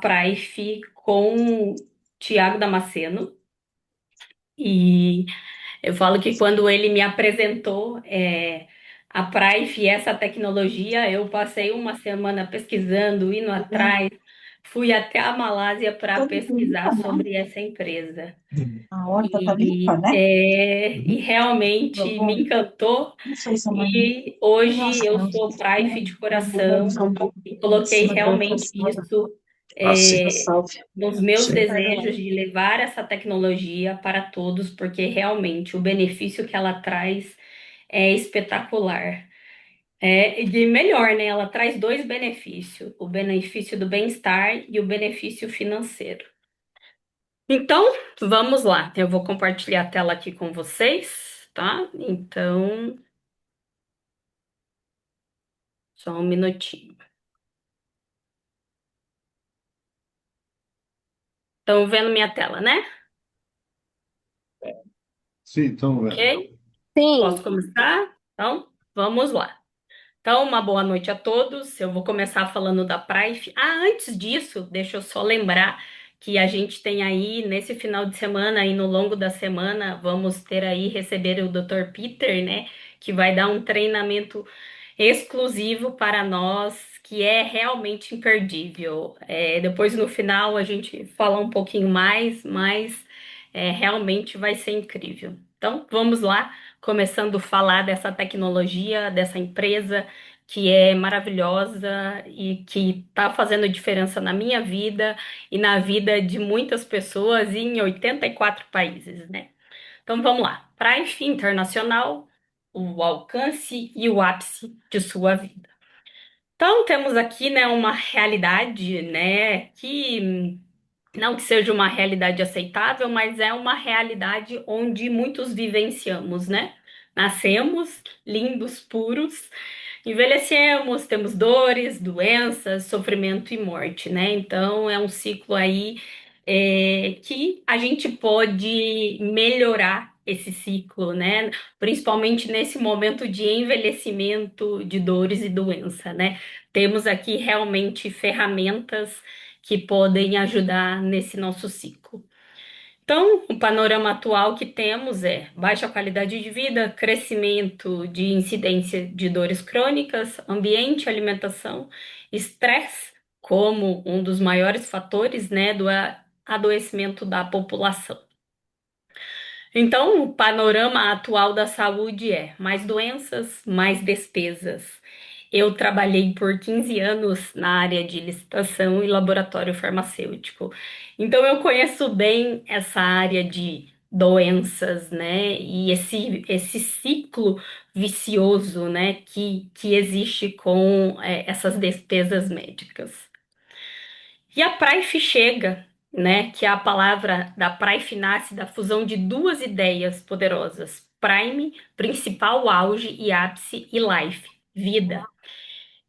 Price com Tiago Damasceno. E eu falo que quando ele me apresentou a Price e essa tecnologia, eu passei uma semana pesquisando, indo atrás, fui até a Malásia para pesquisar sobre essa empresa. A horta tá limpa, E, né? e realmente me encantou. Não sei se a mãe E hoje eu relação sou Price de coração e em coloquei cima da realmente calçada. isso Nossa, é, salve. nos meus Chega. desejos de levar essa tecnologia para todos, porque realmente o benefício que ela traz é espetacular. E melhor, né? Ela traz dois benefícios: o benefício do bem-estar e o benefício financeiro. Então, vamos lá. Eu vou compartilhar a tela aqui com vocês, tá? Então, só um minutinho. Estão vendo minha tela, né? Sim, então, velho. Ok? Posso começar? Então, vamos lá. Então, uma boa noite a todos. Eu vou começar falando da Price. Antes disso, deixa eu só lembrar que a gente tem aí, nesse final de semana e no longo da semana, vamos ter aí, receber o Dr. Peter, né? Que vai dar um treinamento exclusivo para nós, que é realmente imperdível. Depois, no final, a gente fala um pouquinho mais, mas realmente vai ser incrível. Então, vamos lá, começando a falar dessa tecnologia, dessa empresa que é maravilhosa e que está fazendo diferença na minha vida e na vida de muitas pessoas em 84 países, né? Então vamos lá. Price Internacional, o alcance e o ápice de sua vida. Então temos aqui, né, uma realidade, né, que não que seja uma realidade aceitável, mas é uma realidade onde muitos vivenciamos, né? Nascemos lindos, puros, envelhecemos, temos dores, doenças, sofrimento e morte, né? Então é um ciclo aí que a gente pode melhorar esse ciclo, né? Principalmente nesse momento de envelhecimento, de dores e doença, né? Temos aqui realmente ferramentas que podem ajudar nesse nosso ciclo. Então, o panorama atual que temos é baixa qualidade de vida, crescimento de incidência de dores crônicas, ambiente, alimentação, estresse como um dos maiores fatores, né, do adoecimento da população. Então, o panorama atual da saúde é mais doenças, mais despesas. Eu trabalhei por 15 anos na área de licitação e laboratório farmacêutico. Então, eu conheço bem essa área de doenças, né? E esse ciclo vicioso, né? Que existe com, essas despesas médicas. E a Price chega, né? Que é a palavra da Price nasce da fusão de duas ideias poderosas: Prime, principal auge e ápice, e Life, vida.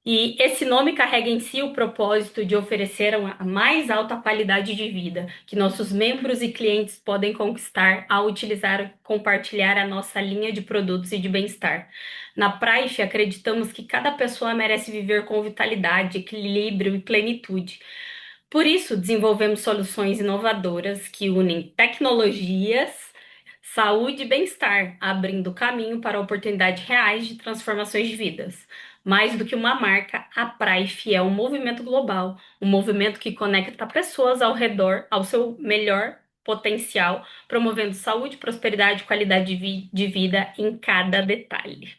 E esse nome carrega em si o propósito de oferecer a mais alta qualidade de vida que nossos membros e clientes podem conquistar ao utilizar e compartilhar a nossa linha de produtos e de bem-estar. Na Price, acreditamos que cada pessoa merece viver com vitalidade, equilíbrio e plenitude. Por isso, desenvolvemos soluções inovadoras que unem tecnologias, saúde e bem-estar, abrindo caminho para oportunidades reais de transformações de vidas. Mais do que uma marca, a Prife é um movimento global, um movimento que conecta pessoas ao redor ao seu melhor potencial, promovendo saúde, prosperidade e qualidade de vida em cada detalhe.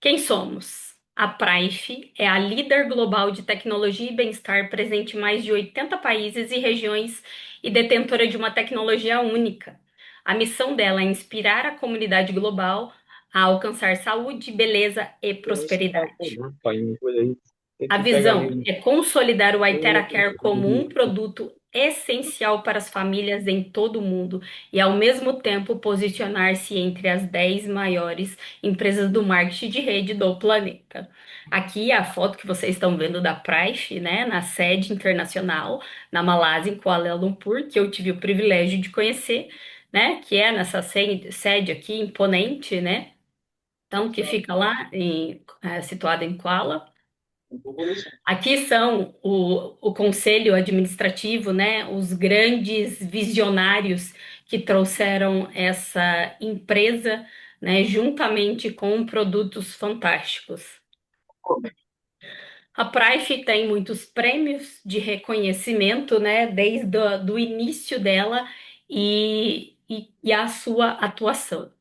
Quem somos? A Prife é a líder global de tecnologia e bem-estar presente em mais de 80 países e regiões e detentora de uma tecnologia única. A missão dela é inspirar a comunidade global a alcançar saúde, beleza e prosperidade. A visão é consolidar o Iteracare como um produto essencial para as famílias em todo o mundo e, ao mesmo tempo, posicionar-se entre as 10 maiores empresas do marketing de rede do planeta. Aqui é a foto que vocês estão vendo da Price, né, na sede internacional, na Malásia, em Kuala Lumpur, que eu tive o privilégio de conhecer, né, que é nessa sede aqui imponente, né, então que fica lá situada em Kuala. Aqui são o conselho administrativo, né? Os grandes visionários que trouxeram essa empresa, né? Juntamente com produtos fantásticos. A Price tem muitos prêmios de reconhecimento, né? Desde do início dela e a sua atuação.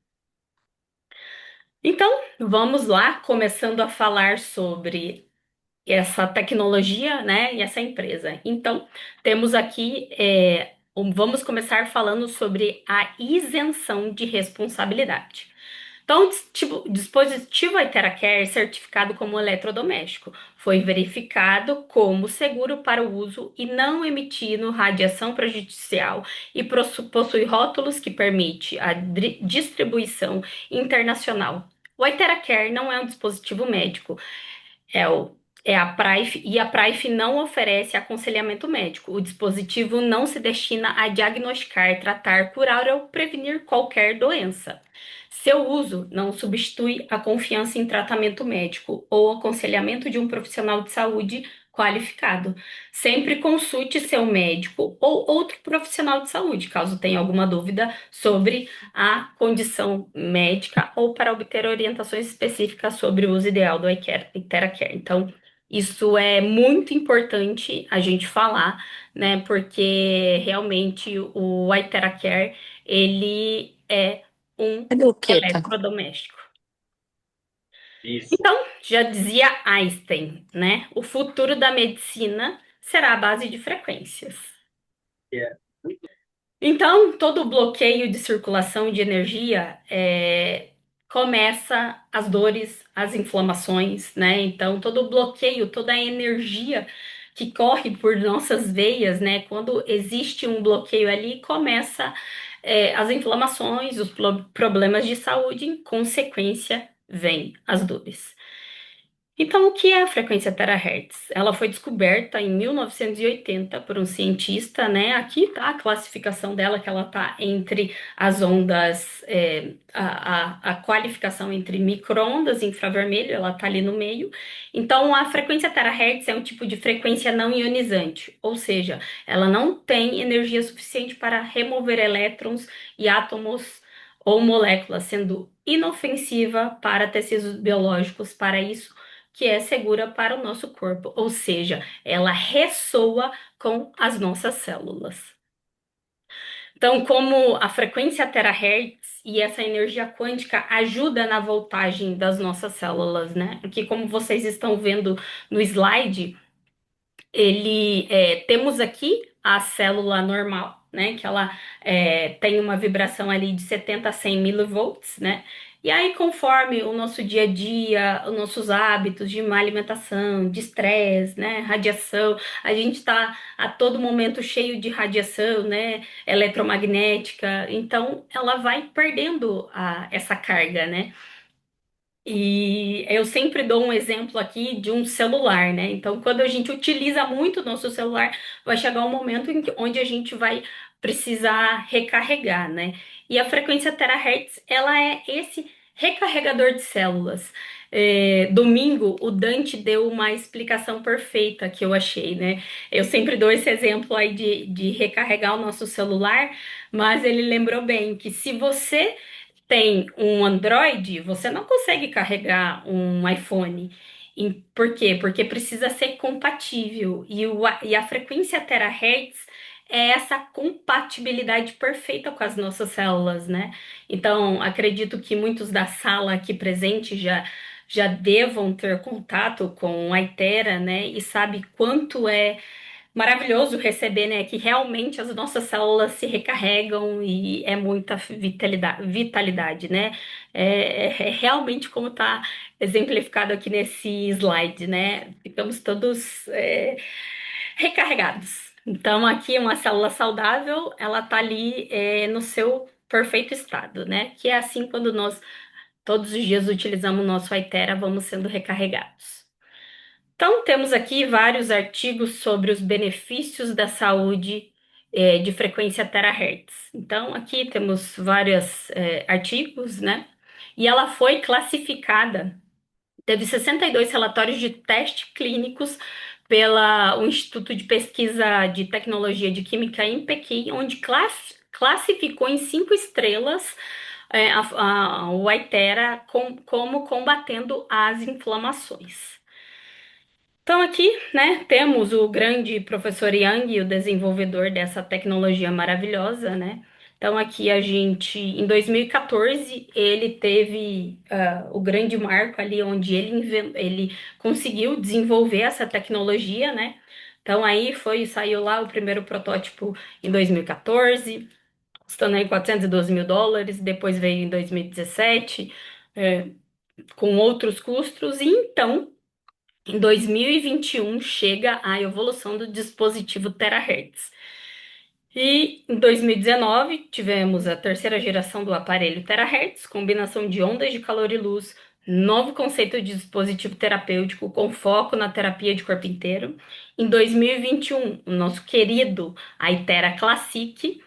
Então, vamos lá, começando a falar sobre essa tecnologia, né, e essa empresa. Então, temos aqui, vamos começar falando sobre a isenção de responsabilidade. Então, o dispositivo IteraCare é certificado como eletrodoméstico. Foi verificado como seguro para o uso e não emitindo radiação prejudicial e possui rótulos que permite a distribuição internacional. O IteraCare não é um dispositivo médico, é, o, é a Prife, e a Prife não oferece aconselhamento médico. O dispositivo não se destina a diagnosticar, tratar, curar ou prevenir qualquer doença. Seu uso não substitui a confiança em tratamento médico ou aconselhamento de um profissional de saúde qualificado. Sempre consulte seu médico ou outro profissional de saúde, caso tenha alguma dúvida sobre a condição médica ou para obter orientações específicas sobre o uso ideal do IteraCare. Então, isso é muito importante a gente falar, né? Porque realmente o IteraCare, ele é um Cadê o quê, tá? eletrodoméstico. Então, já dizia Einstein, né? O futuro da medicina será a base de frequências. Então, todo bloqueio de circulação de energia começa as dores, as inflamações, né? Então, todo bloqueio, toda a energia que corre por nossas veias, né? Quando existe um bloqueio ali, começa as inflamações, os problemas de saúde, em consequência, vêm as dores. Então, o que é a frequência terahertz? Ela foi descoberta em 1980 por um cientista, né? Aqui tá a classificação dela, que ela tá entre as ondas, a qualificação entre micro-ondas e infravermelho, ela tá ali no meio. Então, a frequência terahertz é um tipo de frequência não ionizante, ou seja, ela não tem energia suficiente para remover elétrons e átomos ou moléculas, sendo inofensiva para tecidos biológicos. Para isso, que é segura para o nosso corpo, ou seja, ela ressoa com as nossas células. Então, como a frequência terahertz e essa energia quântica ajuda na voltagem das nossas células, né? Aqui, como vocês estão vendo no slide, temos aqui a célula normal, né? Que ela tem uma vibração ali de 70 a 100 milivolts, né? E aí, conforme o nosso dia a dia, os nossos hábitos de má alimentação, de estresse, né? Radiação, a gente está a todo momento cheio de radiação, né? Eletromagnética, então ela vai perdendo essa carga, né? E eu sempre dou um exemplo aqui de um celular, né? Então, quando a gente utiliza muito o nosso celular, vai chegar um momento onde a gente vai precisar recarregar, né? E a frequência terahertz, ela é esse recarregador de células. Domingo, o Dante deu uma explicação perfeita que eu achei, né? Eu sempre dou esse exemplo aí de recarregar o nosso celular, mas ele lembrou bem que se você tem um Android, você não consegue carregar um iPhone. Por quê? Porque precisa ser compatível. E a frequência terahertz é essa compatibilidade perfeita com as nossas células, né? Então, acredito que muitos da sala aqui presente já devam ter contato com a Itera, né? E sabe quanto é maravilhoso receber, né, que realmente as nossas células se recarregam e é muita vitalidade, né? É realmente como está exemplificado aqui nesse slide, né? Ficamos todos recarregados. Então, aqui uma célula saudável, ela tá ali no seu perfeito estado, né? Que é assim quando nós todos os dias utilizamos o nosso Itera, vamos sendo recarregados. Então, temos aqui vários artigos sobre os benefícios da saúde de frequência terahertz. Então, aqui temos vários artigos, né? E ela foi classificada Teve 62 relatórios de testes clínicos pela o Instituto de Pesquisa de Tecnologia de Química em Pequim, onde classificou em 5 estrelas o Aitera como combatendo as inflamações. Então aqui, né, temos o grande professor Yang, o desenvolvedor dessa tecnologia maravilhosa, né? Então aqui a gente, em 2014, ele teve o grande marco ali onde ele conseguiu desenvolver essa tecnologia, né? Então aí saiu lá o primeiro protótipo em 2014, custando aí US$ 412 mil, depois veio em 2017, é, com outros custos, e então em 2021 chega a evolução do dispositivo terahertz. E em 2019 tivemos a terceira geração do aparelho terahertz, combinação de ondas de calor e luz, novo conceito de dispositivo terapêutico com foco na terapia de corpo inteiro. Em 2021, o nosso querido Aitera Classic,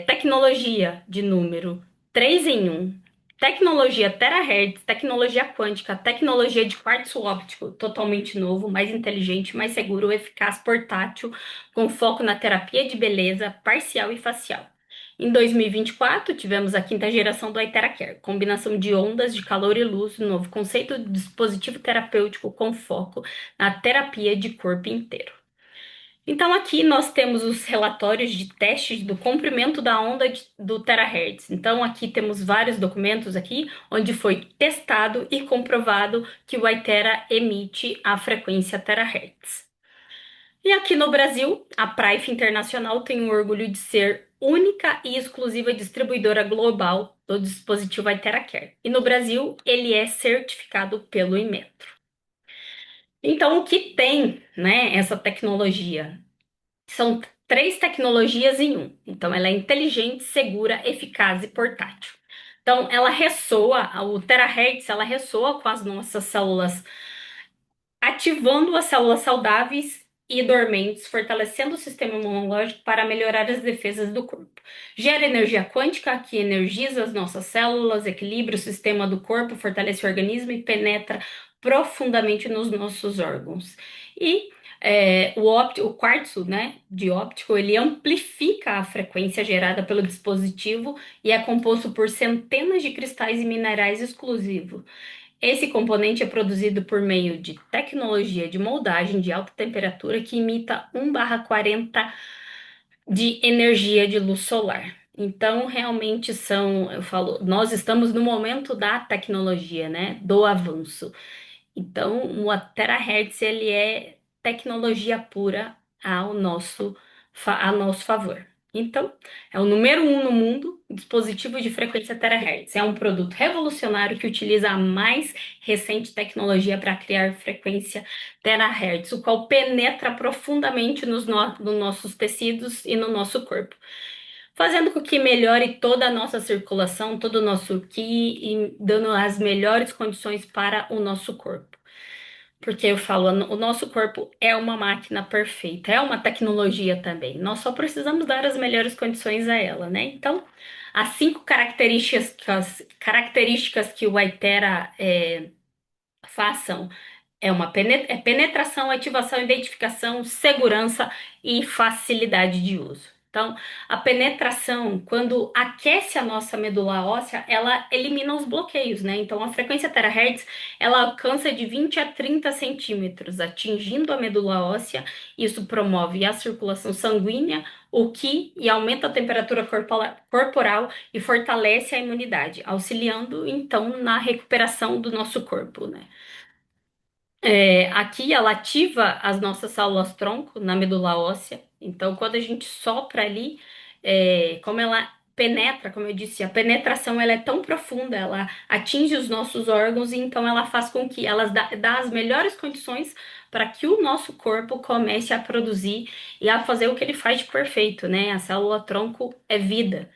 tecnologia de número 3 em 1, tecnologia terahertz, tecnologia quântica, tecnologia de quartzo óptico, totalmente novo, mais inteligente, mais seguro, eficaz, portátil, com foco na terapia de beleza parcial e facial. Em 2024, tivemos a quinta geração do Care, combinação de ondas de calor e luz, novo conceito de dispositivo terapêutico com foco na terapia de corpo inteiro. Então, aqui nós temos os relatórios de testes do comprimento da onda do terahertz. Então, aqui temos vários documentos aqui, onde foi testado e comprovado que o Itera emite a frequência terahertz. E aqui no Brasil, a Prife Internacional tem o orgulho de ser única e exclusiva distribuidora global do dispositivo Itera Care. E no Brasil, ele é certificado pelo Inmetro. Então, o que tem, né, essa tecnologia? São 3 tecnologias em um. Então, ela é inteligente, segura, eficaz e portátil. Então, ela ressoa, o terahertz, ela ressoa com as nossas células, ativando as células saudáveis e dormentes, fortalecendo o sistema imunológico para melhorar as defesas do corpo. Gera energia quântica, que energiza as nossas células, equilibra o sistema do corpo, fortalece o organismo e penetra profundamente nos nossos órgãos. E o quartzo, né, de óptico, ele amplifica a frequência gerada pelo dispositivo e é composto por centenas de cristais e minerais exclusivos. Esse componente é produzido por meio de tecnologia de moldagem de alta temperatura que imita 1/40 de energia de luz solar. Então, realmente eu falo, nós estamos no momento da tecnologia, né, do avanço. Então, o terahertz ele é tecnologia pura a nosso favor. Então, é o número 1 no mundo, dispositivo de frequência terahertz. É um produto revolucionário que utiliza a mais recente tecnologia para criar frequência terahertz, o qual penetra profundamente nos nossos tecidos e no nosso corpo, fazendo com que melhore toda a nossa circulação, todo o nosso ki e dando as melhores condições para o nosso corpo. Porque eu falo, o nosso corpo é uma máquina perfeita, é uma tecnologia também. Nós só precisamos dar as melhores condições a ela, né? Então, as 5 características que o Itera façam é penetração, ativação, identificação, segurança e facilidade de uso. Então, a penetração, quando aquece a nossa medula óssea, ela elimina os bloqueios, né? Então, a frequência terahertz, ela alcança de 20 a 30 centímetros, atingindo a medula óssea. Isso promove a circulação sanguínea, o que e aumenta a temperatura corporal e fortalece a imunidade, auxiliando, então, na recuperação do nosso corpo, né? Aqui ela ativa as nossas células tronco na medula óssea. Então, quando a gente sopra ali, como ela penetra, como eu disse, a penetração ela é tão profunda, ela atinge os nossos órgãos e então ela faz com que dá as melhores condições para que o nosso corpo comece a produzir e a fazer o que ele faz de perfeito, né? A célula tronco é vida.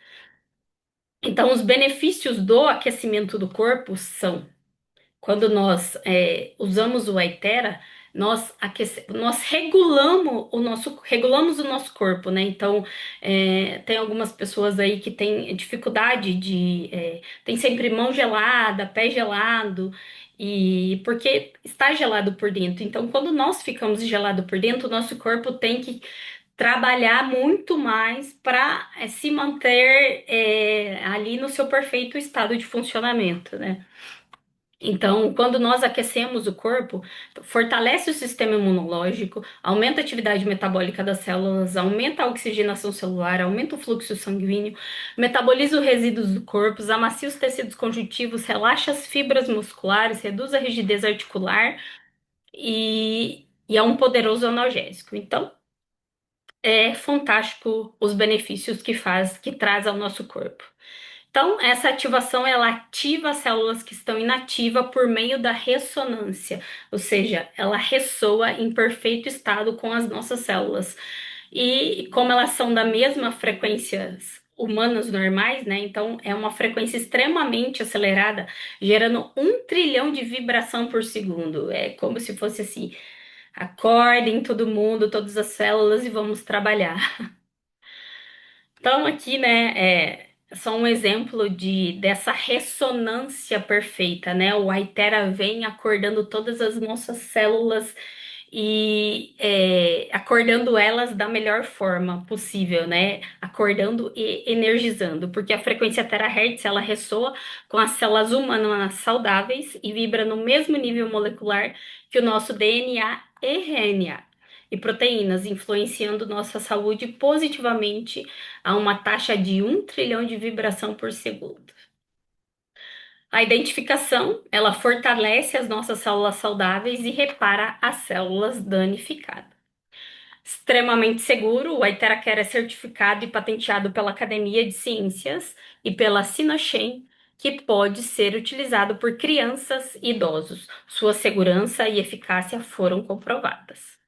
Então, os benefícios do aquecimento do corpo são quando nós usamos o Aitera, nós regulamos o nosso corpo, né? Então, tem algumas pessoas aí que têm dificuldade tem sempre mão gelada, pé gelado, E porque está gelado por dentro. Então, quando nós ficamos gelado por dentro, o nosso corpo tem que trabalhar muito mais para se manter ali no seu perfeito estado de funcionamento, né? Então, quando nós aquecemos o corpo, fortalece o sistema imunológico, aumenta a atividade metabólica das células, aumenta a oxigenação celular, aumenta o fluxo sanguíneo, metaboliza os resíduos do corpo, amacia os tecidos conjuntivos, relaxa as fibras musculares, reduz a rigidez articular e é um poderoso analgésico. Então, é fantástico os benefícios que traz ao nosso corpo. Então, essa ativação ela ativa as células que estão inativas por meio da ressonância, ou seja, ela ressoa em perfeito estado com as nossas células. E como elas são da mesma frequência humanas normais, né? Então é uma frequência extremamente acelerada, gerando 1 trilhão de vibração por segundo. É como se fosse assim: acordem todo mundo, todas as células e vamos trabalhar. Então, aqui, né, é só um exemplo dessa ressonância perfeita, né? O Aitera vem acordando todas as nossas células e acordando elas da melhor forma possível, né? Acordando e energizando, porque a frequência terahertz ela ressoa com as células humanas saudáveis e vibra no mesmo nível molecular que o nosso DNA e RNA. E proteínas, influenciando nossa saúde positivamente a uma taxa de 1 trilhão de vibração por segundo. A identificação, ela fortalece as nossas células saudáveis e repara as células danificadas. Extremamente seguro, o Iteracare é certificado e patenteado pela Academia de Ciências e pela Sinochem, que pode ser utilizado por crianças e idosos. Sua segurança e eficácia foram comprovadas.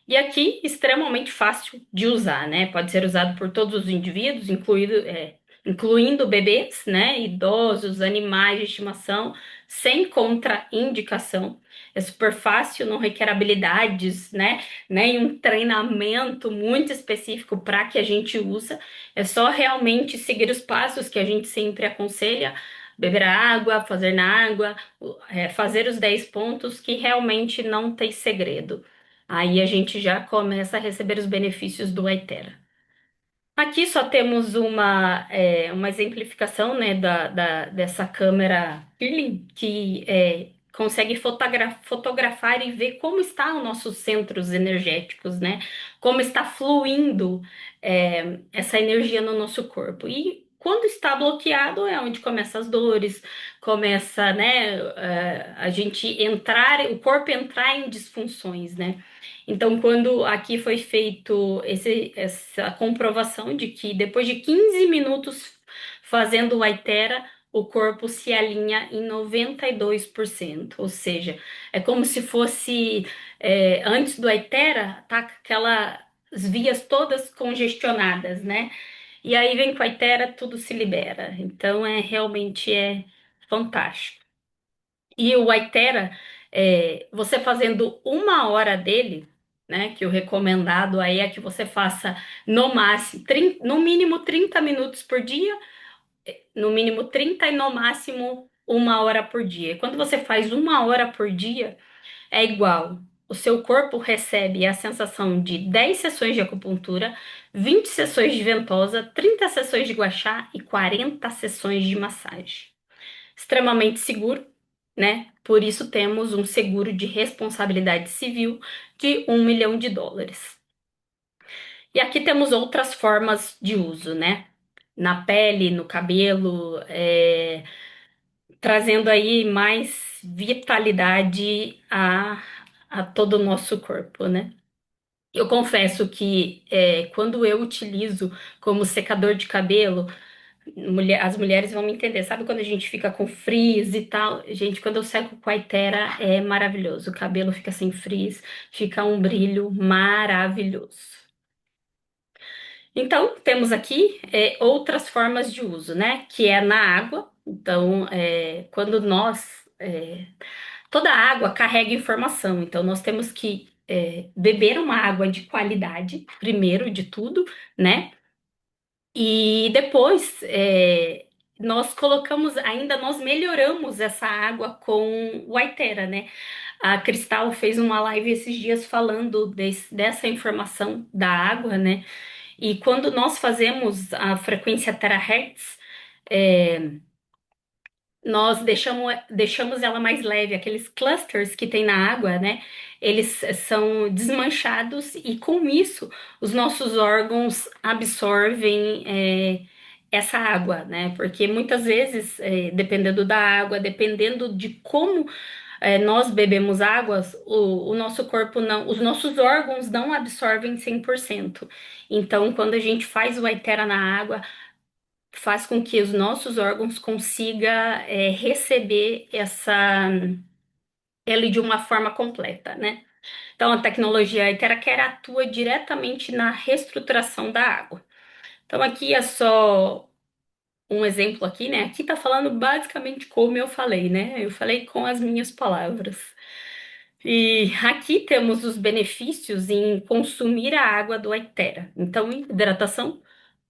E aqui, extremamente fácil de usar, né? Pode ser usado por todos os indivíduos, incluindo bebês, né? Idosos, animais de estimação, sem contraindicação. É super fácil, não requer habilidades, né? Nem um treinamento muito específico para que a gente usa. É só realmente seguir os passos que a gente sempre aconselha. Beber água, fazer na água, fazer os 10 pontos que realmente não tem segredo. Aí a gente já começa a receber os benefícios do Aitera. Aqui só temos uma exemplificação, né, dessa câmera Kirlian, que consegue fotografar e ver como estão os nossos centros energéticos, né? Como está fluindo essa energia no nosso corpo. E quando está bloqueado é onde começam as dores, começa, né, a gente entrar, o corpo entrar em disfunções, né? Então, quando aqui foi feito essa comprovação de que depois de 15 minutos fazendo o Aitera, o corpo se alinha em 92%. Ou seja, é como se fosse antes do Aitera, tá aquelas vias todas congestionadas, né? E aí vem com a Aitera, tudo se libera. Então, realmente é fantástico. E o Aitera, você fazendo 1 hora dele, né? Que o recomendado aí é que você faça no máximo, no mínimo 30 minutos por dia, no mínimo 30 e no máximo 1 hora por dia. E quando você faz 1 hora por dia, é igual. O seu corpo recebe a sensação de 10 sessões de acupuntura, 20 sessões de ventosa, 30 sessões de gua sha e 40 sessões de massagem. Extremamente seguro, né? Por isso temos um seguro de responsabilidade civil de US$ 1 milhão. E aqui temos outras formas de uso, né? Na pele, no cabelo, trazendo aí mais vitalidade a todo o nosso corpo, né? Eu confesso que quando eu utilizo como secador de cabelo, as mulheres vão me entender. Sabe quando a gente fica com frizz e tal? Gente, quando eu seco com a Itera é maravilhoso. O cabelo fica sem frizz, fica um brilho maravilhoso. Então, temos aqui outras formas de uso, né? Que é na água. Então, quando toda água carrega informação. Então, nós temos que beber uma água de qualidade, primeiro de tudo, né? E depois nós colocamos, ainda nós melhoramos essa água com o Aitera, né? A Cristal fez uma live esses dias falando dessa informação da água, né? E quando nós fazemos a frequência terahertz, nós deixamos ela mais leve. Aqueles clusters que tem na água, né? Eles são desmanchados e com isso os nossos órgãos absorvem essa água, né? Porque muitas vezes, dependendo da água, dependendo de como nós bebemos águas, o nosso corpo não, os nossos órgãos não absorvem 100%. Então, quando a gente faz o Aitera na água, faz com que os nossos órgãos consiga receber ele de uma forma completa, né? Então, a tecnologia Iteracare atua diretamente na reestruturação da água. Então, aqui é só um exemplo aqui, né? Aqui tá falando basicamente como eu falei, né? Eu falei com as minhas palavras. E aqui temos os benefícios em consumir a água do Aitera. Então, hidratação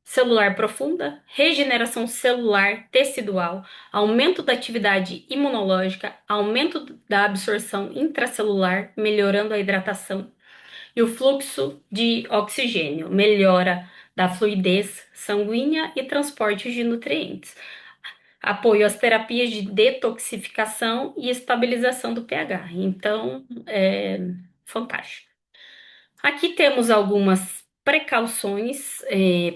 celular profunda, regeneração celular tecidual, aumento da atividade imunológica, aumento da absorção intracelular, melhorando a hidratação e o fluxo de oxigênio, melhora da fluidez sanguínea e transporte de nutrientes. Apoio às terapias de detoxificação e estabilização do pH. Então, fantástico. Aqui temos algumas precauções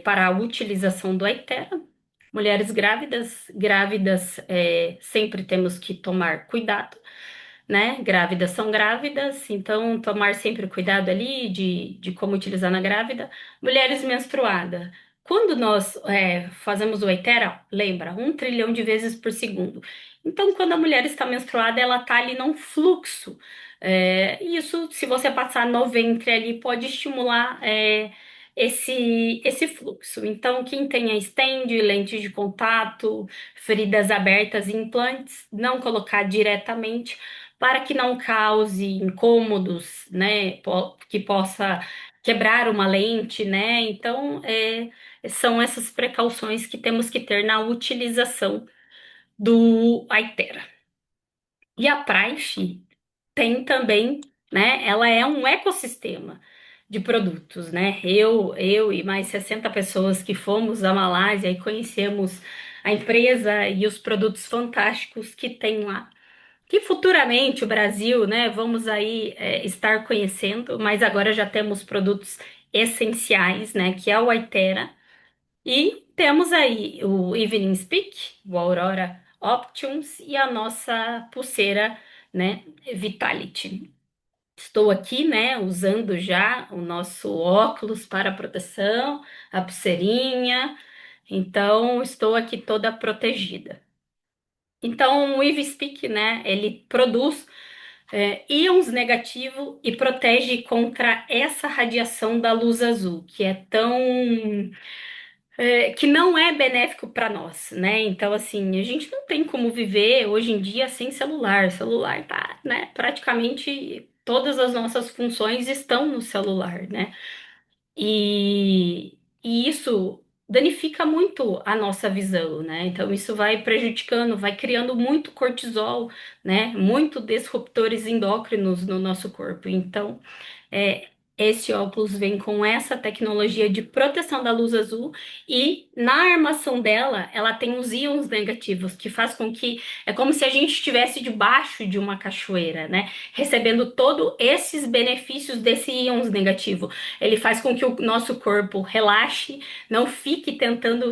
para a utilização do Aitera. Mulheres grávidas sempre temos que tomar cuidado, né? Grávidas são grávidas, então tomar sempre cuidado ali de como utilizar na grávida. Mulheres menstruadas. Quando nós fazemos o Aitera, lembra, 1 trilhão de vezes por segundo. Então, quando a mulher está menstruada, ela está ali num fluxo. Isso, se você passar no ventre ali, pode estimular esse fluxo. Então, quem tem a stent, lentes de contato, feridas abertas e implantes, não colocar diretamente para que não cause incômodos, né, que possa quebrar uma lente, né? Então, são essas precauções que temos que ter na utilização do Aitera. E a Price tem também, né? Ela é um ecossistema de produtos, né? Eu e mais 60 pessoas que fomos à Malásia e conhecemos a empresa e os produtos fantásticos que tem lá. Que futuramente o Brasil, né, vamos aí estar conhecendo, mas agora já temos produtos essenciais, né, que é o Aitera, e temos aí o Evening Speak, o Aurora Options e a nossa pulseira, né, Vitality. Estou aqui, né, usando já o nosso óculos para proteção, a pulseirinha, então estou aqui toda protegida. Então, o Eve Speak, né, ele produz íons negativo e protege contra essa radiação da luz azul, que é que não é benéfico para nós, né? Então, assim, a gente não tem como viver hoje em dia sem celular. O celular tá, né? Praticamente todas as nossas funções estão no celular, né? E isso danifica muito a nossa visão, né? Então, isso vai prejudicando, vai criando muito cortisol, né? Muito disruptores endócrinos no nosso corpo. Então, é, esse óculos vem com essa tecnologia de proteção da luz azul e na armação dela, ela tem os íons negativos, que faz com que é como se a gente estivesse debaixo de uma cachoeira, né? Recebendo todos esses benefícios desse íons negativo. Ele faz com que o nosso corpo relaxe, não fique tentando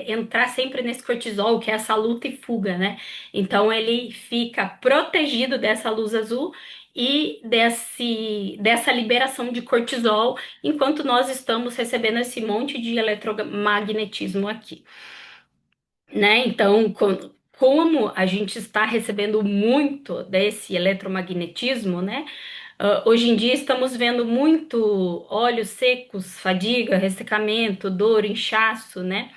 entrar sempre nesse cortisol, que é essa luta e fuga, né? Então ele fica protegido dessa luz azul e dessa liberação de cortisol, enquanto nós estamos recebendo esse monte de eletromagnetismo aqui, né? Então, como a gente está recebendo muito desse eletromagnetismo, né? Hoje em dia estamos vendo muito olhos secos, fadiga, ressecamento, dor, inchaço, né?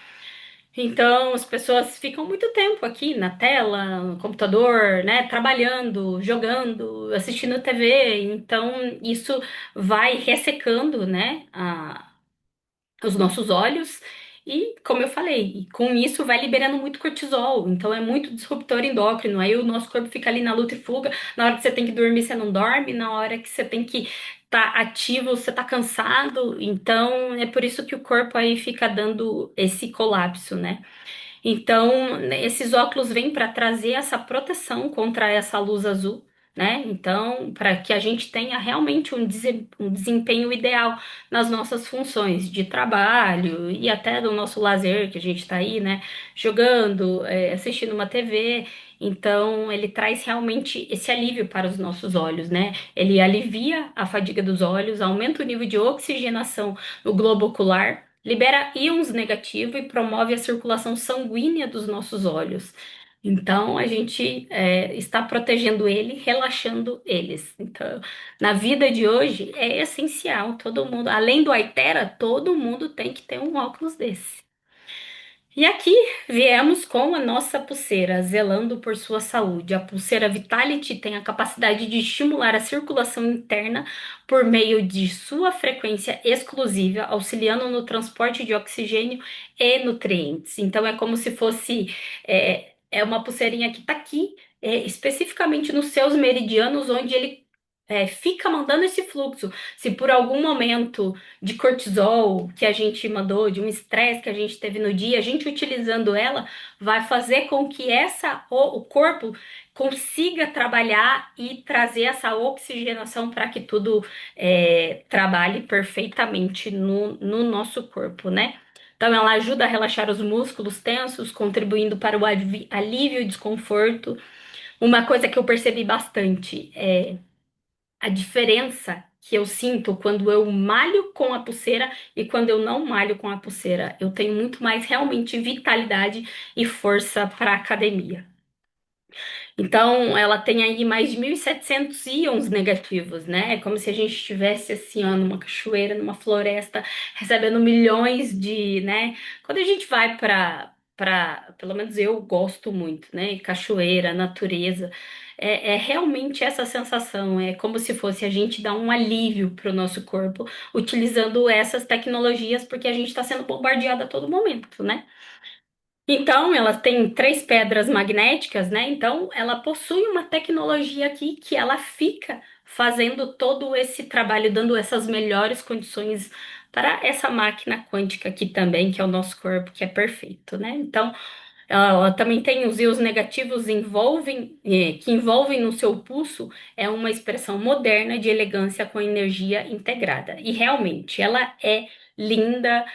Então, as pessoas ficam muito tempo aqui na tela, no computador, né, trabalhando, jogando, assistindo TV. Então, isso vai ressecando, né, os nossos olhos E, como eu falei, com isso vai liberando muito cortisol, então é muito disruptor endócrino. Aí o nosso corpo fica ali na luta e fuga. Na hora que você tem que dormir, você não dorme. Na hora que você tem que estar ativo, você tá cansado. Então é por isso que o corpo aí fica dando esse colapso, né? Então, né, esses óculos vêm para trazer essa proteção contra essa luz azul, né? Então, para que a gente tenha realmente um desempenho ideal nas nossas funções de trabalho e até do nosso lazer, que a gente está aí, né? Jogando, assistindo uma TV. Então, ele traz realmente esse alívio para os nossos olhos, né? Ele alivia a fadiga dos olhos, aumenta o nível de oxigenação no globo ocular, libera íons negativos e promove a circulação sanguínea dos nossos olhos. Então, a gente está protegendo ele, relaxando eles. Então, na vida de hoje, é essencial todo mundo, além do Aitera, todo mundo tem que ter um óculos desse. E aqui viemos com a nossa pulseira, zelando por sua saúde. A pulseira Vitality tem a capacidade de estimular a circulação interna por meio de sua frequência exclusiva, auxiliando no transporte de oxigênio e nutrientes. Então é como se fosse uma pulseirinha que está aqui, especificamente nos seus meridianos, onde ele fica mandando esse fluxo. Se por algum momento de cortisol que a gente mandou, de um estresse que a gente teve no dia, a gente utilizando ela vai fazer com que o corpo consiga trabalhar e trazer essa oxigenação para que tudo trabalhe perfeitamente no nosso corpo, né? Então, ela ajuda a relaxar os músculos tensos, contribuindo para o alívio e desconforto. Uma coisa que eu percebi bastante é a diferença que eu sinto quando eu malho com a pulseira e quando eu não malho com a pulseira. Eu tenho muito mais realmente vitalidade e força para academia. Então, ela tem aí mais de 1.700 íons negativos, né? É como se a gente estivesse assim, ó, numa cachoeira, numa floresta, recebendo milhões de, né? Quando a gente vai pelo menos eu gosto muito, né? Cachoeira, natureza, é realmente essa sensação, é como se fosse a gente dar um alívio para o nosso corpo, utilizando essas tecnologias, porque a gente está sendo bombardeado a todo momento, né? Então, ela tem três pedras magnéticas, né? Então, ela possui uma tecnologia aqui que ela fica fazendo todo esse trabalho, dando essas melhores condições para essa máquina quântica aqui também, que é o nosso corpo, que é perfeito, né? Então, ela também tem os íons negativos que envolvem no seu pulso, é uma expressão moderna de elegância com energia integrada. E realmente, ela é linda,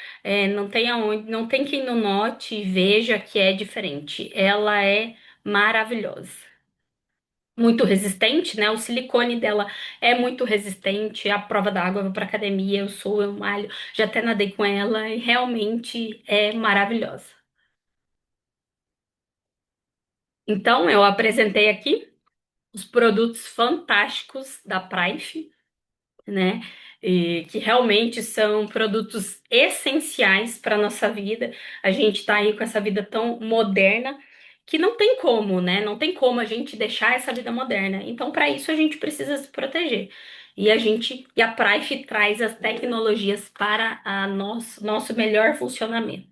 não tem aonde, não tem quem não note e veja que é diferente. Ela é maravilhosa. Muito resistente, né? O silicone dela é muito resistente. A prova da água, eu vou para academia, eu malho, já até nadei com ela e realmente é maravilhosa. Então, eu apresentei aqui os produtos fantásticos da Price, né? E que realmente são produtos essenciais para a nossa vida. A gente está aí com essa vida tão moderna que não tem como, né? Não tem como a gente deixar essa vida moderna. Então, para isso, a gente precisa se proteger. E a Price traz as tecnologias para nosso melhor funcionamento.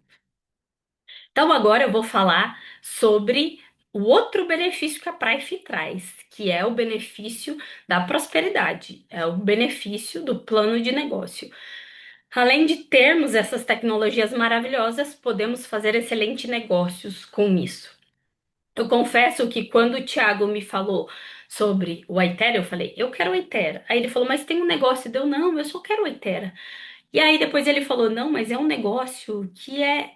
Então, agora eu vou falar sobre o outro benefício que a Price traz, que é o benefício da prosperidade, é o benefício do plano de negócio. Além de termos essas tecnologias maravilhosas, podemos fazer excelentes negócios com isso. Eu confesso que quando o Thiago me falou sobre o Aitera, eu falei, eu quero o Aitera. Aí ele falou, mas tem um negócio. Deu, não, eu só quero o Aitera. E aí depois ele falou, não, mas é um negócio que é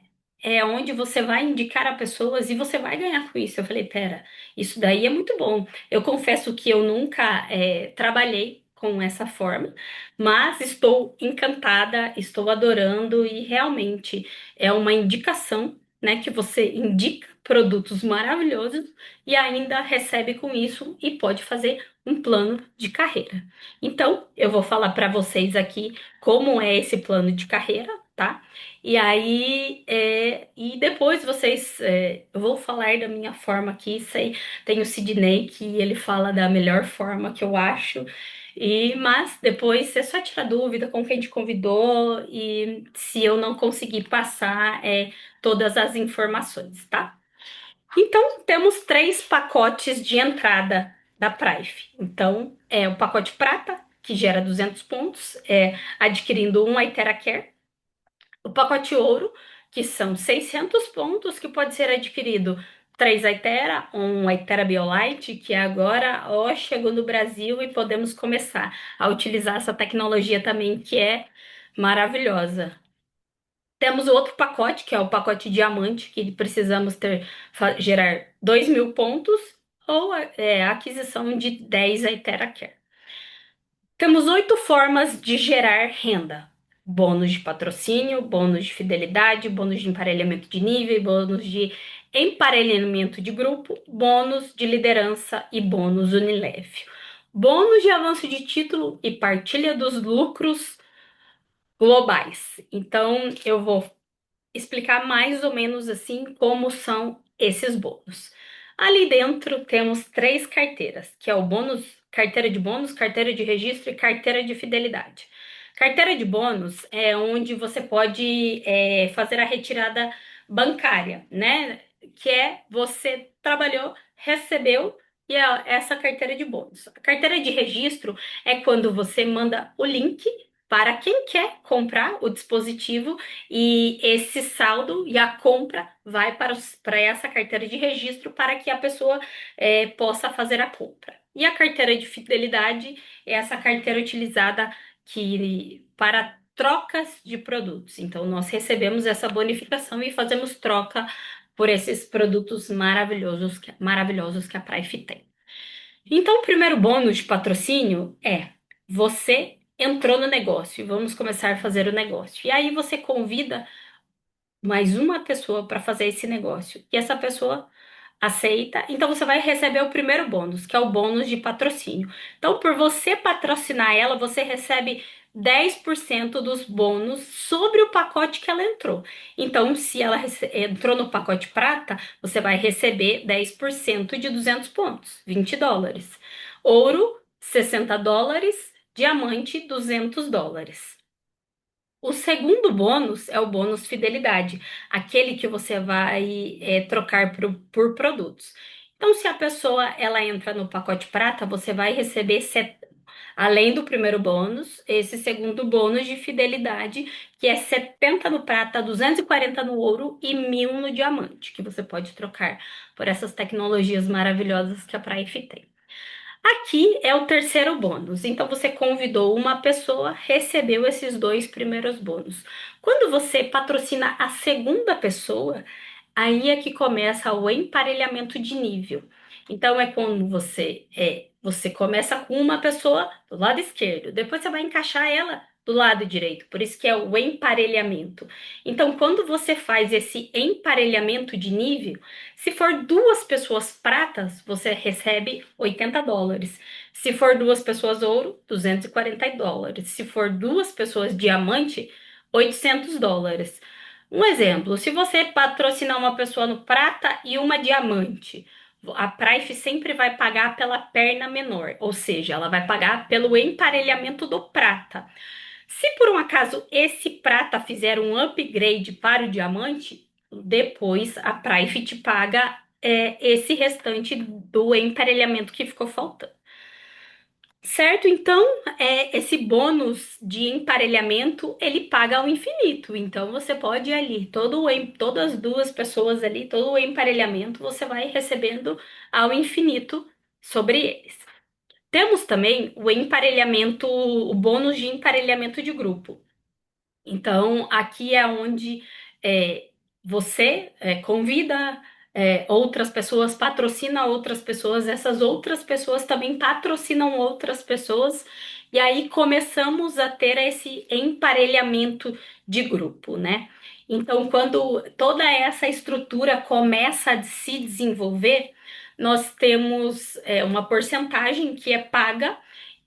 onde você vai indicar a pessoas e você vai ganhar com isso. Eu falei, pera, isso daí é muito bom. Eu confesso que eu nunca trabalhei com essa forma, mas estou encantada, estou adorando e realmente é uma indicação, né, que você indica produtos maravilhosos e ainda recebe com isso e pode fazer um plano de carreira. Então, eu vou falar para vocês aqui como é esse plano de carreira, tá? E aí, e depois eu vou falar da minha forma aqui, tem o Sidney, que ele fala da melhor forma que eu acho, Mas depois você só tira dúvida com quem te convidou e se eu não conseguir passar todas as informações, tá? Então, temos três pacotes de entrada da Prife. Então, é o pacote prata, que gera 200 pontos, adquirindo um Itera Care. O pacote ouro, que são 600 pontos, que pode ser adquirido 3 Itera, um Itera Biolite, que agora ó, chegou no Brasil e podemos começar a utilizar essa tecnologia também, que é maravilhosa. Temos o outro pacote, que é o pacote diamante, que precisamos gerar 2.000 pontos, ou a aquisição de 10 Itera Care. Temos 8 formas de gerar renda: bônus de patrocínio, bônus de fidelidade, bônus de emparelhamento de nível, bônus de emparelhamento de grupo, bônus de liderança e bônus Unilevel. Bônus de avanço de título e partilha dos lucros globais. Então, eu vou explicar mais ou menos assim como são esses bônus. Ali dentro temos três carteiras, que é o bônus, carteira de bônus, carteira de registro e carteira de fidelidade. Carteira de bônus é onde você pode fazer a retirada bancária, né? Que é você trabalhou, recebeu e é essa carteira de bônus. A carteira de registro é quando você manda o link para quem quer comprar o dispositivo e esse saldo e a compra vai para essa carteira de registro para que a pessoa possa fazer a compra. E a carteira de fidelidade é essa carteira utilizada para trocas de produtos. Então, nós recebemos essa bonificação e fazemos troca por esses produtos maravilhosos que a Prife tem. Então, o primeiro bônus de patrocínio é: você entrou no negócio e vamos começar a fazer o negócio. E aí você convida mais uma pessoa para fazer esse negócio. E essa pessoa aceita, então você vai receber o primeiro bônus, que é o bônus de patrocínio. Então, por você patrocinar ela, você recebe 10% dos bônus sobre o pacote que ela entrou. Então, se ela entrou no pacote prata, você vai receber 10% de 200 pontos, US$ 20. Ouro, US$ 60. Diamante, US$ 200. O segundo bônus é o bônus fidelidade, aquele que você vai trocar por produtos. Então, se a pessoa ela entra no pacote prata, você vai receber, além do primeiro bônus, esse segundo bônus de fidelidade, que é 70 no prata, 240 no ouro e 1.000 no diamante, que você pode trocar por essas tecnologias maravilhosas que a Prife tem. Aqui é o terceiro bônus. Então você convidou uma pessoa, recebeu esses dois primeiros bônus. Quando você patrocina a segunda pessoa, aí é que começa o emparelhamento de nível. Então é quando você começa com uma pessoa do lado esquerdo, depois você vai encaixar ela do lado direito. Por isso que é o emparelhamento. Então, quando você faz esse emparelhamento de nível, se for duas pessoas pratas, você recebe US$ 80. Se for duas pessoas ouro, US$ 240. Se for duas pessoas diamante, US$ 800. Um exemplo, se você patrocinar uma pessoa no prata e uma diamante, a Prife sempre vai pagar pela perna menor, ou seja, ela vai pagar pelo emparelhamento do prata. Se por um acaso esse prata fizer um upgrade para o diamante, depois a Prife te paga esse restante do emparelhamento que ficou faltando. Certo? Então, esse bônus de emparelhamento, ele paga ao infinito. Então, você pode ir ali, todas as duas pessoas ali, todo o emparelhamento, você vai recebendo ao infinito sobre eles. Temos também o emparelhamento, o bônus de emparelhamento de grupo. Então, aqui é onde é, você convida outras pessoas, patrocina outras pessoas, essas outras pessoas também patrocinam outras pessoas, e aí começamos a ter esse emparelhamento de grupo, né? Então, quando toda essa estrutura começa a se desenvolver, nós temos uma porcentagem que é paga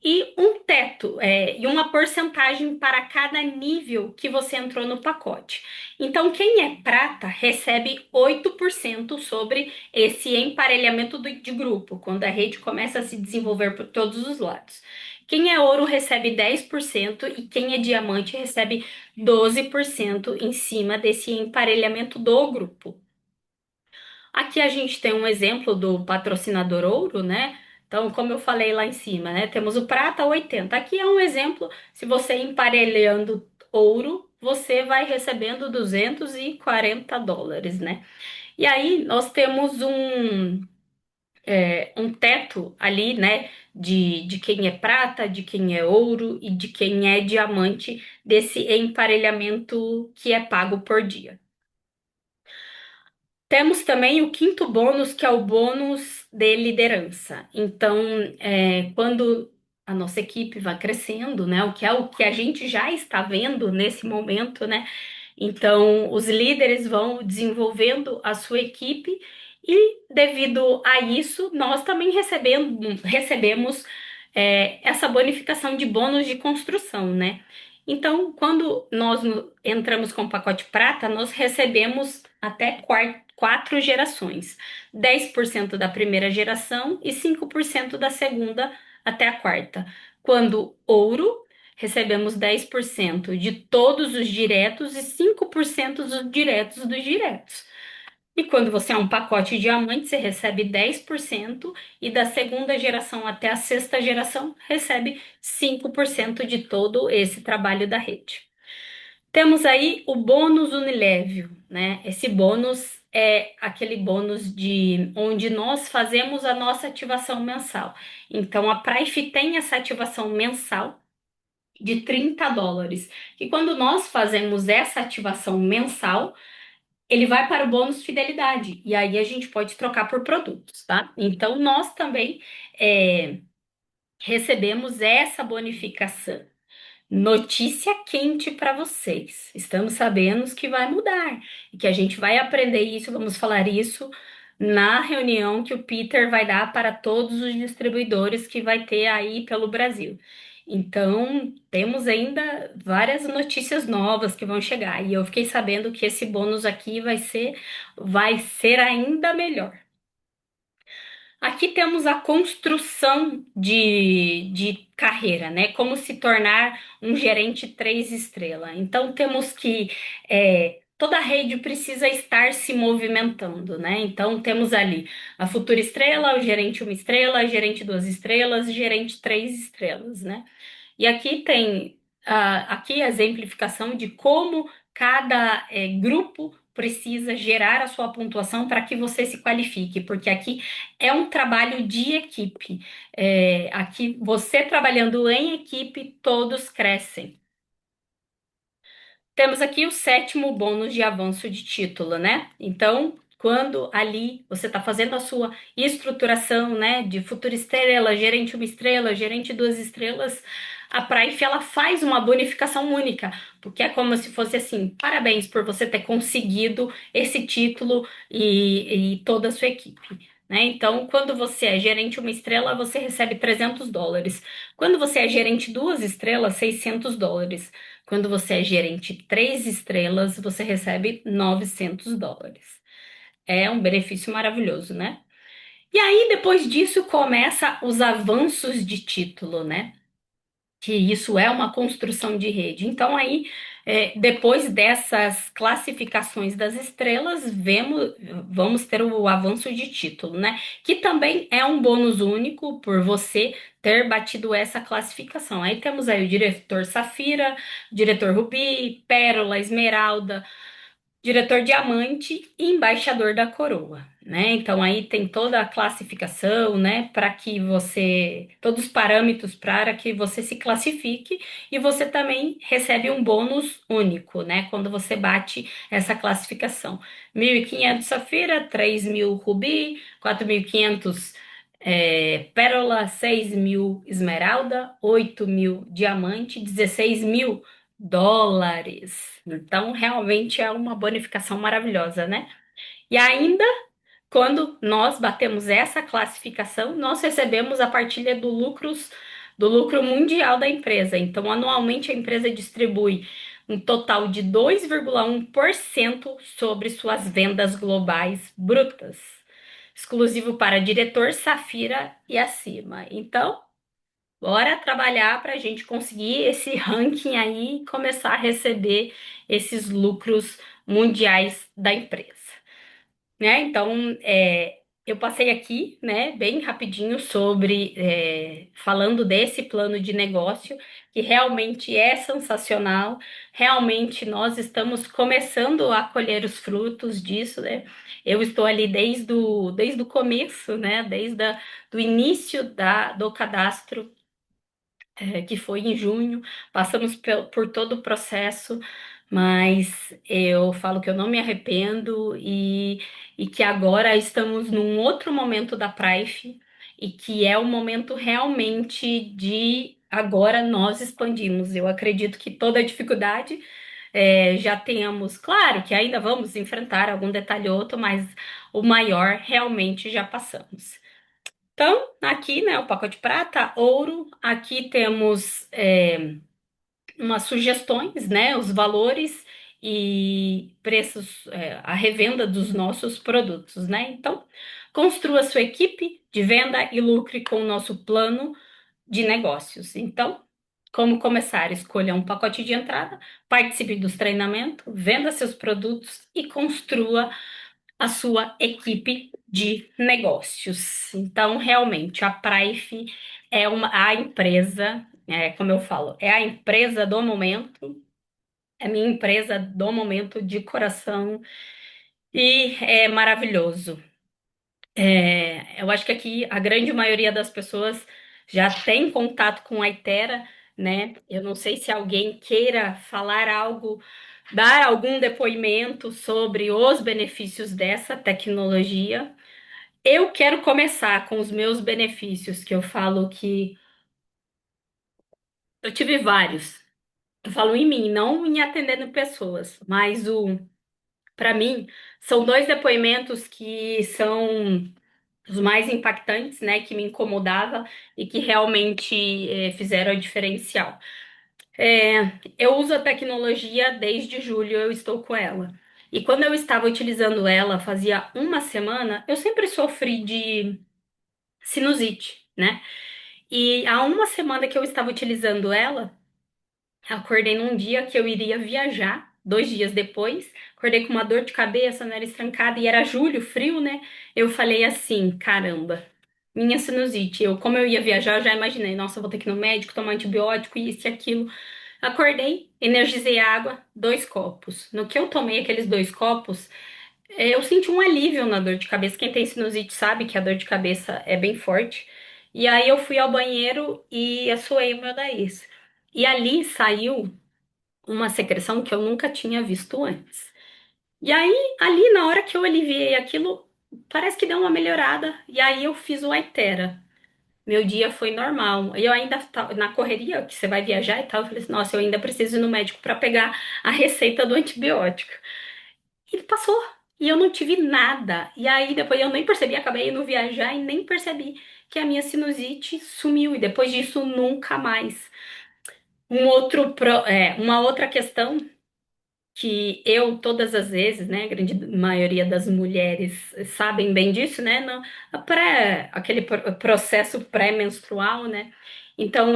e um teto, e uma porcentagem para cada nível que você entrou no pacote. Então, quem é prata recebe 8% sobre esse emparelhamento de grupo, quando a rede começa a se desenvolver por todos os lados. Quem é ouro recebe 10% e quem é diamante recebe 12% em cima desse emparelhamento do grupo. Aqui a gente tem um exemplo do patrocinador ouro, né? Então, como eu falei lá em cima, né? Temos o prata 80. Aqui é um exemplo, se você emparelhando ouro, você vai recebendo US$ 240, né? E aí nós temos um teto ali, né? De quem é prata, de quem é ouro e de quem é diamante desse emparelhamento que é pago por dia. Temos também o quinto bônus, que é o bônus de liderança. Então, quando a nossa equipe vai crescendo, né, o que a gente já está vendo nesse momento, né? Então, os líderes vão desenvolvendo a sua equipe e, devido a isso, nós também recebemos essa bonificação de bônus de construção, né? Então, quando nós entramos com o pacote prata, nós recebemos até quatro gerações: 10% da primeira geração e 5% da segunda até a quarta. Quando ouro, recebemos 10% de todos os diretos e 5% dos diretos dos diretos. E quando você é um pacote diamante, você recebe 10% e da segunda geração até a sexta geração recebe 5% de todo esse trabalho da rede. Temos aí o bônus Unilevel, né? Esse bônus é aquele bônus de onde nós fazemos a nossa ativação mensal. Então a Price tem essa ativação mensal de US$ 30. E quando nós fazemos essa ativação mensal, ele vai para o bônus fidelidade. E aí a gente pode trocar por produtos, tá? Então nós também é, recebemos essa bonificação. Notícia quente para vocês. Estamos sabendo que vai mudar e que a gente vai aprender isso, vamos falar isso na reunião que o Peter vai dar para todos os distribuidores que vai ter aí pelo Brasil. Então, temos ainda várias notícias novas que vão chegar e eu fiquei sabendo que esse bônus aqui vai ser ainda melhor. Aqui temos a construção de carreira, né? Como se tornar um gerente 3 estrelas. Então, temos que toda a rede precisa estar se movimentando, né? Então, temos ali a futura estrela, o gerente 1 estrela, gerente 2 estrelas, gerente 3 estrelas, né? E aqui tem aqui a exemplificação de como cada grupo precisa gerar a sua pontuação para que você se qualifique, porque aqui é um trabalho de equipe. Aqui você trabalhando em equipe, todos crescem. Temos aqui o sétimo bônus de avanço de título, né? Então, quando ali você está fazendo a sua estruturação, né, de futura estrela, gerente 1 estrela, gerente 2 estrelas, a Price ela faz uma bonificação única, porque é como se fosse assim: parabéns por você ter conseguido esse título e toda a sua equipe. Né? Então, quando você é gerente 1 estrela, você recebe US$ 300. Quando você é gerente 2 estrelas, US$ 600. Quando você é gerente 3 estrelas, você recebe US$ 900. É um benefício maravilhoso, né? E aí, depois disso, começa os avanços de título, né? Que isso é uma construção de rede. Então, aí, depois dessas classificações das estrelas, vamos ter o avanço de título, né? Que também é um bônus único por você ter batido essa classificação. Aí temos aí o diretor Safira, diretor Rubi, Pérola, Esmeralda, diretor diamante e embaixador da coroa, né? Então aí tem toda a classificação, né, para que você, todos os parâmetros para que você se classifique e você também recebe um bônus único, né, quando você bate essa classificação. 1.500 safira, 3.000 rubi, 4.500 pérola, 6.000 esmeralda, 8.000 diamante, US$ 16.000. Então, realmente é uma bonificação maravilhosa, né? E ainda, quando nós batemos essa classificação, nós recebemos a partilha do lucro mundial da empresa. Então, anualmente a empresa distribui um total de 2,1% sobre suas vendas globais brutas, exclusivo para diretor Safira e acima. Então, Bora trabalhar para a gente conseguir esse ranking aí e começar a receber esses lucros mundiais da empresa, né? Então, eu passei aqui, né, bem rapidinho sobre, falando desse plano de negócio, que realmente é sensacional. Realmente nós estamos começando a colher os frutos disso, né? Eu estou ali desde o começo, né, do início do cadastro, que foi em junho, passamos por todo o processo, mas eu falo que eu não me arrependo e que agora estamos num outro momento da Price e que é o momento realmente de agora nós expandimos. Eu acredito que toda a dificuldade já tenhamos, claro que ainda vamos enfrentar algum detalhe ou outro, mas o maior realmente já passamos. Então, aqui, né, o pacote prata, ouro, aqui temos umas sugestões, né, os valores e preços, a revenda dos nossos produtos, né? Então, construa sua equipe de venda e lucre com o nosso plano de negócios. Então, como começar? Escolha um pacote de entrada, participe dos treinamentos, venda seus produtos e construa a sua equipe de negócios. Então, realmente, a Prife é a empresa, como eu falo, é a empresa do momento, é a minha empresa do momento de coração e é maravilhoso. Eu acho que aqui a grande maioria das pessoas já tem contato com a Itera, né? Eu não sei se alguém queira falar algo, dar algum depoimento sobre os benefícios dessa tecnologia. Eu quero começar com os meus benefícios, que eu falo que eu tive vários. Eu falo em mim, não em atendendo pessoas, mas para mim são dois depoimentos que são os mais impactantes, né, que me incomodava e que realmente fizeram a diferencial. Eu uso a tecnologia desde julho, eu estou com ela. E quando eu estava utilizando ela, fazia uma semana, eu sempre sofri de sinusite, né? E há uma semana que eu estava utilizando ela, acordei num dia que eu iria viajar, 2 dias depois, acordei com uma dor de cabeça, nariz trancada, e era julho, frio, né? Eu falei assim, caramba, minha sinusite. Como eu ia viajar, eu já imaginei, nossa, eu vou ter que ir no médico, tomar antibiótico, isso e aquilo. Acordei, energizei a água, 2 copos. No que eu tomei aqueles 2 copos, eu senti um alívio na dor de cabeça. Quem tem sinusite sabe que a dor de cabeça é bem forte. E aí eu fui ao banheiro e assoei o meu nariz. E ali saiu uma secreção que eu nunca tinha visto antes. E aí, ali na hora que eu aliviei aquilo, parece que deu uma melhorada. E aí eu fiz o Aitera. Meu dia foi normal. E eu ainda na correria, que você vai viajar e tal, eu falei assim, nossa, eu ainda preciso ir no médico para pegar a receita do antibiótico. E passou. E eu não tive nada. E aí depois eu nem percebi, acabei indo viajar e nem percebi que a minha sinusite sumiu. E depois disso, nunca mais. Uma outra questão que eu, todas as vezes, né, a grande maioria das mulheres sabem bem disso, né, aquele processo pré-menstrual, né, então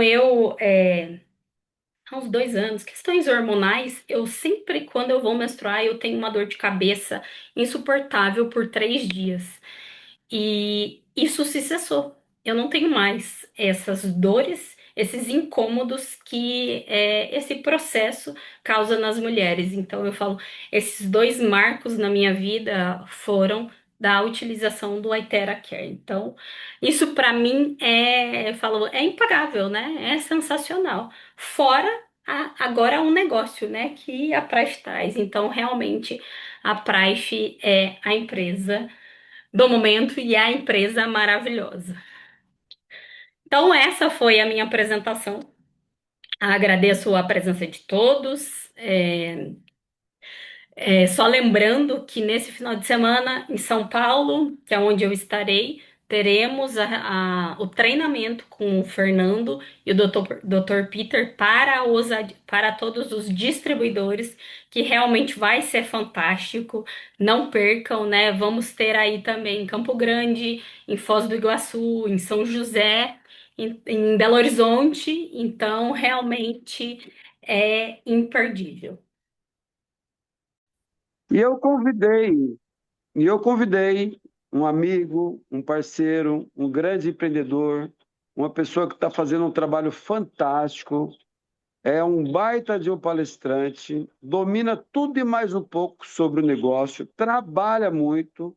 há uns 2 anos, questões hormonais, eu sempre, quando eu vou menstruar, eu tenho uma dor de cabeça insuportável por 3 dias. E isso se cessou. Eu não tenho mais essas dores, esses incômodos que esse processo causa nas mulheres. Então, eu falo, esses dois marcos na minha vida foram da utilização do Itera Care. Então, isso para mim eu falo, é impagável, né? É sensacional. Fora agora um negócio, né, que a Price traz. Então, realmente, a Price é a empresa do momento e a empresa maravilhosa. Então, essa foi a minha apresentação. Agradeço a presença de todos. Só lembrando que nesse final de semana, em São Paulo, que é onde eu estarei, teremos o treinamento com o Fernando e o Dr. Peter para todos os distribuidores, que realmente vai ser fantástico. Não percam, né? Vamos ter aí também em Campo Grande, em Foz do Iguaçu, em São José. em Belo Horizonte, então realmente é imperdível. E eu convidei, e eu convidei um amigo, um parceiro, um grande empreendedor, uma pessoa que está fazendo um trabalho fantástico, é um baita de um palestrante, domina tudo e mais um pouco sobre o negócio, trabalha muito,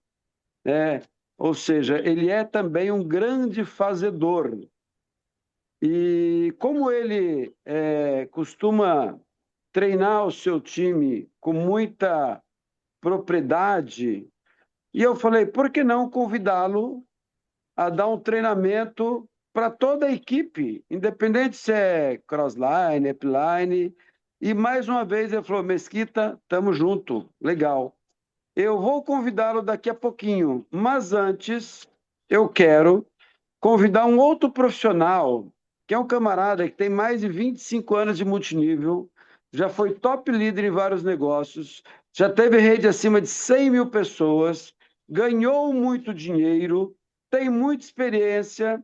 né? Ou seja, ele é também um grande fazedor. E como ele costuma treinar o seu time com muita propriedade, e eu falei, por que não convidá-lo a dar um treinamento para toda a equipe, independente se é crossline, upline. E mais uma vez ele falou, Mesquita, tamo junto, legal. Eu vou convidá-lo daqui a pouquinho, mas antes eu quero convidar um outro profissional, que é um camarada que tem mais de 25 anos de multinível, já foi top líder em vários negócios, já teve rede acima de 100 mil pessoas, ganhou muito dinheiro, tem muita experiência.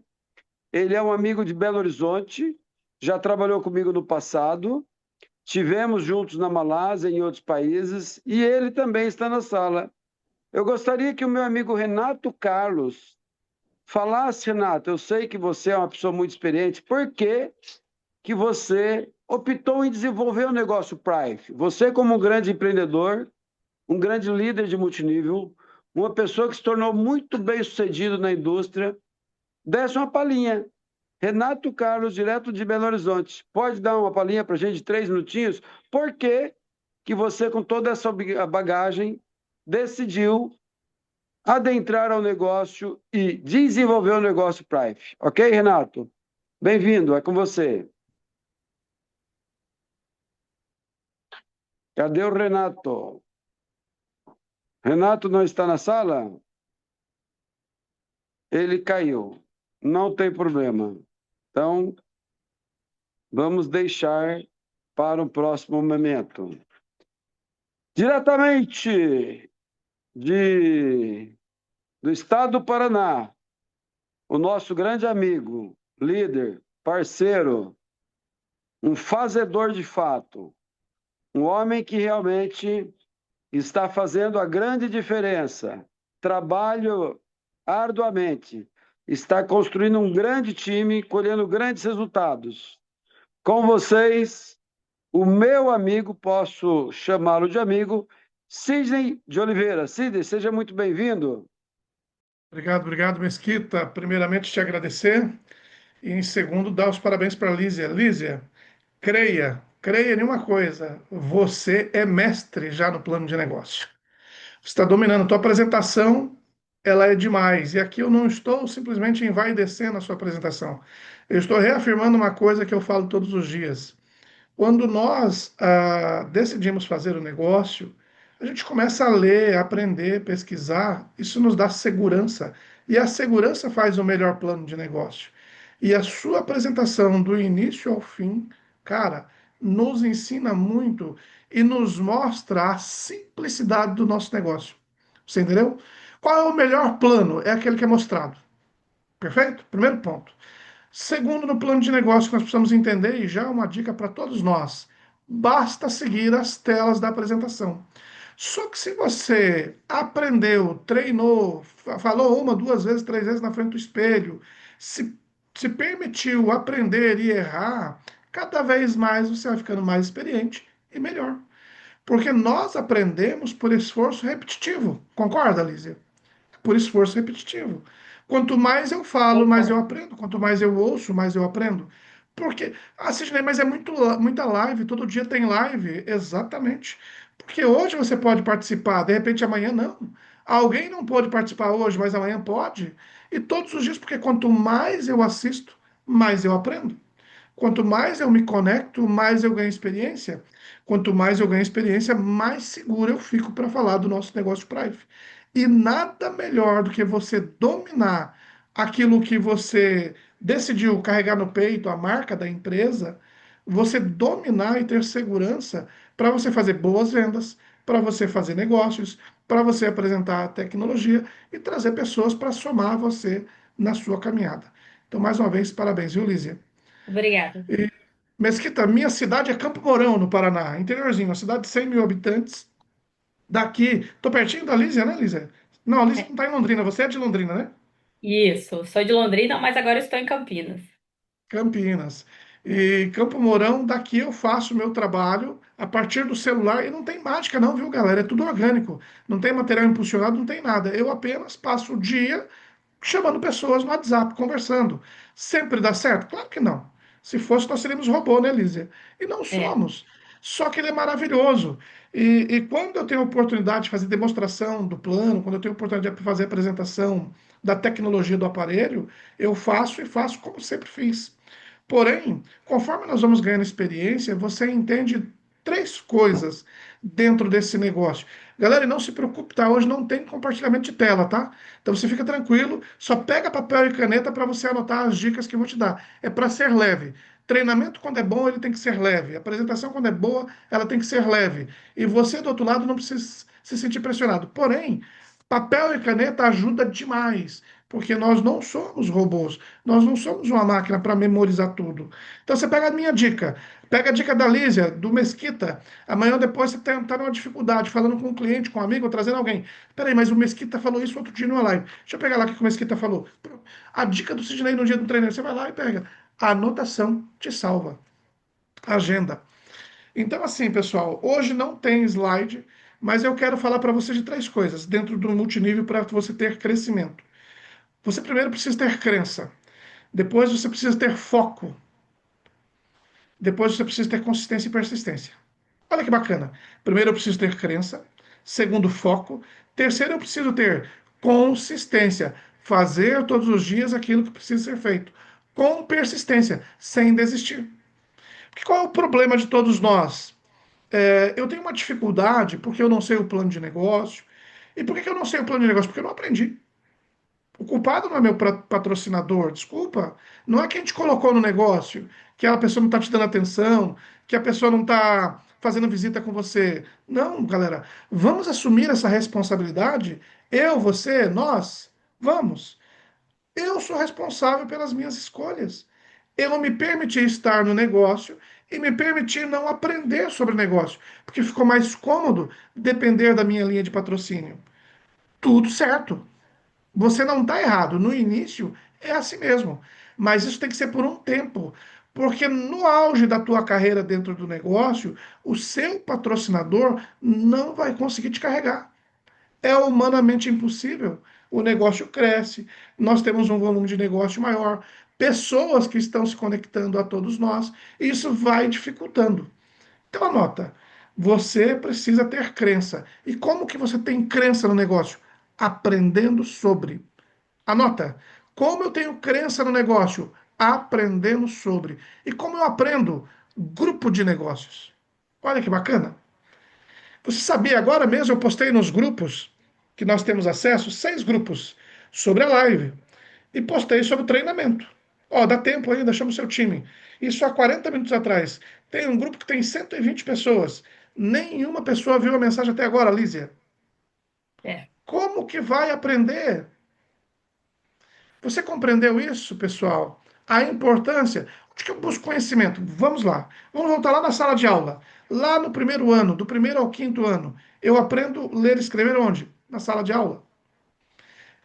Ele é um amigo de Belo Horizonte, já trabalhou comigo no passado, tivemos juntos na Malásia e em outros países, e ele também está na sala. Eu gostaria que o meu amigo Renato Carlos falasse, Renato, eu sei que você é uma pessoa muito experiente, por que que você optou em desenvolver o negócio Price? Você, como um grande empreendedor, um grande líder de multinível, uma pessoa que se tornou muito bem sucedido na indústria, desse uma palhinha. Renato Carlos, direto de Belo Horizonte, pode dar uma palhinha para a gente de 3 minutinhos? Por que que você, com toda essa bagagem, decidiu adentrar ao negócio e desenvolver o negócio Price? Ok, Renato? Bem-vindo, é com você. Cadê o Renato? Renato não está na sala? Ele caiu. Não tem problema. Então, vamos deixar para o próximo momento. Diretamente do estado do Paraná, o nosso grande amigo, líder, parceiro, um fazedor de fato, um homem que realmente está fazendo a grande diferença, trabalha arduamente, está construindo um grande time, colhendo grandes resultados. Com vocês, o meu amigo, posso chamá-lo de amigo, Sidney de Oliveira. Sidney, seja muito bem-vindo. Obrigado, Mesquita. Primeiramente, te agradecer. E, em segundo, dar os parabéns para a Lísia. Lísia, creia em uma coisa: você é mestre já no plano de negócio. Você está dominando. Tua apresentação, ela é demais. E aqui eu não estou simplesmente envaidecendo a sua apresentação. Eu estou reafirmando uma coisa que eu falo todos os dias. Quando nós decidimos fazer o negócio, a gente começa a ler, aprender, pesquisar, isso nos dá segurança. E a segurança faz o melhor plano de negócio. E a sua apresentação do início ao fim, cara, nos ensina muito e nos mostra a simplicidade do nosso negócio. Você entendeu? Qual é o melhor plano? É aquele que é mostrado. Perfeito? Primeiro ponto. Segundo, no plano de negócio que nós precisamos entender, e já uma dica para todos nós, basta seguir as telas da apresentação. Só que se você aprendeu, treinou, falou uma, duas vezes, três vezes na frente do espelho, se permitiu aprender e errar, cada vez mais você vai ficando mais experiente e melhor. Porque nós aprendemos por esforço repetitivo. Concorda, Lízia? Por esforço repetitivo. Quanto mais eu falo, mais eu Concordo. aprendo. Quanto mais eu ouço, mais eu aprendo. Porque, Sidney, mas é muita live, todo dia tem live. Exatamente. Porque hoje você pode participar, de repente amanhã não. Alguém não pode participar hoje, mas amanhã pode. E todos os dias, porque quanto mais eu assisto, mais eu aprendo. Quanto mais eu me conecto, mais eu ganho experiência. Quanto mais eu ganho experiência, mais seguro eu fico para falar do nosso negócio Prive. E nada melhor do que você dominar aquilo que você decidiu carregar no peito, a marca da empresa, você dominar e ter segurança para você fazer boas vendas, para você fazer negócios, para você apresentar tecnologia e trazer pessoas para somar você na sua caminhada. Então, mais uma vez, parabéns, viu, Lízia? Obrigada. Mesquita, minha cidade é Campo Mourão, no Paraná, interiorzinho, uma cidade de 100 mil habitantes. Daqui, tô pertinho da Lízia, né, Lízia? Não, a Lízia É, não tá em Londrina, você é de Londrina, né? isso, sou de Londrina, mas agora estou em Campinas. Campinas. E Campo Mourão, daqui eu faço o meu trabalho a partir do celular e não tem mágica não, viu, galera? É tudo orgânico. Não tem material impulsionado, não tem nada. Eu apenas passo o dia chamando pessoas no WhatsApp, conversando. Sempre dá certo? Claro que não. Se fosse, nós seríamos robô, né, Lízia? E não É, somos. Só que ele é maravilhoso. E quando eu tenho a oportunidade de fazer demonstração do plano, quando eu tenho a oportunidade de fazer apresentação da tecnologia do aparelho, eu faço e faço como sempre fiz. Porém, conforme nós vamos ganhando experiência, você entende três coisas dentro desse negócio. Galera, e não se preocupe, tá? Hoje não tem compartilhamento de tela, tá? Então você fica tranquilo, só pega papel e caneta para você anotar as dicas que eu vou te dar. É para ser leve. Treinamento, quando é bom, ele tem que ser leve. Apresentação, quando é boa, ela tem que ser leve. E você, do outro lado, não precisa se sentir pressionado. Porém, papel e caneta ajuda demais, porque nós não somos robôs. Nós não somos uma máquina para memorizar tudo. Então você pega a minha dica, pega a dica da Lísia, do Mesquita. Amanhã ou depois você está numa dificuldade, falando com um cliente, com um amigo, ou trazendo alguém. Peraí, mas o Mesquita falou isso outro dia numa live. Deixa eu pegar lá o que o Mesquita falou. A dica do Sidney no dia do treino, você vai lá e pega. A anotação te salva. Agenda. Então, assim, pessoal, hoje não tem slide, mas eu quero falar para você de três coisas dentro do multinível para você ter crescimento. Você primeiro precisa ter crença. Depois você precisa ter foco. Depois você precisa ter consistência e persistência. Olha que bacana. Primeiro eu preciso ter crença. Segundo, foco. Terceiro, eu preciso ter consistência. Fazer todos os dias aquilo que precisa ser feito. Com persistência, sem desistir. Porque qual é o problema de todos nós? Eu tenho uma dificuldade porque eu não sei o plano de negócio. E por que eu não sei o plano de negócio? Porque eu não aprendi. O culpado não é meu patrocinador, desculpa. Não é quem te colocou no negócio, que a pessoa não está te dando atenção, que a pessoa não está fazendo visita com você. Não, galera, vamos assumir essa responsabilidade. Eu, você, nós, vamos. Eu sou responsável pelas minhas escolhas. Eu me permiti estar no negócio e me permitir não aprender sobre o negócio, porque ficou mais cômodo depender da minha linha de patrocínio. Tudo certo. Você não está errado. No início é assim mesmo. Mas isso tem que ser por um tempo. Porque no auge da tua carreira dentro do negócio, o seu patrocinador não vai conseguir te carregar. É humanamente impossível. O negócio cresce, nós temos um volume de negócio maior, pessoas que estão se conectando a todos nós, e isso vai dificultando. Então anota, você precisa ter crença. E como que você tem crença no negócio? Aprendendo sobre. Anota. Como eu tenho crença no negócio? Aprendendo sobre. E como eu aprendo? Grupo de negócios. Olha que bacana. Você sabia, agora mesmo eu postei nos grupos que nós temos acesso, 6 grupos sobre a live. E postei sobre o treinamento. Ó, dá tempo ainda, chama o seu time. Isso há 40 minutos atrás. Tem um grupo que tem 120 pessoas. Nenhuma pessoa viu a mensagem até agora, Lízia. é. Como que vai aprender? Você compreendeu isso, pessoal? A importância. Onde que eu busco conhecimento? Vamos lá. Vamos voltar lá na sala de aula. Lá no primeiro ano, do primeiro ao quinto ano, eu aprendo ler e escrever onde? Na sala de aula.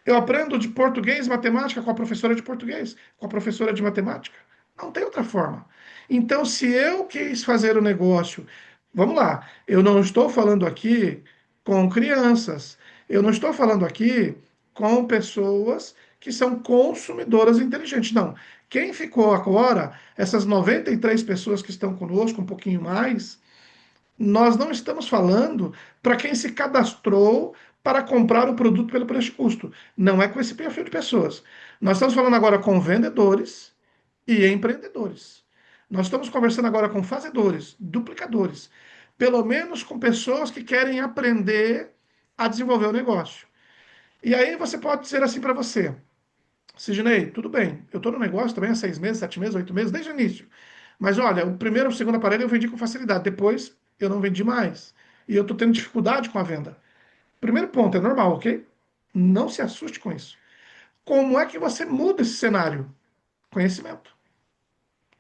Eu aprendo de português, matemática com a professora de português, com a professora de matemática. Não tem outra forma. Então, se eu quis fazer o negócio, vamos lá, eu não estou falando aqui com crianças, eu não estou falando aqui com pessoas que são consumidoras inteligentes. Não. Quem ficou agora, essas 93 pessoas que estão conosco, um pouquinho mais, nós não estamos falando para quem se cadastrou para comprar o produto pelo preço de custo. Não é com esse perfil de pessoas. Nós estamos falando agora com vendedores e empreendedores. Nós estamos conversando agora com fazedores, duplicadores, pelo menos com pessoas que querem aprender a desenvolver o negócio. E aí você pode dizer assim para você, Sidney, tudo bem, eu estou no negócio também há 6 meses, 7 meses, 8 meses, desde o início. Mas olha, o primeiro e o segundo aparelho eu vendi com facilidade, depois eu não vendi mais. E eu estou tendo dificuldade com a venda. Primeiro ponto, é normal, ok? Não se assuste com isso. Como é que você muda esse cenário? Conhecimento.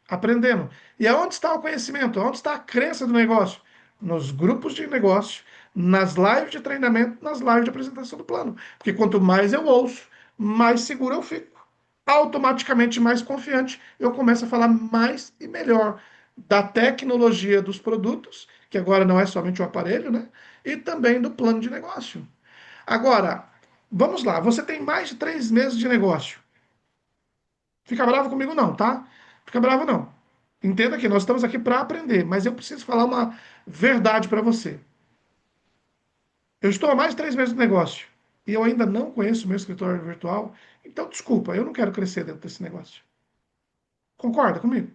Aprendendo. E aonde está o conhecimento? Aonde está a crença do negócio? Nos grupos de negócio, nas lives de treinamento, nas lives de apresentação do plano. Porque quanto mais eu ouço, mais seguro eu fico. Automaticamente mais confiante, eu começo a falar mais e melhor da tecnologia dos produtos, que agora não é somente o aparelho, né? E também do plano de negócio. Agora, vamos lá, você tem mais de 3 meses de negócio. Fica bravo comigo não, tá? Fica bravo não. Entenda que nós estamos aqui para aprender, mas eu preciso falar uma verdade para você. Eu estou há mais de 3 meses no negócio e eu ainda não conheço o meu escritório virtual, então desculpa, eu não quero crescer dentro desse negócio. Concorda comigo?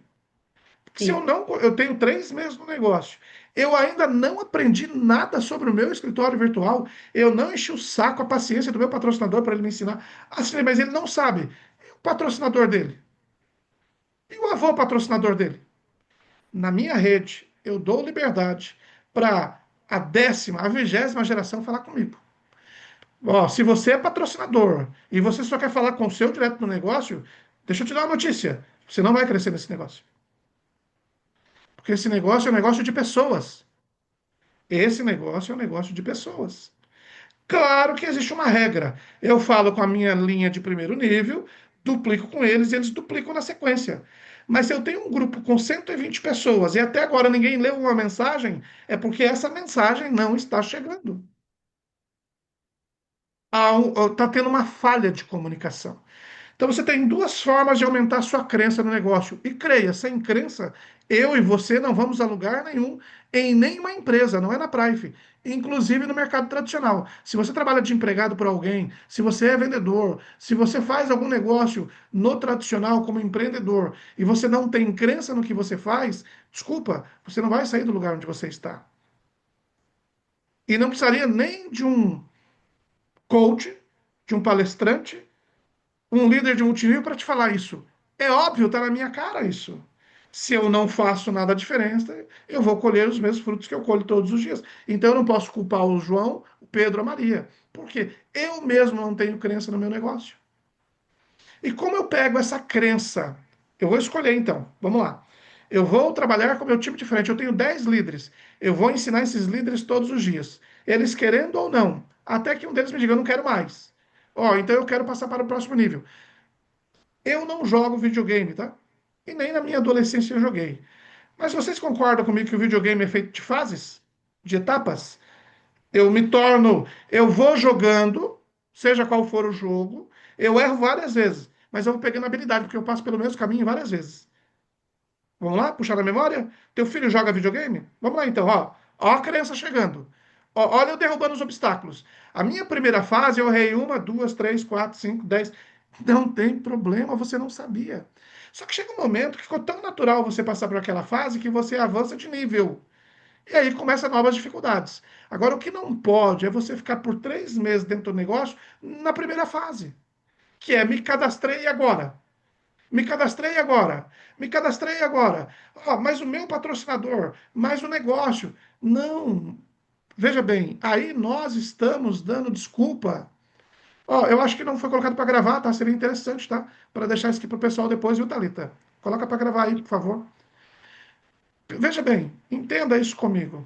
Porque se eu Sim, não, eu tenho 3 meses no negócio, eu ainda não aprendi nada sobre o meu escritório virtual, eu não enchi o saco, a paciência do meu patrocinador para ele me ensinar. Assim, mas ele não sabe. E o patrocinador dele? E o avô patrocinador dele? Na minha rede, eu dou liberdade para a 10ª, a 20ª geração falar comigo. Ó, se você é patrocinador e você só quer falar com o seu direto no negócio, deixa eu te dar uma notícia. Você não vai crescer nesse negócio. Porque esse negócio é um negócio de pessoas. Esse negócio é um negócio de pessoas. Claro que existe uma regra. Eu falo com a minha linha de primeiro nível, duplico com eles e eles duplicam na sequência. Mas se eu tenho um grupo com 120 pessoas e até agora ninguém leu uma mensagem, é porque essa mensagem não está chegando. Está tendo uma falha de comunicação. Então você tem duas formas de aumentar a sua crença no negócio. E creia, sem crença, eu e você não vamos a lugar nenhum em nenhuma empresa, não é na Prife. Inclusive no mercado tradicional. Se você trabalha de empregado para alguém, se você é vendedor, se você faz algum negócio no tradicional como empreendedor e você não tem crença no que você faz, desculpa, você não vai sair do lugar onde você está. E não precisaria nem de um coach, de um palestrante, um líder de multinível para te falar isso. É óbvio, está na minha cara isso. Se eu não faço nada diferente, eu vou colher os mesmos frutos que eu colho todos os dias. Então eu não posso culpar o João, o Pedro, a Maria. Porque eu mesmo não tenho crença no meu negócio. E como eu pego essa crença? Eu vou escolher então. Vamos lá. Eu vou trabalhar com o meu time diferente. Eu tenho 10 líderes. Eu vou ensinar esses líderes todos os dias. Eles querendo ou não. Até que um deles me diga, eu não quero mais. Ó, então eu quero passar para o próximo nível. Eu não jogo videogame, tá? E nem na minha adolescência eu joguei. Mas vocês concordam comigo que o videogame é feito de fases? De etapas? Eu vou jogando, seja qual for o jogo, eu erro várias vezes, mas eu vou pegando habilidade, porque eu passo pelo mesmo caminho várias vezes. Vamos lá? Puxar a memória? Teu filho joga videogame? Vamos lá então, ó. Ó a criança chegando. Ó, olha eu derrubando os obstáculos. A minha primeira fase eu errei uma, duas, três, quatro, cinco, 10. Não tem problema, você não sabia. Só que chega um momento que ficou tão natural você passar por aquela fase que você avança de nível. E aí começam novas dificuldades. Agora, o que não pode é você ficar por 3 meses dentro do negócio na primeira fase, que é me cadastrei agora. Me cadastrei agora. Me cadastrei agora. Ó, mas o meu patrocinador, mas o negócio. Não. Veja bem, aí nós estamos dando desculpa. Ó, eu acho que não foi colocado para gravar, tá? Seria interessante, tá? Para deixar isso aqui pro pessoal depois, viu, Thalita? Coloca para gravar aí, por favor. Veja bem, entenda isso comigo.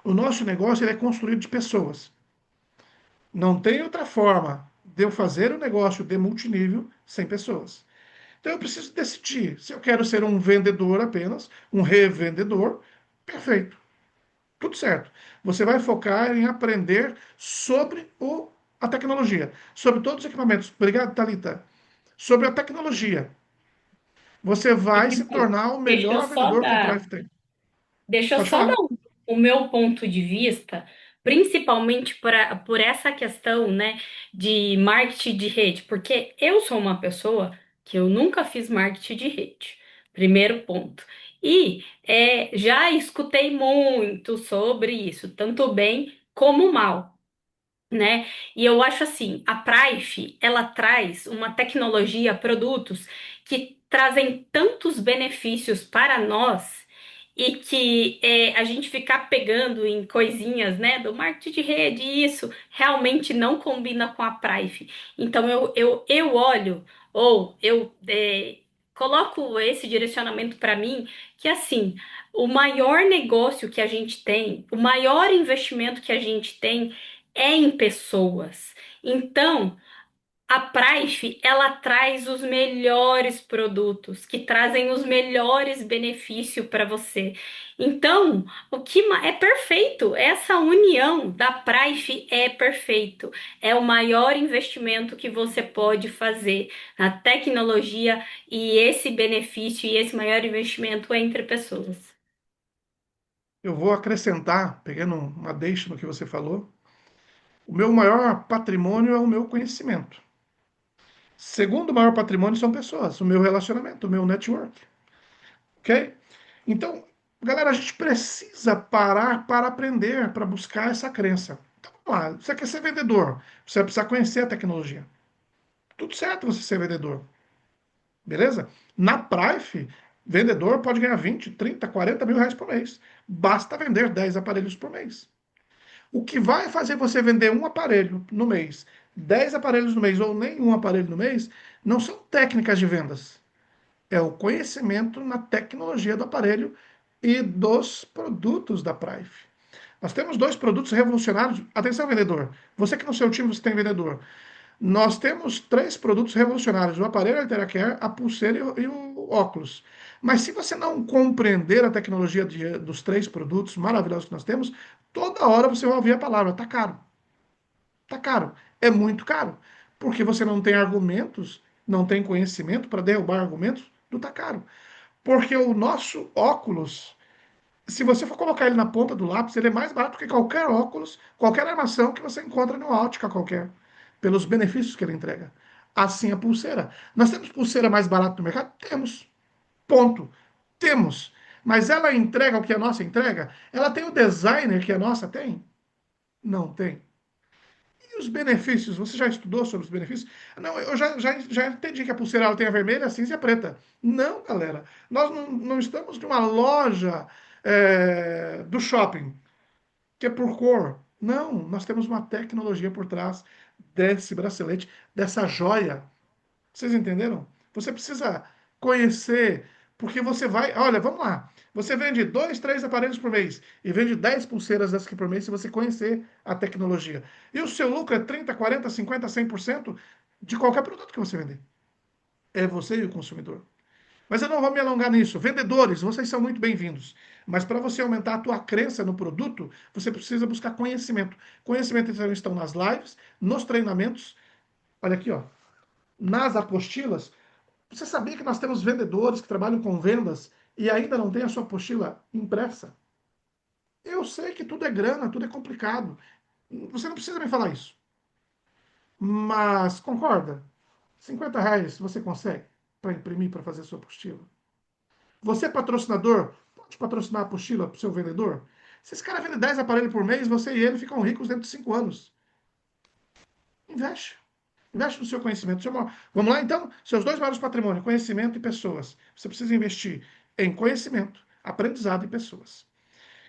O nosso negócio ele é construído de pessoas. Não tem outra forma de eu fazer o negócio de multinível sem pessoas. Então eu preciso decidir se eu quero ser um vendedor apenas, um revendedor. Perfeito, tudo certo. Você vai focar em aprender sobre a tecnologia, sobre todos os equipamentos. Obrigado, Thalita. Sobre a tecnologia. Você vai se então, tornar o deixa eu melhor só vendedor que o dar Price tem. Deixa eu Pode só dar falar. o meu ponto de vista, principalmente por essa questão, né, de marketing de rede, porque eu sou uma pessoa que eu nunca fiz marketing de rede, primeiro ponto. E já escutei muito sobre isso, tanto bem como mal, né? E eu acho assim, a Prife, ela traz uma tecnologia, produtos que trazem tantos benefícios para nós e que a gente ficar pegando em coisinhas, né, do marketing de rede, isso realmente não combina com a Prife. Então eu olho ou eu coloco esse direcionamento para mim, que assim, o maior negócio que a gente tem, o maior investimento que a gente tem é em pessoas. Então, a Price, ela traz os melhores produtos, que trazem os melhores benefícios para você. Então, é perfeito. Essa união da Price é perfeito. É o maior investimento que você pode fazer na tecnologia e esse benefício e esse maior investimento é entre pessoas. Eu vou acrescentar, pegando uma deixa no que você falou, o meu maior patrimônio é o meu conhecimento. Segundo maior patrimônio são pessoas, o meu relacionamento, o meu network. Ok? Então, galera, a gente precisa parar para aprender, para buscar essa crença. Então, vamos lá. Você quer ser vendedor? Você vai precisar conhecer a tecnologia. Tudo certo você ser vendedor. Beleza? Na Prife, vendedor pode ganhar 20, 30, 40 mil reais por mês. Basta vender 10 aparelhos por mês. O que vai fazer você vender um aparelho no mês, 10 aparelhos no mês ou nenhum aparelho no mês, não são técnicas de vendas. É o conhecimento na tecnologia do aparelho e dos produtos da Prife. Nós temos dois produtos revolucionários. Atenção, vendedor. Você que no seu time você tem vendedor. Nós temos três produtos revolucionários: o aparelho Alteracare, a pulseira e o óculos. Mas se você não compreender a tecnologia dos três produtos maravilhosos que nós temos, toda hora você vai ouvir a palavra, tá caro. Tá caro. É muito caro. Porque você não tem argumentos, não tem conhecimento para derrubar argumentos do tá caro. Porque o nosso óculos, se você for colocar ele na ponta do lápis, ele é mais barato que qualquer óculos, qualquer armação que você encontra numa ótica qualquer, pelos benefícios que ele entrega. Assim a pulseira. Nós temos pulseira mais barata no mercado? Temos. Ponto. Temos. Mas ela entrega o que a nossa entrega? Ela tem o designer que a nossa tem? Não tem. E os benefícios? Você já estudou sobre os benefícios? Não, eu já entendi que a pulseira ela tem a vermelha, a cinza e a preta. Não, galera. Nós não estamos numa loja do shopping, que é por cor. Não, nós temos uma tecnologia por trás desse bracelete, dessa joia. Vocês entenderam? Você precisa conhecer, porque você vai. Olha, vamos lá. Você vende dois, três aparelhos por mês e vende 10 pulseiras dessas aqui por mês se você conhecer a tecnologia. E o seu lucro é 30, 40, 50, 100% de qualquer produto que você vender. É você e o consumidor. Mas eu não vou me alongar nisso. Vendedores, vocês são muito bem-vindos. Mas para você aumentar a tua crença no produto, você precisa buscar conhecimento. Conhecimento então estão nas lives, nos treinamentos. Olha aqui, ó. Nas apostilas. Você sabia que nós temos vendedores que trabalham com vendas e ainda não tem a sua apostila impressa? Eu sei que tudo é grana, tudo é complicado. Você não precisa me falar isso. Mas concorda? R$ 50 você consegue para imprimir, para fazer a sua apostila? Você é patrocinador? Pode patrocinar a apostila para o seu vendedor? Se esse cara vende 10 aparelhos por mês, você e ele ficam ricos dentro de 5 anos. Investe. Investe no seu conhecimento. Vamos lá, então? Seus dois maiores patrimônios, conhecimento e pessoas. Você precisa investir em conhecimento, aprendizado e pessoas.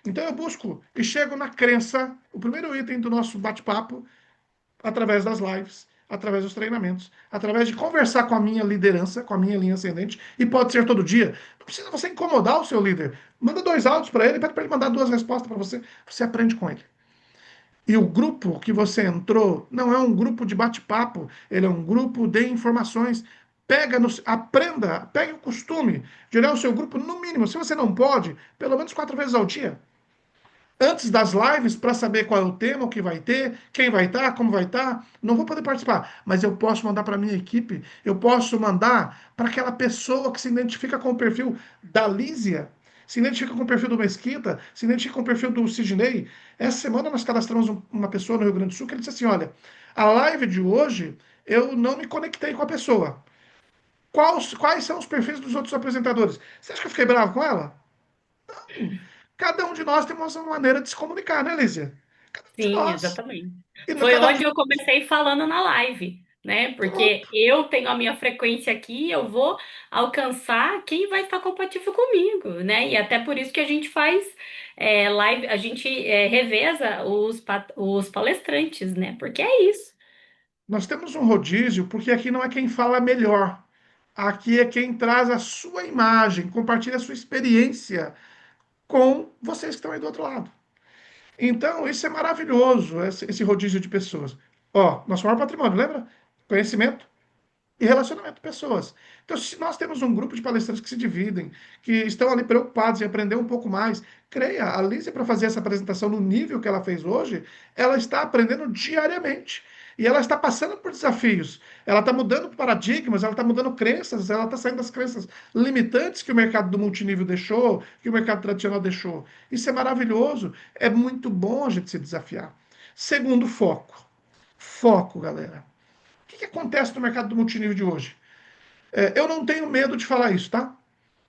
Então eu busco e chego na crença, o primeiro item do nosso bate-papo, através das lives, através dos treinamentos, através de conversar com a minha liderança, com a minha linha ascendente, e pode ser todo dia. Não precisa você incomodar o seu líder. Manda 2 áudios para ele, pede para ele mandar 2 respostas para você. Você aprende com ele. E o grupo que você entrou não é um grupo de bate-papo, ele é um grupo de informações. Aprenda, pegue o costume de olhar o seu grupo no mínimo. Se você não pode, pelo menos 4 vezes ao dia. Antes das lives, para saber qual é o tema, o que vai ter, quem vai estar, como vai estar. Não vou poder participar, mas eu posso mandar para a minha equipe, eu posso mandar para aquela pessoa que se identifica com o perfil da Lísia, se identifica com o perfil do Mesquita, se identifica com o perfil do Sidney. Essa semana nós cadastramos uma pessoa no Rio Grande do Sul que ele disse assim: olha, a live de hoje eu não me conectei com a pessoa. Quais são os perfis dos outros apresentadores? Você acha que eu fiquei bravo com ela? Cada um de nós tem uma maneira de se comunicar, né, Lísia? Cada um de Sim, nós. exatamente. E Foi cada um onde de eu comecei falando na live, né? Porque pronto. eu tenho a minha frequência aqui, eu vou alcançar quem vai estar compatível comigo, né? E até por isso que a gente faz live, a gente reveza os palestrantes, né? Porque é isso. Nós temos um rodízio, porque aqui não é quem fala melhor. Aqui é quem traz a sua imagem, compartilha a sua experiência com vocês que estão aí do outro lado. Então, isso é maravilhoso, esse rodízio de pessoas. Ó, nosso maior patrimônio, lembra? Conhecimento e relacionamento de pessoas. Então, se nós temos um grupo de palestrantes que se dividem, que estão ali preocupados em aprender um pouco mais, creia, a Lízia, para fazer essa apresentação no nível que ela fez hoje, ela está aprendendo diariamente. E ela está passando por desafios. Ela está mudando paradigmas, ela está mudando crenças, ela está saindo das crenças limitantes que o mercado do multinível deixou, que o mercado tradicional deixou. Isso é maravilhoso. É muito bom a gente se desafiar. Segundo, foco. Foco, galera. O que acontece no mercado do multinível de hoje? Eu não tenho medo de falar isso, tá?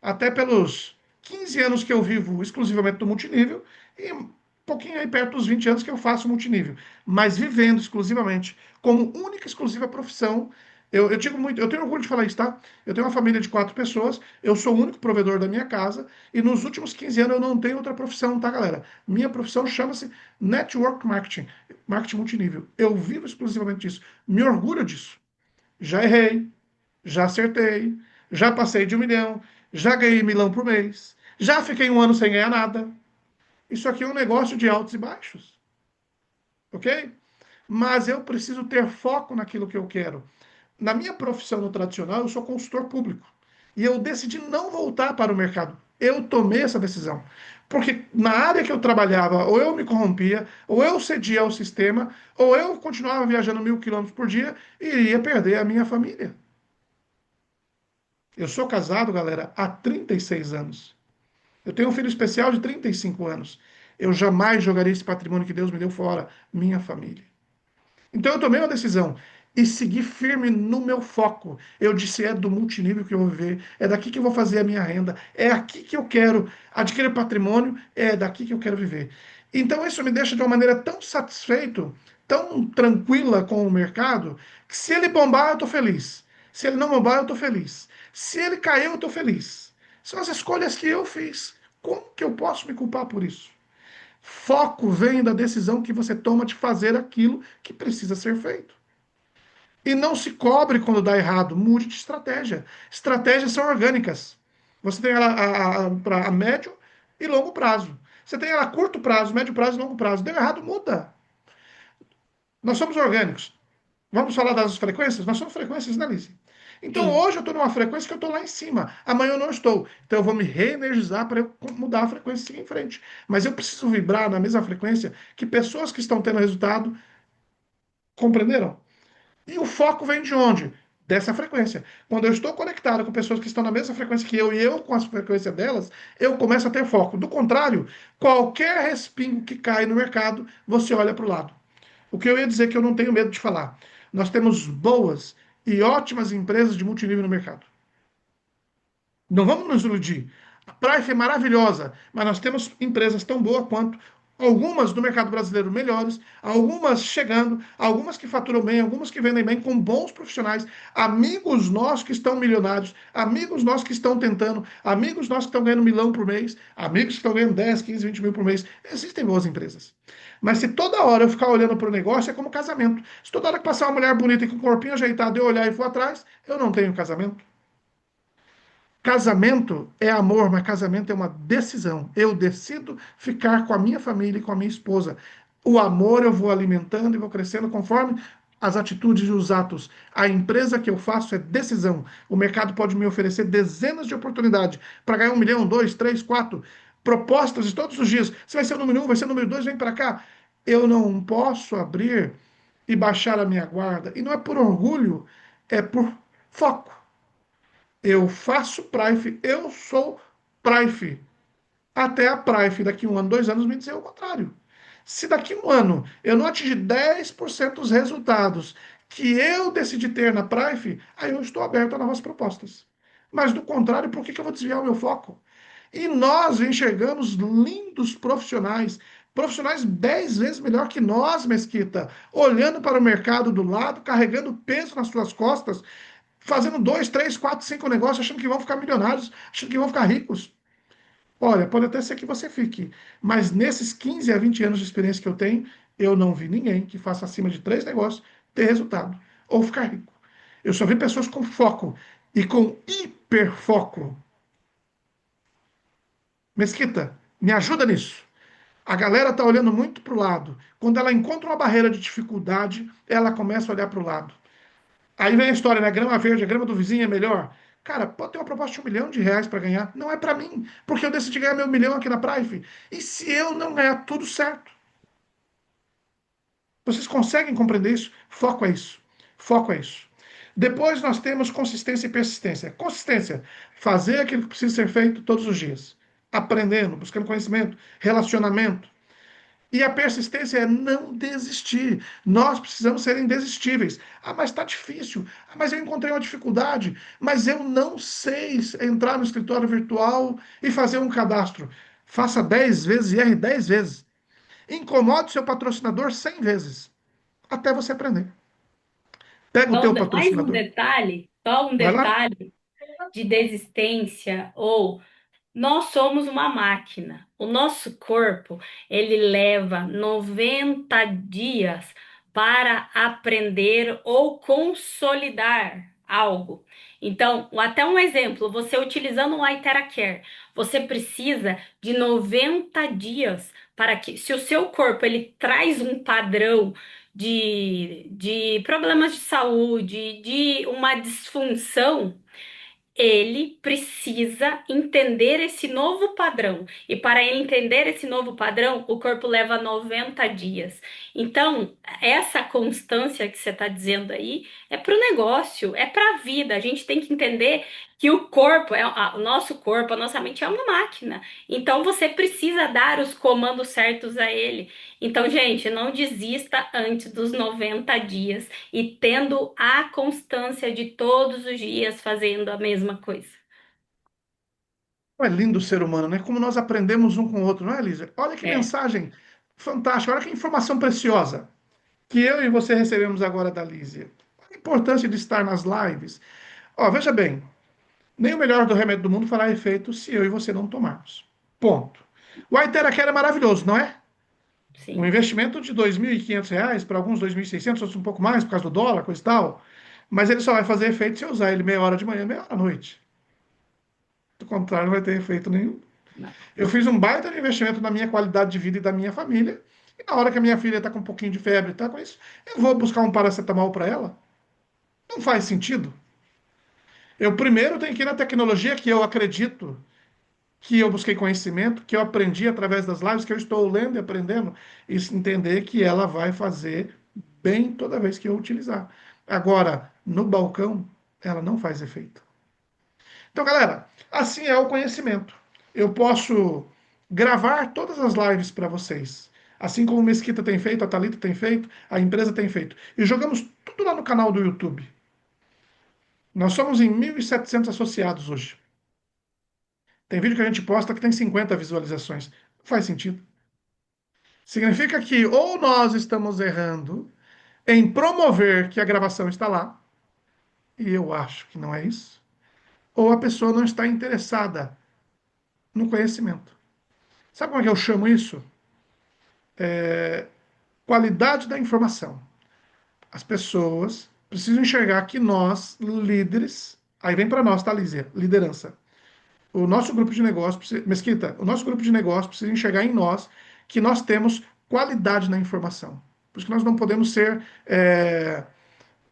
Até pelos 15 anos que eu vivo exclusivamente do multinível e um pouquinho aí perto dos 20 anos que eu faço multinível. Mas vivendo exclusivamente, como única e exclusiva profissão, eu digo muito, eu tenho orgulho de falar isso, tá? Eu tenho uma família de 4 pessoas, eu sou o único provedor da minha casa e nos últimos 15 anos eu não tenho outra profissão, tá, galera? Minha profissão chama-se Network Marketing, marketing multinível. Eu vivo exclusivamente disso. Me orgulho disso. Já errei, já acertei, já passei de 1 milhão, já ganhei milão por mês, já fiquei um ano sem ganhar nada. Isso aqui é um negócio de altos e baixos, ok? Mas eu preciso ter foco naquilo que eu quero. Na minha profissão no tradicional, eu sou consultor público. E eu decidi não voltar para o mercado. Eu tomei essa decisão. Porque na área que eu trabalhava, ou eu me corrompia, ou eu cedia ao sistema, ou eu continuava viajando 1.000 quilômetros por dia e iria perder a minha família. Eu sou casado, galera, há 36 anos. Eu tenho um filho especial de 35 anos. Eu jamais jogaria esse patrimônio que Deus me deu fora, minha família. Então eu tomei uma decisão e segui firme no meu foco. Eu disse: é do multinível que eu vou viver, é daqui que eu vou fazer a minha renda, é aqui que eu quero adquirir patrimônio, é daqui que eu quero viver. Então isso me deixa de uma maneira tão satisfeito, tão tranquila com o mercado, que se ele bombar, eu estou feliz. Se ele não bombar, eu estou feliz. Se ele cair, eu estou feliz. São as escolhas que eu fiz. Como que eu posso me culpar por isso? Foco vem da decisão que você toma de fazer aquilo que precisa ser feito. E não se cobre quando dá errado, mude de estratégia. Estratégias são orgânicas. Você tem ela a médio e longo prazo. Você tem ela a curto prazo, médio prazo e longo prazo. Deu errado, muda. Nós somos orgânicos. Vamos falar das frequências? Nós somos frequências, né, Lizy? Então Sim. hoje eu estou numa frequência que eu estou lá em cima. Amanhã eu não estou. Então eu vou me reenergizar para eu mudar a frequência e seguir em frente. Mas eu preciso vibrar na mesma frequência que pessoas que estão tendo resultado compreenderam. E o foco vem de onde? Dessa frequência. Quando eu estou conectado com pessoas que estão na mesma frequência que eu e eu com a frequência delas, eu começo a ter foco. Do contrário, qualquer respingo que cai no mercado, você olha para o lado. O que eu ia dizer que eu não tenho medo de falar. Nós temos boas e ótimas empresas de multinível no mercado. Não vamos nos iludir. A Price é maravilhosa, mas nós temos empresas tão boas quanto, algumas do mercado brasileiro melhores, algumas chegando, algumas que faturam bem, algumas que vendem bem, com bons profissionais, amigos nossos que estão milionários, amigos nossos que estão tentando, amigos nossos que estão ganhando milão por mês, amigos que estão ganhando 10, 15, 20 mil por mês. Existem boas empresas. Mas se toda hora eu ficar olhando para o negócio, é como casamento. Se toda hora que passar uma mulher bonita e com o corpinho ajeitado eu olhar e for atrás, eu não tenho casamento. Casamento é amor, mas casamento é uma decisão. Eu decido ficar com a minha família e com a minha esposa. O amor eu vou alimentando e vou crescendo conforme as atitudes e os atos. A empresa que eu faço é decisão. O mercado pode me oferecer dezenas de oportunidades para ganhar 1 milhão, 2, 3, 4 propostas de todos os dias. Você vai ser o número 1, vai ser o número 2, vem para cá. Eu não posso abrir e baixar a minha guarda. E não é por orgulho, é por foco. Eu faço Prife, eu sou Prife. Até a Prife, daqui 1 ano, 2 anos, me dizer o contrário. Se daqui 1 ano eu não atingir 10% dos resultados que eu decidi ter na Prife, aí eu estou aberto a novas propostas. Mas do contrário, por que eu vou desviar o meu foco? E nós enxergamos lindos profissionais, profissionais 10 vezes melhor que nós, Mesquita, olhando para o mercado do lado, carregando peso nas suas costas, fazendo 2, 3, 4, 5 negócios, achando que vão ficar milionários, achando que vão ficar ricos. Olha, pode até ser que você fique, mas nesses 15 a 20 anos de experiência que eu tenho, eu não vi ninguém que faça acima de 3 negócios ter resultado ou ficar rico. Eu só vi pessoas com foco, e com hiperfoco. Mesquita, me ajuda nisso. A galera está olhando muito para o lado. Quando ela encontra uma barreira de dificuldade, ela começa a olhar para o lado. Aí vem a história, né? Grama verde, a grama do vizinho é melhor. Cara, pode ter uma proposta de R$ 1 milhão para ganhar. Não é para mim, porque eu decidi ganhar meu milhão aqui na Prive. E se eu não ganhar tudo certo? Vocês conseguem compreender isso? Foco é isso. Foco é isso. Depois nós temos consistência e persistência. Consistência, fazer aquilo que precisa ser feito todos os dias. Aprendendo, buscando conhecimento, relacionamento. E a persistência é não desistir. Nós precisamos ser indesistíveis. Ah, mas está difícil. Ah, mas eu encontrei uma dificuldade. Mas eu não sei entrar no escritório virtual e fazer um cadastro. Faça 10 vezes e erre 10 vezes. Incomode seu patrocinador 100 vezes. Até você aprender. Pega o teu Mais um patrocinador. detalhe, só um Vai lá. detalhe de desistência ou nós somos uma máquina. O nosso corpo, ele leva 90 dias para aprender ou consolidar algo. Então, até um exemplo, você utilizando o Iteracare, você precisa de 90 dias para que, se o seu corpo ele traz um padrão de problemas de saúde, de uma disfunção, ele precisa entender esse novo padrão. E para ele entender esse novo padrão, o corpo leva 90 dias. Então, essa constância que você está dizendo aí é para o negócio, é para a vida. A gente tem que entender que o corpo, o nosso corpo, a nossa mente é uma máquina. Então, você precisa dar os comandos certos a ele. Então, gente, não desista antes dos 90 dias e tendo a constância de todos os dias fazendo a mesma coisa. Como é lindo o ser humano, né? Como nós aprendemos um com o outro, não é, Lígia? Olha que É, mensagem fantástica, olha que informação preciosa que eu e você recebemos agora da Lígia. A importância de estar nas lives. Ó, veja bem, nem o melhor do remédio do mundo fará efeito se eu e você não tomarmos. Ponto. O Iteracare é maravilhoso, não é? Um sim. investimento de R$ 2.500, para alguns 2.600, outros um pouco mais, por causa do dólar, coisa e tal. Mas ele só vai fazer efeito se eu usar ele meia hora de manhã, meia hora à noite. Do contrário, não vai ter efeito nenhum. Não. Eu fiz um baita de investimento na minha qualidade de vida e da minha família. E na hora que a minha filha está com um pouquinho de febre e tá com isso, eu vou buscar um paracetamol para ela? Não faz sentido. Eu primeiro tenho que ir na tecnologia que eu acredito, que eu busquei conhecimento, que eu aprendi através das lives, que eu estou lendo e aprendendo, e entender que ela vai fazer bem toda vez que eu utilizar. Agora, no balcão, ela não faz efeito. Então, galera, assim é o conhecimento. Eu posso gravar todas as lives para vocês. Assim como o Mesquita tem feito, a Thalita tem feito, a empresa tem feito. E jogamos tudo lá no canal do YouTube. Nós somos em 1.700 associados hoje. Tem vídeo que a gente posta que tem 50 visualizações. Não faz sentido. Significa que ou nós estamos errando em promover que a gravação está lá, e eu acho que não é isso, ou a pessoa não está interessada no conhecimento. Sabe como é que eu chamo isso? Qualidade da informação. As pessoas precisam enxergar que nós, líderes, aí vem para nós, tá, Lízia? Liderança. O nosso grupo de negócio, Mesquita, o nosso grupo de negócio precisa enxergar em nós que nós temos qualidade na informação. Por isso que nós não podemos ser,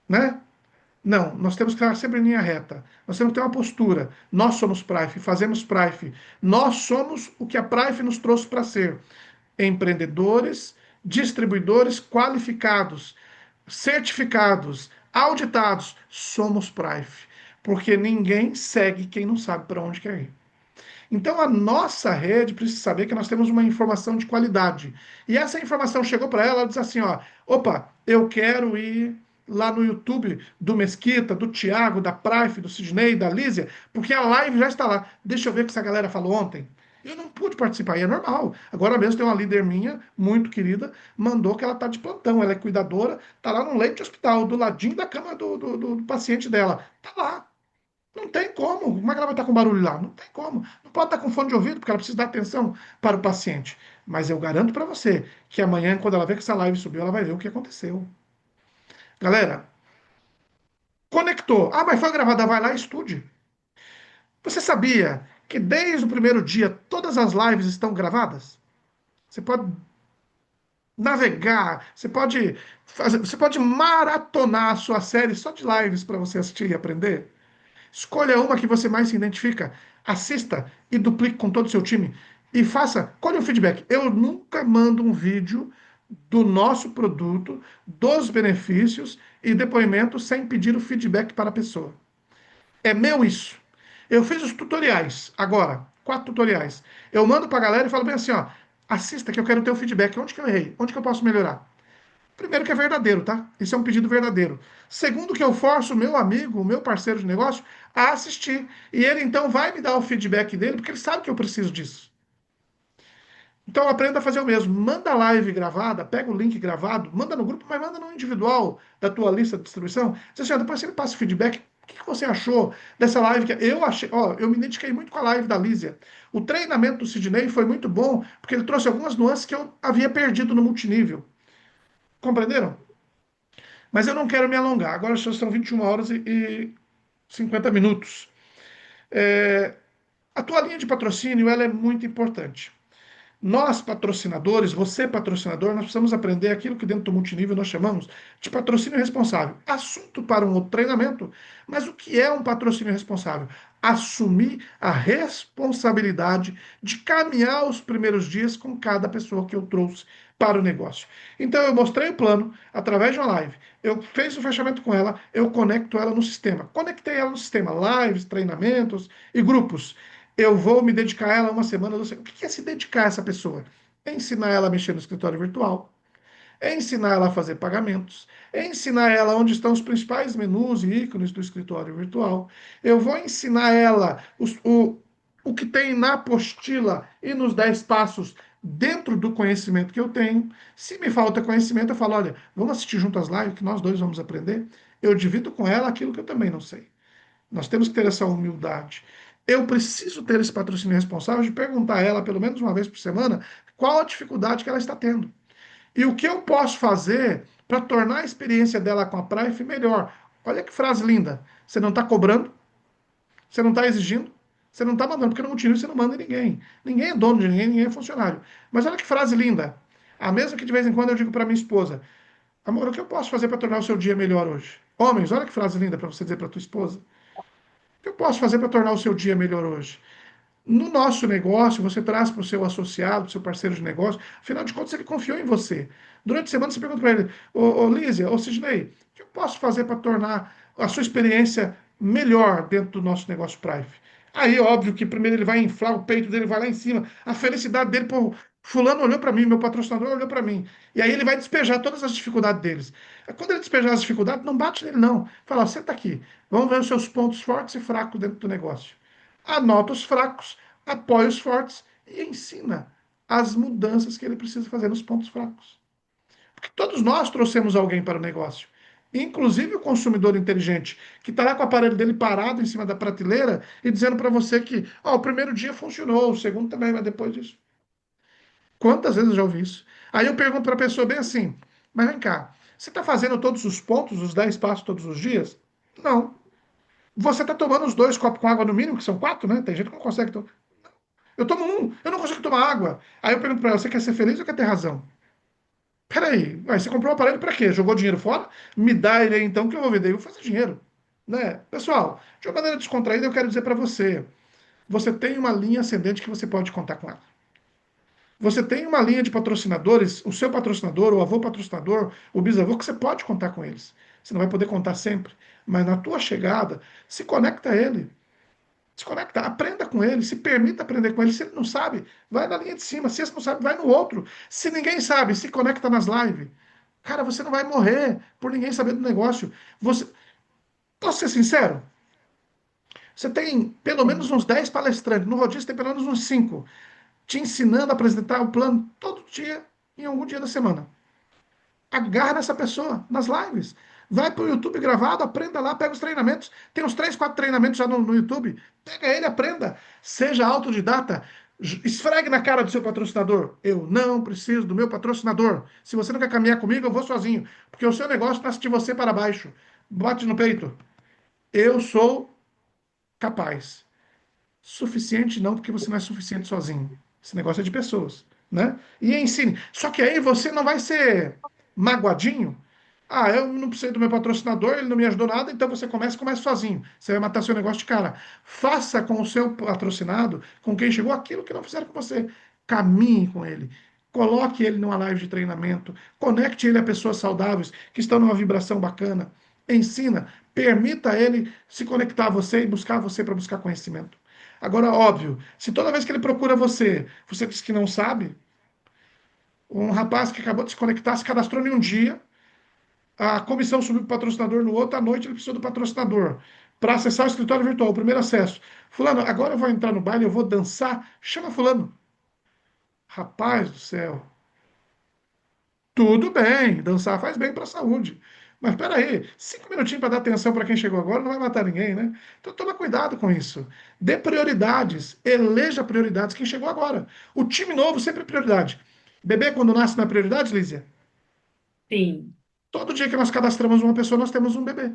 né? Não, nós temos que estar sempre em linha reta. Nós temos que ter uma postura. Nós somos Prife, fazemos Prife. Nós somos o que a Prife nos trouxe para ser. Empreendedores, distribuidores qualificados, certificados, auditados. Somos Prife. Porque ninguém segue quem não sabe para onde quer ir. Então, a nossa rede precisa saber que nós temos uma informação de qualidade. E essa informação chegou para ela, ela diz assim, ó, opa, eu quero ir lá no YouTube do Mesquita, do Tiago, da Prife, do Sidney, da Lízia, porque a live já está lá. Deixa eu ver o que essa galera falou ontem. Eu não pude participar, e é normal. Agora mesmo tem uma líder minha, muito querida, mandou que ela está de plantão, ela é cuidadora, está lá no leito de hospital, do ladinho da cama do paciente dela. Está lá. Não tem como. Como é que ela vai estar com barulho lá? Não tem como. Não pode estar com fone de ouvido, porque ela precisa dar atenção para o paciente. Mas eu garanto para você que amanhã, quando ela ver que essa live subiu, ela vai ver o que aconteceu. Galera, Conectou. Ah, mas foi gravada, vai lá e estude. Você sabia que desde o primeiro dia todas as lives estão gravadas? Você pode navegar, você pode maratonar a sua série só de lives para você assistir e aprender. Escolha uma que você mais se identifica, assista e duplique com todo o seu time. E faça, colhe um feedback. Eu nunca mando um vídeo do nosso produto, dos benefícios e depoimento sem pedir o feedback para a pessoa. É meu isso. Eu fiz os tutoriais, agora, 4 tutoriais. Eu mando para a galera e falo bem assim, ó, assista que eu quero ter o feedback. Onde que eu errei? Onde que eu posso melhorar? Primeiro que é verdadeiro, tá? Isso é um pedido verdadeiro. Segundo que eu forço o meu amigo, o meu parceiro de negócio, a assistir. E ele então vai me dar o feedback dele, porque ele sabe que eu preciso disso. Então aprenda a fazer o mesmo. Manda a live gravada, pega o link gravado, manda no grupo, mas manda no individual da tua lista de distribuição. Diz assim, ó, depois você me passa o feedback. O que você achou dessa live? Eu achei, ó, eu me identifiquei muito com a live da Lísia. O treinamento do Sidney foi muito bom, porque ele trouxe algumas nuances que eu havia perdido no multinível. Compreenderam? Mas eu não quero me alongar. Agora já são 21 horas e 50 minutos. A tua linha de patrocínio ela é muito importante. Nós, patrocinadores, você, patrocinador, nós precisamos aprender aquilo que dentro do multinível nós chamamos de patrocínio responsável. Assunto para um outro treinamento, mas o que é um patrocínio responsável? Assumir a responsabilidade de caminhar os primeiros dias com cada pessoa que eu trouxe para o negócio. Então, eu mostrei o plano através de uma live. Eu fiz o fechamento com ela, eu conecto ela no sistema. Conectei ela no sistema, lives, treinamentos e grupos. Eu vou me dedicar a ela uma semana. O que é se dedicar a essa pessoa? É ensinar ela a mexer no escritório virtual, é ensinar ela a fazer pagamentos, é ensinar ela onde estão os principais menus e ícones do escritório virtual. Eu vou ensinar ela o que tem na apostila e nos 10 passos dentro do conhecimento que eu tenho. Se me falta conhecimento, eu falo, olha, vamos assistir junto às lives que nós dois vamos aprender. Eu divido com ela aquilo que eu também não sei. Nós temos que ter essa humildade. Eu preciso ter esse patrocínio responsável de perguntar a ela, pelo menos uma vez por semana, qual a dificuldade que ela está tendo. E o que eu posso fazer para tornar a experiência dela com a Prife melhor. Olha que frase linda. Você não está cobrando, você não está exigindo, você não está mandando, porque no multinível você não manda ninguém. Ninguém é dono de ninguém, ninguém é funcionário. Mas olha que frase linda. A mesma que de vez em quando eu digo para minha esposa: amor, o que eu posso fazer para tornar o seu dia melhor hoje? Homens, olha que frase linda para você dizer para tua esposa. O que eu posso fazer para tornar o seu dia melhor hoje? No nosso negócio, você traz para o seu associado, para o seu parceiro de negócio, afinal de contas, ele confiou em você. Durante a semana, você pergunta para ele: ô Lísia, ô Sidney, o que eu posso fazer para tornar a sua experiência melhor dentro do nosso negócio Prive? Aí, óbvio que primeiro ele vai inflar o peito dele, vai lá em cima, a felicidade dele, pô, fulano olhou para mim, meu patrocinador olhou para mim. E aí ele vai despejar todas as dificuldades deles. Quando ele despejar as dificuldades, não bate nele, não. Fala, ó, senta aqui, vamos ver os seus pontos fortes e fracos dentro do negócio. Anota os fracos, apoia os fortes e ensina as mudanças que ele precisa fazer nos pontos fracos. Porque todos nós trouxemos alguém para o negócio. Inclusive o consumidor inteligente, que está lá com o aparelho dele parado em cima da prateleira e dizendo para você que o primeiro dia funcionou, o segundo também, mas depois disso. Quantas vezes eu já ouvi isso? Aí eu pergunto para a pessoa bem assim, mas vem cá, você está fazendo todos os pontos, os 10 passos todos os dias? Não. Você está tomando os 2 copos com água no mínimo, que são 4, né? Tem gente que não consegue tomar. Eu tomo um, eu não consigo tomar água. Aí eu pergunto para ela, você quer ser feliz ou quer ter razão? Peraí, mas você comprou o aparelho para quê? Jogou dinheiro fora? Me dá ele aí então que eu vou vender. Eu vou fazer dinheiro. Né? Pessoal, de uma maneira descontraída, eu quero dizer para você, você tem uma linha ascendente que você pode contar com ela. Você tem uma linha de patrocinadores, o seu patrocinador, o avô patrocinador, o bisavô, que você pode contar com eles. Você não vai poder contar sempre, mas na tua chegada, se conecta a ele. Se conecta, aprenda com ele, se permita aprender com ele. Se ele não sabe, vai na linha de cima. Se esse não sabe, vai no outro. Se ninguém sabe, se conecta nas lives. Cara, você não vai morrer por ninguém saber do negócio. Você, posso ser sincero? Você tem pelo menos uns 10 palestrantes. No rodízio tem pelo menos uns 5 te ensinando a apresentar o plano todo dia, em algum dia da semana. Agarra nessa pessoa, nas lives. Vai para o YouTube gravado, aprenda lá, pega os treinamentos. Tem uns 3, 4 treinamentos já no YouTube. Pega ele, aprenda. Seja autodidata. Esfregue na cara do seu patrocinador. Eu não preciso do meu patrocinador. Se você não quer caminhar comigo, eu vou sozinho. Porque o seu negócio nasce de você para baixo. Bate no peito. Eu sou capaz. Suficiente não, porque você não é suficiente sozinho. Esse negócio é de pessoas, né? E ensine. Só que aí você não vai ser magoadinho. Ah, eu não precisei do meu patrocinador, ele não me ajudou nada, então você começa sozinho. Você vai matar seu negócio de cara. Faça com o seu patrocinado, com quem chegou, aquilo que não fizeram com você. Caminhe com ele. Coloque ele numa live de treinamento. Conecte ele a pessoas saudáveis que estão numa vibração bacana. Ensina. Permita ele se conectar a você e buscar você para buscar conhecimento. Agora, óbvio, se toda vez que ele procura você, você diz que não sabe, um rapaz que acabou de se conectar se cadastrou em um dia, a comissão subiu para o patrocinador no outro, à noite ele precisou do patrocinador para acessar o escritório virtual, o primeiro acesso. Fulano, agora eu vou entrar no baile, eu vou dançar, chama Fulano. Rapaz do céu, tudo bem, dançar faz bem para a saúde. Mas espera aí, 5 minutinhos para dar atenção para quem chegou agora não vai matar ninguém, né? Então toma cuidado com isso. Dê prioridades, eleja prioridades quem chegou agora. O time novo sempre é prioridade. Bebê, quando nasce, na prioridade, Lízia? Sim, Todo dia que nós cadastramos uma pessoa, nós temos um bebê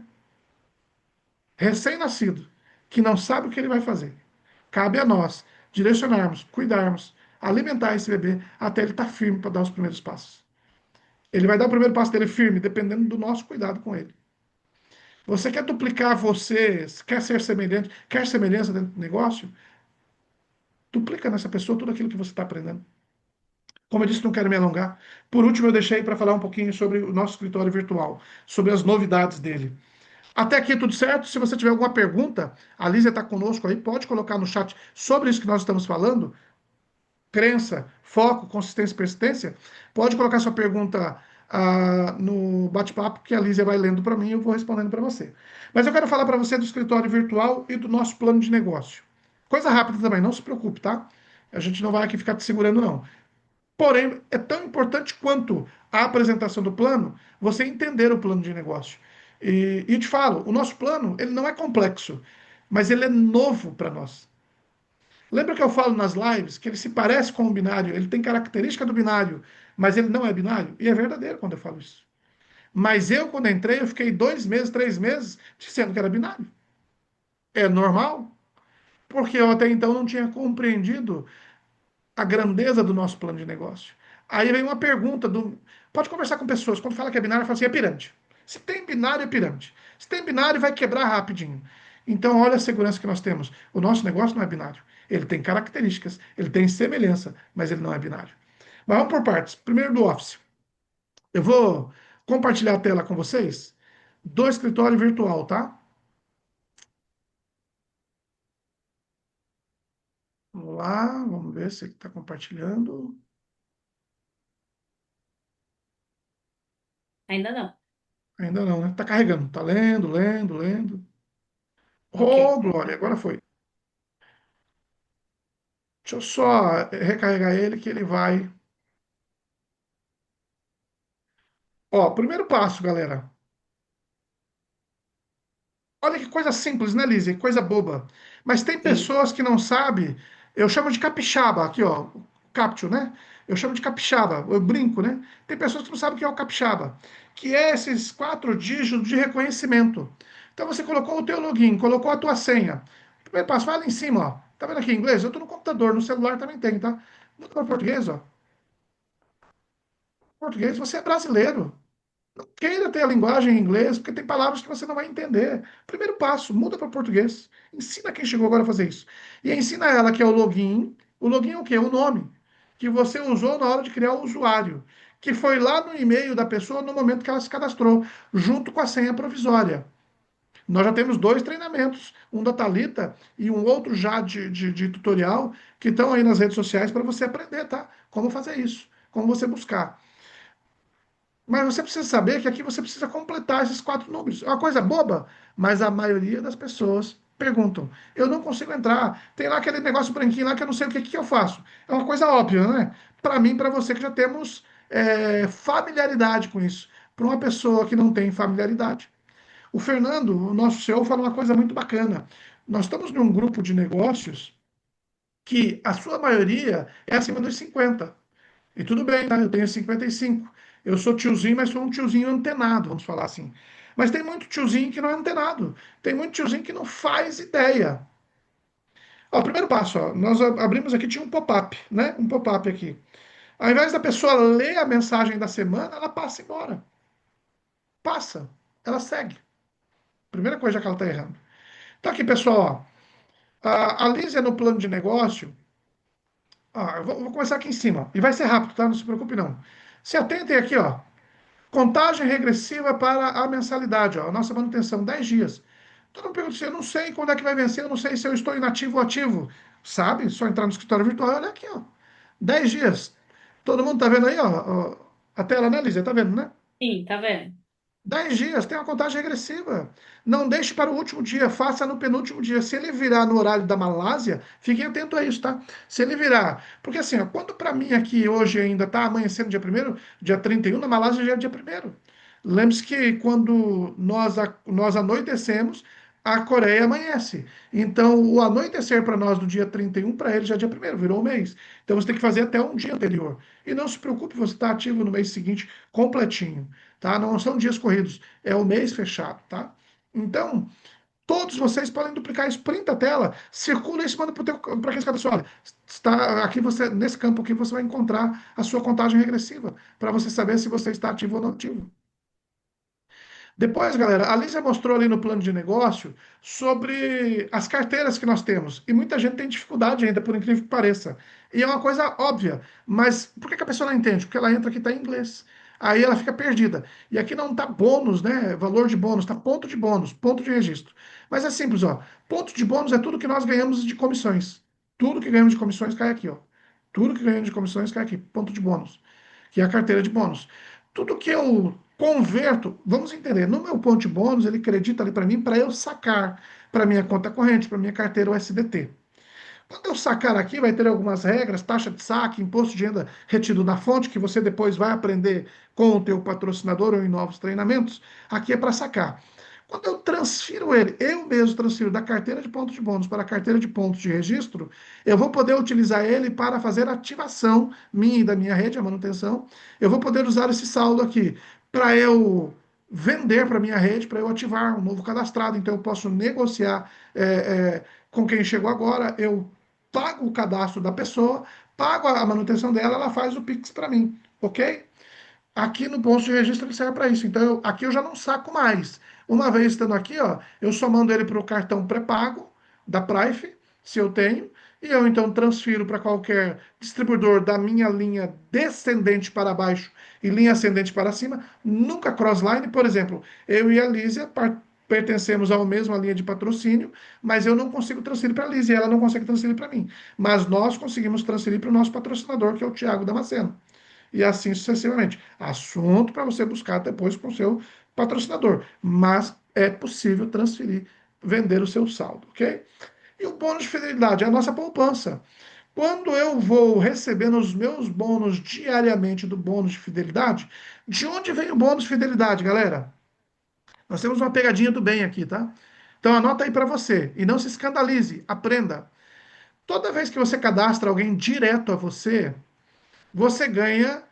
recém-nascido que não sabe o que ele vai fazer. Cabe a nós direcionarmos, cuidarmos, alimentar esse bebê até ele estar firme para dar os primeiros passos. Ele vai dar o primeiro passo dele firme, dependendo do nosso cuidado com ele. Você quer duplicar você, quer ser semelhante, quer semelhança dentro do negócio? Duplica nessa pessoa tudo aquilo que você está aprendendo. Como eu disse, não quero me alongar. Por último, eu deixei para falar um pouquinho sobre o nosso escritório virtual, sobre as novidades dele. Até aqui tudo certo? Se você tiver alguma pergunta, a Lízia está conosco aí, pode colocar no chat sobre isso que nós estamos falando. Crença, foco, consistência e persistência. Pode colocar sua pergunta no bate-papo que a Lízia vai lendo para mim e eu vou respondendo para você. Mas eu quero falar para você do escritório virtual e do nosso plano de negócio. Coisa rápida também, não se preocupe, tá? A gente não vai aqui ficar te segurando, não. Porém, é tão importante quanto a apresentação do plano, você entender o plano de negócio. E te falo, o nosso plano, ele não é complexo, mas ele é novo para nós. Lembra que eu falo nas lives que ele se parece com o binário, ele tem característica do binário, mas ele não é binário? E é verdadeiro quando eu falo isso. Mas eu, quando entrei, eu fiquei 2 meses, 3 meses, dizendo que era binário. É normal, porque eu até então não tinha compreendido a grandeza do nosso plano de negócio. Aí vem uma pergunta do. Pode conversar com pessoas. Quando fala que é binário, fala assim: é pirâmide. Se tem binário, é pirâmide. Se tem binário, vai quebrar rapidinho. Então, olha a segurança que nós temos. O nosso negócio não é binário. Ele tem características, ele tem semelhança, mas ele não é binário. Mas vamos por partes. Primeiro do Office. Eu vou compartilhar a tela com vocês do escritório virtual, tá? Vamos lá, vamos ver se está compartilhando. ainda não. Ainda não, né? Tá carregando. Tá lendo, lendo, lendo. Ok. Oh, Glória, agora foi. Deixa eu só recarregar ele que ele vai. Ó, primeiro passo, galera. Olha que coisa simples, né, Lizzie? Coisa boba. Mas tem Sim. pessoas que não sabem. Eu chamo de capixaba, aqui, ó. Captcha, né? Eu chamo de capixaba. Eu brinco, né? Tem pessoas que não sabem o que é o capixaba, que é esses 4 dígitos de reconhecimento. Então você colocou o teu login, colocou a tua senha. Primeiro passo, vai lá em cima, ó. Tá vendo aqui em inglês? Eu tô no computador, no celular também tem, tá? Muda para português, ó. Português, você é brasileiro. Queira ter a linguagem em inglês, porque tem palavras que você não vai entender. Primeiro passo, muda para português. Ensina quem chegou agora a fazer isso. E ensina ela que é o login. O login é o quê? O nome que você usou na hora de criar o usuário, que foi lá no e-mail da pessoa no momento que ela se cadastrou, junto com a senha provisória. Nós já temos 2 treinamentos, um da Thalita e um outro já de tutorial, que estão aí nas redes sociais para você aprender, tá? Como fazer isso, como você buscar. Mas você precisa saber que aqui você precisa completar esses 4 números. É uma coisa boba, mas a maioria das pessoas perguntam. Eu não consigo entrar. Tem lá aquele negócio branquinho lá que eu não sei o que, que eu faço. É uma coisa óbvia, né? Para mim, para você que já temos familiaridade com isso. Para uma pessoa que não tem familiaridade. O Fernando, o nosso CEO, fala uma coisa muito bacana. Nós estamos num grupo de negócios que a sua maioria é acima dos 50. E tudo bem, tá? Eu tenho 55. Eu sou tiozinho, mas sou um tiozinho antenado, vamos falar assim. Mas tem muito tiozinho que não é antenado. Tem muito tiozinho que não faz ideia. Ó, o primeiro passo, ó, nós abrimos aqui, tinha um pop-up, né? Um pop-up aqui. Ao invés da pessoa ler a mensagem da semana, ela passa embora. Passa. Ela segue. Primeira coisa que ela está errando. Então aqui, pessoal, ó, a Lízia no plano de negócio, ó, eu vou começar aqui em cima. E vai ser rápido, tá? Não se preocupe, não. Se atentem aqui, ó. Contagem regressiva para a mensalidade, ó. A nossa manutenção, 10 dias. Todo mundo pergunta assim, eu não sei quando é que vai vencer, eu não sei se eu estou inativo ou ativo. Sabe? Só entrar no escritório virtual, olha aqui, ó. 10 dias. Todo mundo tá vendo aí, ó, a tela, né, Lízia? Tá vendo, né? Sim, tá vendo? 10 dias, tem uma contagem regressiva. Não deixe para o último dia, faça no penúltimo dia. Se ele virar no horário da Malásia, fiquem atentos a isso, tá? Se ele virar. Porque assim, ó, quando para mim aqui hoje ainda tá amanhecendo dia 1º, dia 31, na Malásia já é dia 1º. Lembre-se que quando nós anoitecemos, a Coreia amanhece. Então, o anoitecer para nós do dia 31, para eles já é dia 1º, virou um mês. Então, você tem que fazer até um dia anterior. E não se preocupe, você está ativo no mês seguinte completinho, tá? Não são dias corridos, é o mês fechado, tá? Então, todos vocês podem duplicar isso, printa a tela, circula isso, manda para aqueles caras, olha, está aqui você, nesse campo aqui, você vai encontrar a sua contagem regressiva, para você saber se você está ativo ou não ativo. Depois, galera, a Lígia mostrou ali no plano de negócio sobre as carteiras que nós temos. E muita gente tem dificuldade ainda, por incrível que pareça. E é uma coisa óbvia. Mas por que que a pessoa não entende? Porque ela entra aqui, está em inglês. Aí ela fica perdida. E aqui não está bônus, né? Valor de bônus, está ponto de bônus, ponto de registro. Mas é simples, ó. Ponto de bônus é tudo que nós ganhamos de comissões. Tudo que ganhamos de comissões cai aqui, ó. Tudo que ganhamos de comissões cai aqui, ponto de bônus, que é a carteira de bônus. Tudo que eu converto, vamos entender, no meu ponto de bônus, ele acredita ali para mim para eu sacar para minha conta corrente, para minha carteira USDT. Quando eu sacar aqui, vai ter algumas regras, taxa de saque, imposto de renda retido na fonte, que você depois vai aprender com o teu patrocinador ou em novos treinamentos. Aqui é para sacar. Quando eu transfiro ele, eu mesmo transfiro da carteira de pontos de bônus para a carteira de pontos de registro, eu vou poder utilizar ele para fazer ativação minha e da minha rede, a manutenção. Eu vou poder usar esse saldo aqui para eu vender para minha rede, para eu ativar um novo cadastrado. Então, eu posso negociar com quem chegou agora, eu pago o cadastro da pessoa, pago a manutenção dela, ela faz o Pix para mim, ok? Aqui no posto de registro ele serve para isso. Então, aqui eu já não saco mais. Uma vez estando aqui, ó, eu só mando ele para o cartão pré-pago da Prife, se eu tenho, e eu então transfiro para qualquer distribuidor da minha linha descendente para baixo e linha ascendente para cima, nunca crossline, por exemplo. Eu e a Lísia pertencemos à mesma linha de patrocínio, mas eu não consigo transferir para a Lísia, e ela não consegue transferir para mim. Mas nós conseguimos transferir para o nosso patrocinador, que é o Tiago Damasceno, e assim sucessivamente. Assunto para você buscar depois com o seu patrocinador, mas é possível transferir, vender o seu saldo, ok? E o bônus de fidelidade é a nossa poupança. Quando eu vou recebendo os meus bônus diariamente do bônus de fidelidade, de onde vem o bônus de fidelidade, galera? Nós temos uma pegadinha do bem aqui, tá? Então anota aí para você e não se escandalize, aprenda. Toda vez que você cadastra alguém direto a você, você ganha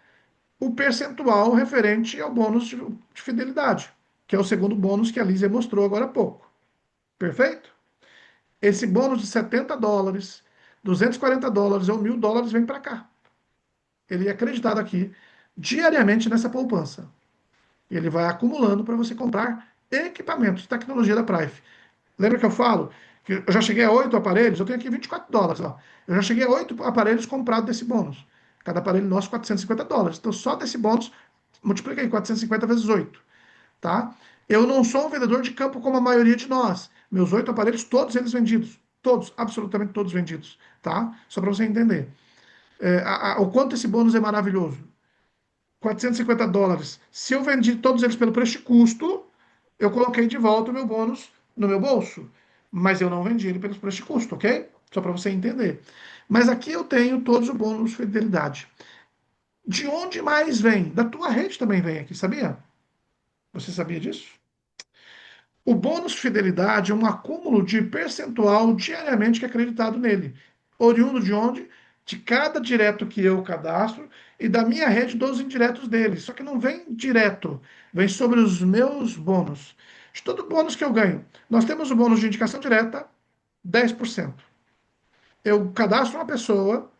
o percentual referente ao bônus de fidelidade, que é o segundo bônus que a Lízia mostrou agora há pouco. Perfeito? Esse bônus de US$ 70, US$ 240 ou US$ 1.000 vem para cá. Ele é acreditado aqui diariamente nessa poupança. Ele vai acumulando para você comprar equipamentos, tecnologia da Prife. Lembra que eu falo que eu já cheguei a 8 aparelhos? Eu tenho aqui US$ 24, ó. Eu já cheguei a 8 aparelhos comprados desse bônus. Cada aparelho nosso, US$ 450. Então, só desse bônus, multiplica aí, 450 vezes 8, tá? Eu não sou um vendedor de campo como a maioria de nós. Meus 8 aparelhos, todos eles vendidos. Todos, absolutamente todos vendidos, tá? Só para você entender. O quanto esse bônus é maravilhoso. US$ 450. Se eu vendi todos eles pelo preço de custo, eu coloquei de volta o meu bônus no meu bolso. Mas eu não vendi ele pelos preços de custo, ok? Só para você entender. Mas aqui eu tenho todos os bônus de fidelidade. De onde mais vem? Da tua rede também vem aqui, sabia? Você sabia disso? O bônus de fidelidade é um acúmulo de percentual diariamente que é acreditado nele. Oriundo de onde? de cada direto que eu cadastro e da minha rede dos indiretos deles. Só que não vem direto, vem sobre os meus bônus. De todo bônus que eu ganho, nós temos o bônus de indicação direta, 10%. Eu cadastro uma pessoa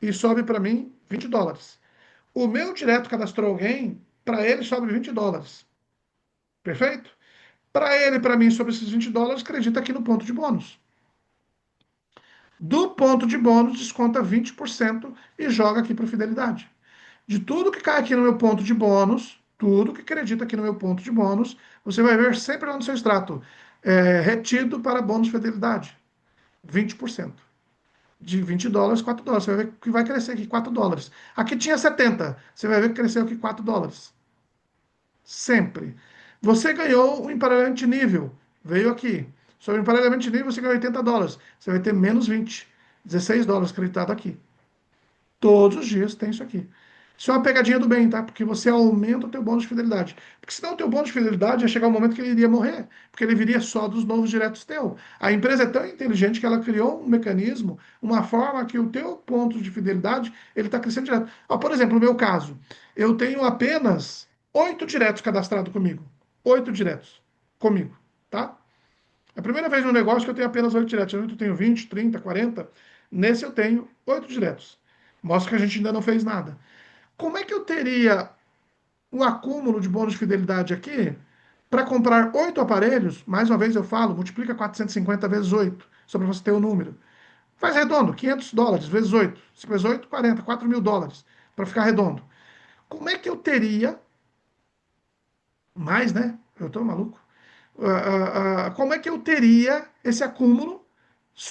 e sobe para mim US$ 20. O meu direto cadastrou alguém, para ele sobe US$ 20. Perfeito? Para ele, para mim, sobre esses US$ 20, acredita aqui no ponto de bônus. Do ponto de bônus, desconta 20% e joga aqui para fidelidade. De tudo que cai aqui no meu ponto de bônus, tudo que acredita aqui no meu ponto de bônus, você vai ver sempre lá no seu extrato, retido para bônus fidelidade, 20%. De US$ 20, US$ 4. Você vai ver que vai crescer aqui US$ 4. Aqui tinha 70, você vai ver que cresceu aqui US$ 4. Sempre. Você ganhou o emparelhamento de nível, veio aqui. Sobre o emparelhamento de nível, você ganhou US$ 80. Você vai ter menos 20, US$ 16 acreditado aqui. Todos os dias tem isso aqui. Isso é uma pegadinha do bem, tá? Porque você aumenta o teu bônus de fidelidade. Porque senão o teu bônus de fidelidade ia chegar um momento que ele iria morrer, porque ele viria só dos novos diretos teu. A empresa é tão inteligente que ela criou um mecanismo, uma forma que o teu ponto de fidelidade, ele está crescendo direto. Ó, por exemplo, no meu caso, eu tenho apenas 8 diretos cadastrados comigo. 8 diretos comigo, tá? É a primeira vez no negócio que eu tenho apenas 8 diretos. Eu tenho 20, 30, 40. Nesse eu tenho 8 diretos. Mostra que a gente ainda não fez nada. Como é que eu teria o acúmulo de bônus de fidelidade aqui para comprar 8 aparelhos? Mais uma vez eu falo, multiplica 450 vezes 8, só para você ter o número. Faz redondo, US$ 500 vezes 8. 5 vezes 8, 40, US$ 4.000, para ficar redondo. Como é que eu teria, mais, né? Eu estou maluco. Como é que eu teria esse acúmulo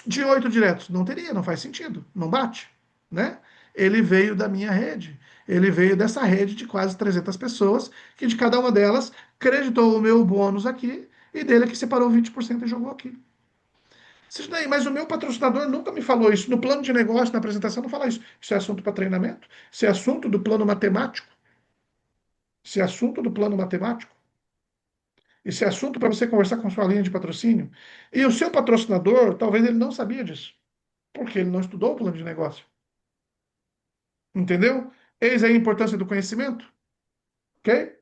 de 8 diretos? Não teria, não faz sentido, não bate, né? Ele veio da minha rede, ele veio dessa rede de quase 300 pessoas, que de cada uma delas creditou o meu bônus aqui, e dele que separou 20% e jogou aqui. Sidney, mas o meu patrocinador nunca me falou isso. No plano de negócio, na apresentação, não fala isso. Isso é assunto para treinamento? Isso é assunto do plano matemático? Isso é assunto do plano matemático? Esse assunto para você conversar com sua linha de patrocínio. E o seu patrocinador, talvez ele não sabia disso, porque ele não estudou o plano de negócio. Entendeu? Eis aí a importância do conhecimento, ok?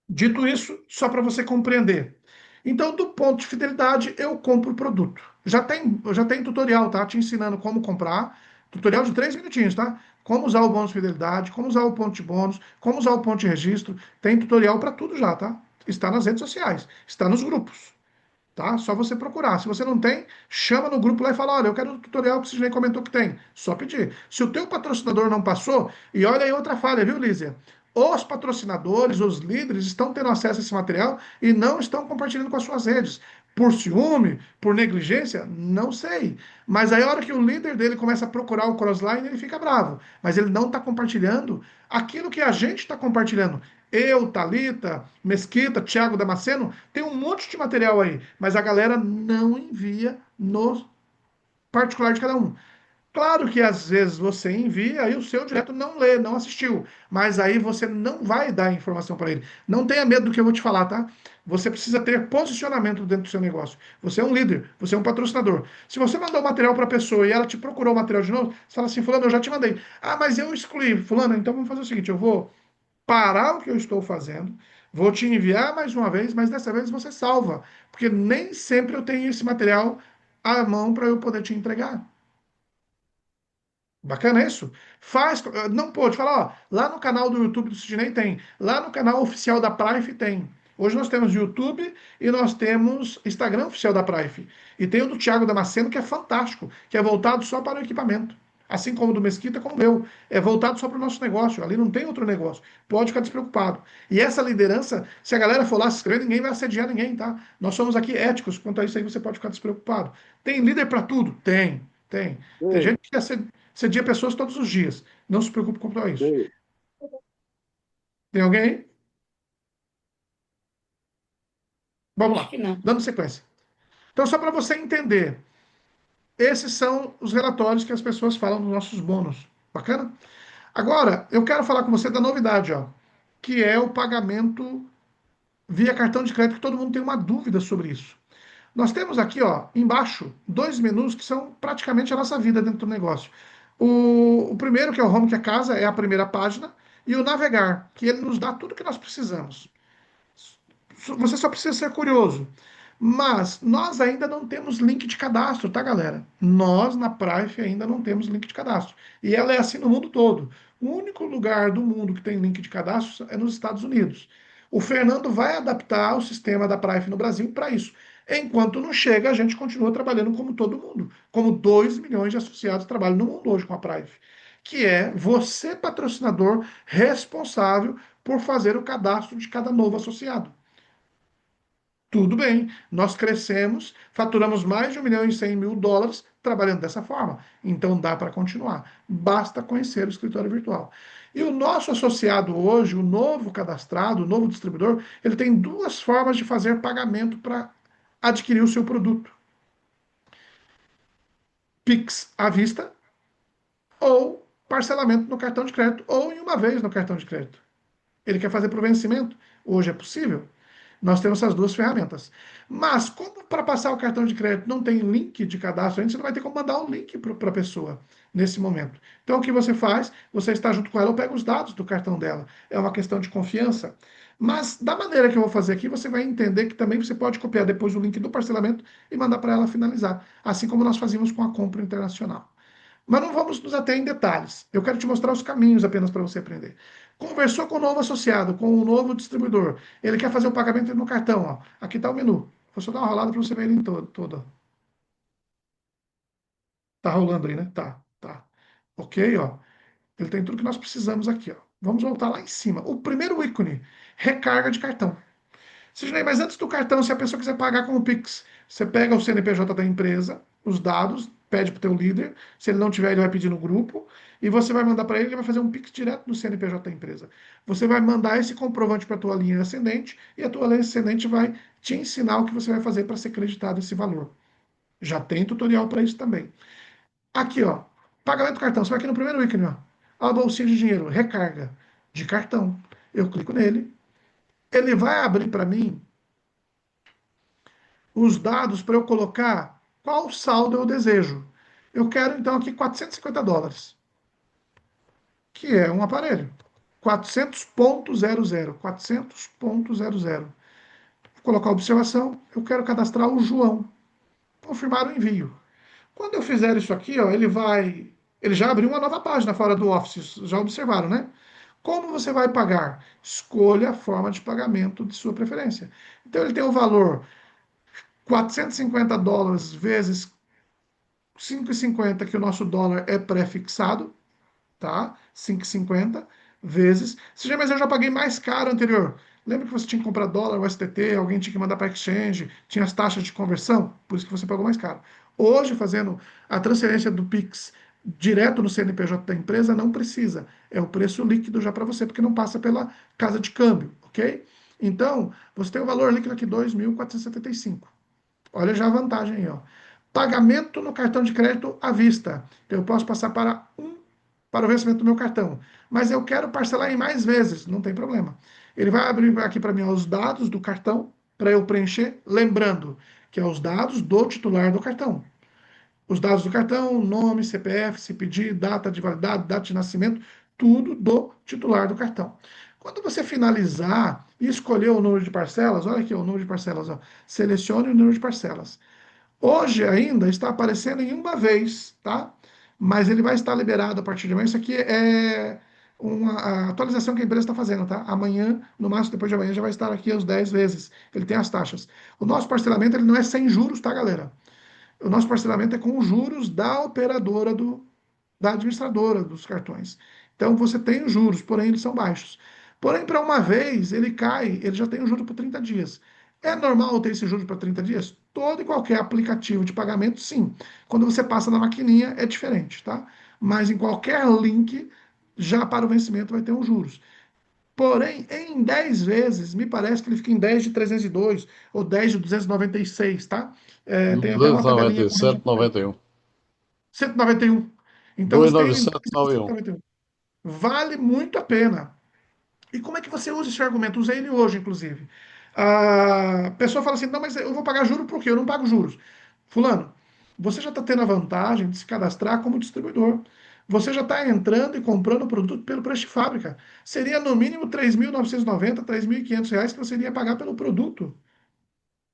Dito isso, só para você compreender. Então, do ponto de fidelidade, eu compro o produto. Já tem tutorial, tá? Te ensinando como comprar. Tutorial de 3 minutinhos, tá? Como usar o bônus de fidelidade, como usar o ponto de bônus, como usar o ponto de registro. Tem tutorial para tudo já, tá? Está nas redes sociais, está nos grupos. Tá? Só você procurar. Se você não tem, chama no grupo lá e fala: olha, eu quero o tutorial que o Sidney comentou que tem. Só pedir. Se o teu patrocinador não passou, e olha aí outra falha, viu, Lízia? Os patrocinadores, os líderes estão tendo acesso a esse material e não estão compartilhando com as suas redes. Por ciúme, por negligência, não sei. Mas aí a hora que o líder dele começa a procurar o crossline, ele fica bravo. Mas ele não está compartilhando aquilo que a gente está compartilhando. Eu, Talita, Mesquita, Thiago Damasceno, tem um monte de material aí, mas a galera não envia no particular de cada um. Claro que às vezes você envia e o seu direto não lê, não assistiu, mas aí você não vai dar informação para ele. Não tenha medo do que eu vou te falar, tá? Você precisa ter posicionamento dentro do seu negócio. Você é um líder, você é um patrocinador. Se você mandou material para a pessoa e ela te procurou o material de novo, você fala assim: Fulano, eu já te mandei. Ah, mas eu excluí. Fulano, então vamos fazer o seguinte: eu vou parar o que eu estou fazendo, vou te enviar mais uma vez, mas dessa vez você salva, porque nem sempre eu tenho esse material à mão para eu poder te entregar. Bacana isso? Faz, não pode falar, ó, lá no canal do YouTube do Sidney tem, lá no canal oficial da Prife tem. Hoje nós temos YouTube e nós temos Instagram oficial da Prife. E tem o do Thiago Damasceno, que é fantástico, que é voltado só para o equipamento. Assim como o do Mesquita, como o meu. É voltado só para o nosso negócio. Ali não tem outro negócio. Pode ficar despreocupado. E essa liderança, se a galera for lá se inscrever, ninguém vai assediar ninguém, tá? Nós somos aqui éticos. Quanto a isso aí, você pode ficar despreocupado. Tem líder para tudo? Tem, tem. Tem Ei, gente que quer cedia pessoas todos os dias. Não se preocupe quanto a isso. ei. Tem alguém aí? Vamos Acho lá. que não. Dando sequência. Então, só para você entender, esses são os relatórios que as pessoas falam dos nossos bônus. Bacana? Agora, eu quero falar com você da novidade, ó, que é o pagamento via cartão de crédito, que todo mundo tem uma dúvida sobre isso. Nós temos aqui, ó, embaixo, dois menus que são praticamente a nossa vida dentro do negócio. O primeiro, que é o Home, que é casa, é a primeira página, e o Navegar, que ele nos dá tudo que nós precisamos. Você só precisa ser curioso. Mas nós ainda não temos link de cadastro, tá, galera? Nós, na Prife, ainda não temos link de cadastro. E ela é assim no mundo todo. O único lugar do mundo que tem link de cadastro é nos Estados Unidos. O Fernando vai adaptar o sistema da Prife no Brasil para isso. Enquanto não chega, a gente continua trabalhando como todo mundo. Como 2 milhões de associados trabalham no mundo hoje com a Prife. Que é você, patrocinador, responsável por fazer o cadastro de cada novo associado. Tudo bem, nós crescemos, faturamos mais de 1 milhão e 100 mil dólares trabalhando dessa forma. Então dá para continuar. Basta conhecer o escritório virtual. E o nosso associado hoje, o novo cadastrado, o novo distribuidor, ele tem duas formas de fazer pagamento para adquirir o seu produto: Pix à vista ou parcelamento no cartão de crédito ou em uma vez no cartão de crédito. Ele quer fazer para o vencimento? Hoje é possível. Nós temos essas duas ferramentas. Mas, como para passar o cartão de crédito não tem link de cadastro ainda, você não vai ter como mandar o link para a pessoa nesse momento. Então, o que você faz? Você está junto com ela ou pega os dados do cartão dela. É uma questão de confiança. Mas, da maneira que eu vou fazer aqui, você vai entender que também você pode copiar depois o link do parcelamento e mandar para ela finalizar. Assim como nós fazíamos com a compra internacional. Mas não vamos nos ater em detalhes. Eu quero te mostrar os caminhos apenas para você aprender. Conversou com o novo associado, com o novo distribuidor. Ele quer fazer o pagamento no cartão. Ó. Aqui está o menu. Vou só dar uma rolada para você ver ele em todo. Tá rolando aí, né? Tá, tá. Ok, ó. Ele tem tudo que nós precisamos aqui, ó. Vamos voltar lá em cima. O primeiro ícone, recarga de cartão. Sidney, mas antes do cartão, se a pessoa quiser pagar com o Pix, você pega o CNPJ da empresa, os dados, pede para o teu líder. Se ele não tiver, ele vai pedir no grupo. E você vai mandar para ele, ele vai fazer um Pix direto no CNPJ da empresa. Você vai mandar esse comprovante para a tua linha ascendente e a tua linha ascendente vai te ensinar o que você vai fazer para ser creditado esse valor. Já tem tutorial para isso também. Aqui, ó, pagamento do cartão. Você vai aqui no primeiro ícone, ó. A bolsinha de dinheiro, recarga de cartão. Eu clico nele. Ele vai abrir para mim os dados para eu colocar qual saldo eu desejo. Eu quero então aqui US$ 450, que é um aparelho. 400.00, 400.00. Vou colocar a observação, eu quero cadastrar o João. Confirmar o envio. Quando eu fizer isso aqui, ó, ele já abriu uma nova página fora do Office, já observaram, né? Como você vai pagar? Escolha a forma de pagamento de sua preferência. Então ele tem o valor US$ 450 vezes 5,50, que o nosso dólar é pré-fixado, tá? 5,50 vezes. Mas eu já paguei mais caro anterior. Lembra que você tinha que comprar dólar, o STT, alguém tinha que mandar para exchange, tinha as taxas de conversão? Por isso que você pagou mais caro. Hoje, fazendo a transferência do Pix direto no CNPJ da empresa, não precisa. É o preço líquido já para você, porque não passa pela casa de câmbio, ok? Então, você tem o valor líquido aqui, 2.475. Olha já a vantagem aí, ó. Pagamento no cartão de crédito à vista. Eu posso passar para o vencimento do meu cartão. Mas eu quero parcelar em mais vezes, não tem problema. Ele vai abrir aqui para mim os dados do cartão para eu preencher, lembrando que é os dados do titular do cartão. Os dados do cartão, nome, CPF, se pedir, data de validade, data de nascimento, tudo do titular do cartão. Quando você finalizar e escolher o número de parcelas, olha aqui o número de parcelas, ó, selecione o número de parcelas. Hoje ainda está aparecendo em uma vez, tá? Mas ele vai estar liberado a partir de amanhã. Isso aqui é a atualização que a empresa está fazendo, tá? Amanhã, no máximo depois de amanhã, já vai estar aqui as 10 vezes. Ele tem as taxas. O nosso parcelamento ele não é sem juros, tá, galera? O nosso parcelamento é com os juros da operadora da administradora dos cartões. Então você tem os juros, porém eles são baixos. Porém, para uma vez, ele cai, ele já tem o juro por 30 dias. É normal ter esse juro para 30 dias? Todo e qualquer aplicativo de pagamento, sim. Quando você passa na maquininha, é diferente, tá? Mas em qualquer link, já para o vencimento vai ter os juros. Porém, em 10 vezes, me parece que ele fica em 10 de 302 ou 10 de 296, tá? Tem até uma tabelinha com 297,91. 191. Então você tem 297,91. 191. Vale muito a pena. E como é que você usa esse argumento? Usei ele hoje, inclusive. A pessoa fala assim, não, mas eu vou pagar juro por quê? Eu não pago juros. Fulano, você já está tendo a vantagem de se cadastrar como distribuidor. Você já está entrando e comprando o produto pelo preço de fábrica. Seria no mínimo 3.990, R$ 3.500 que você iria pagar pelo produto.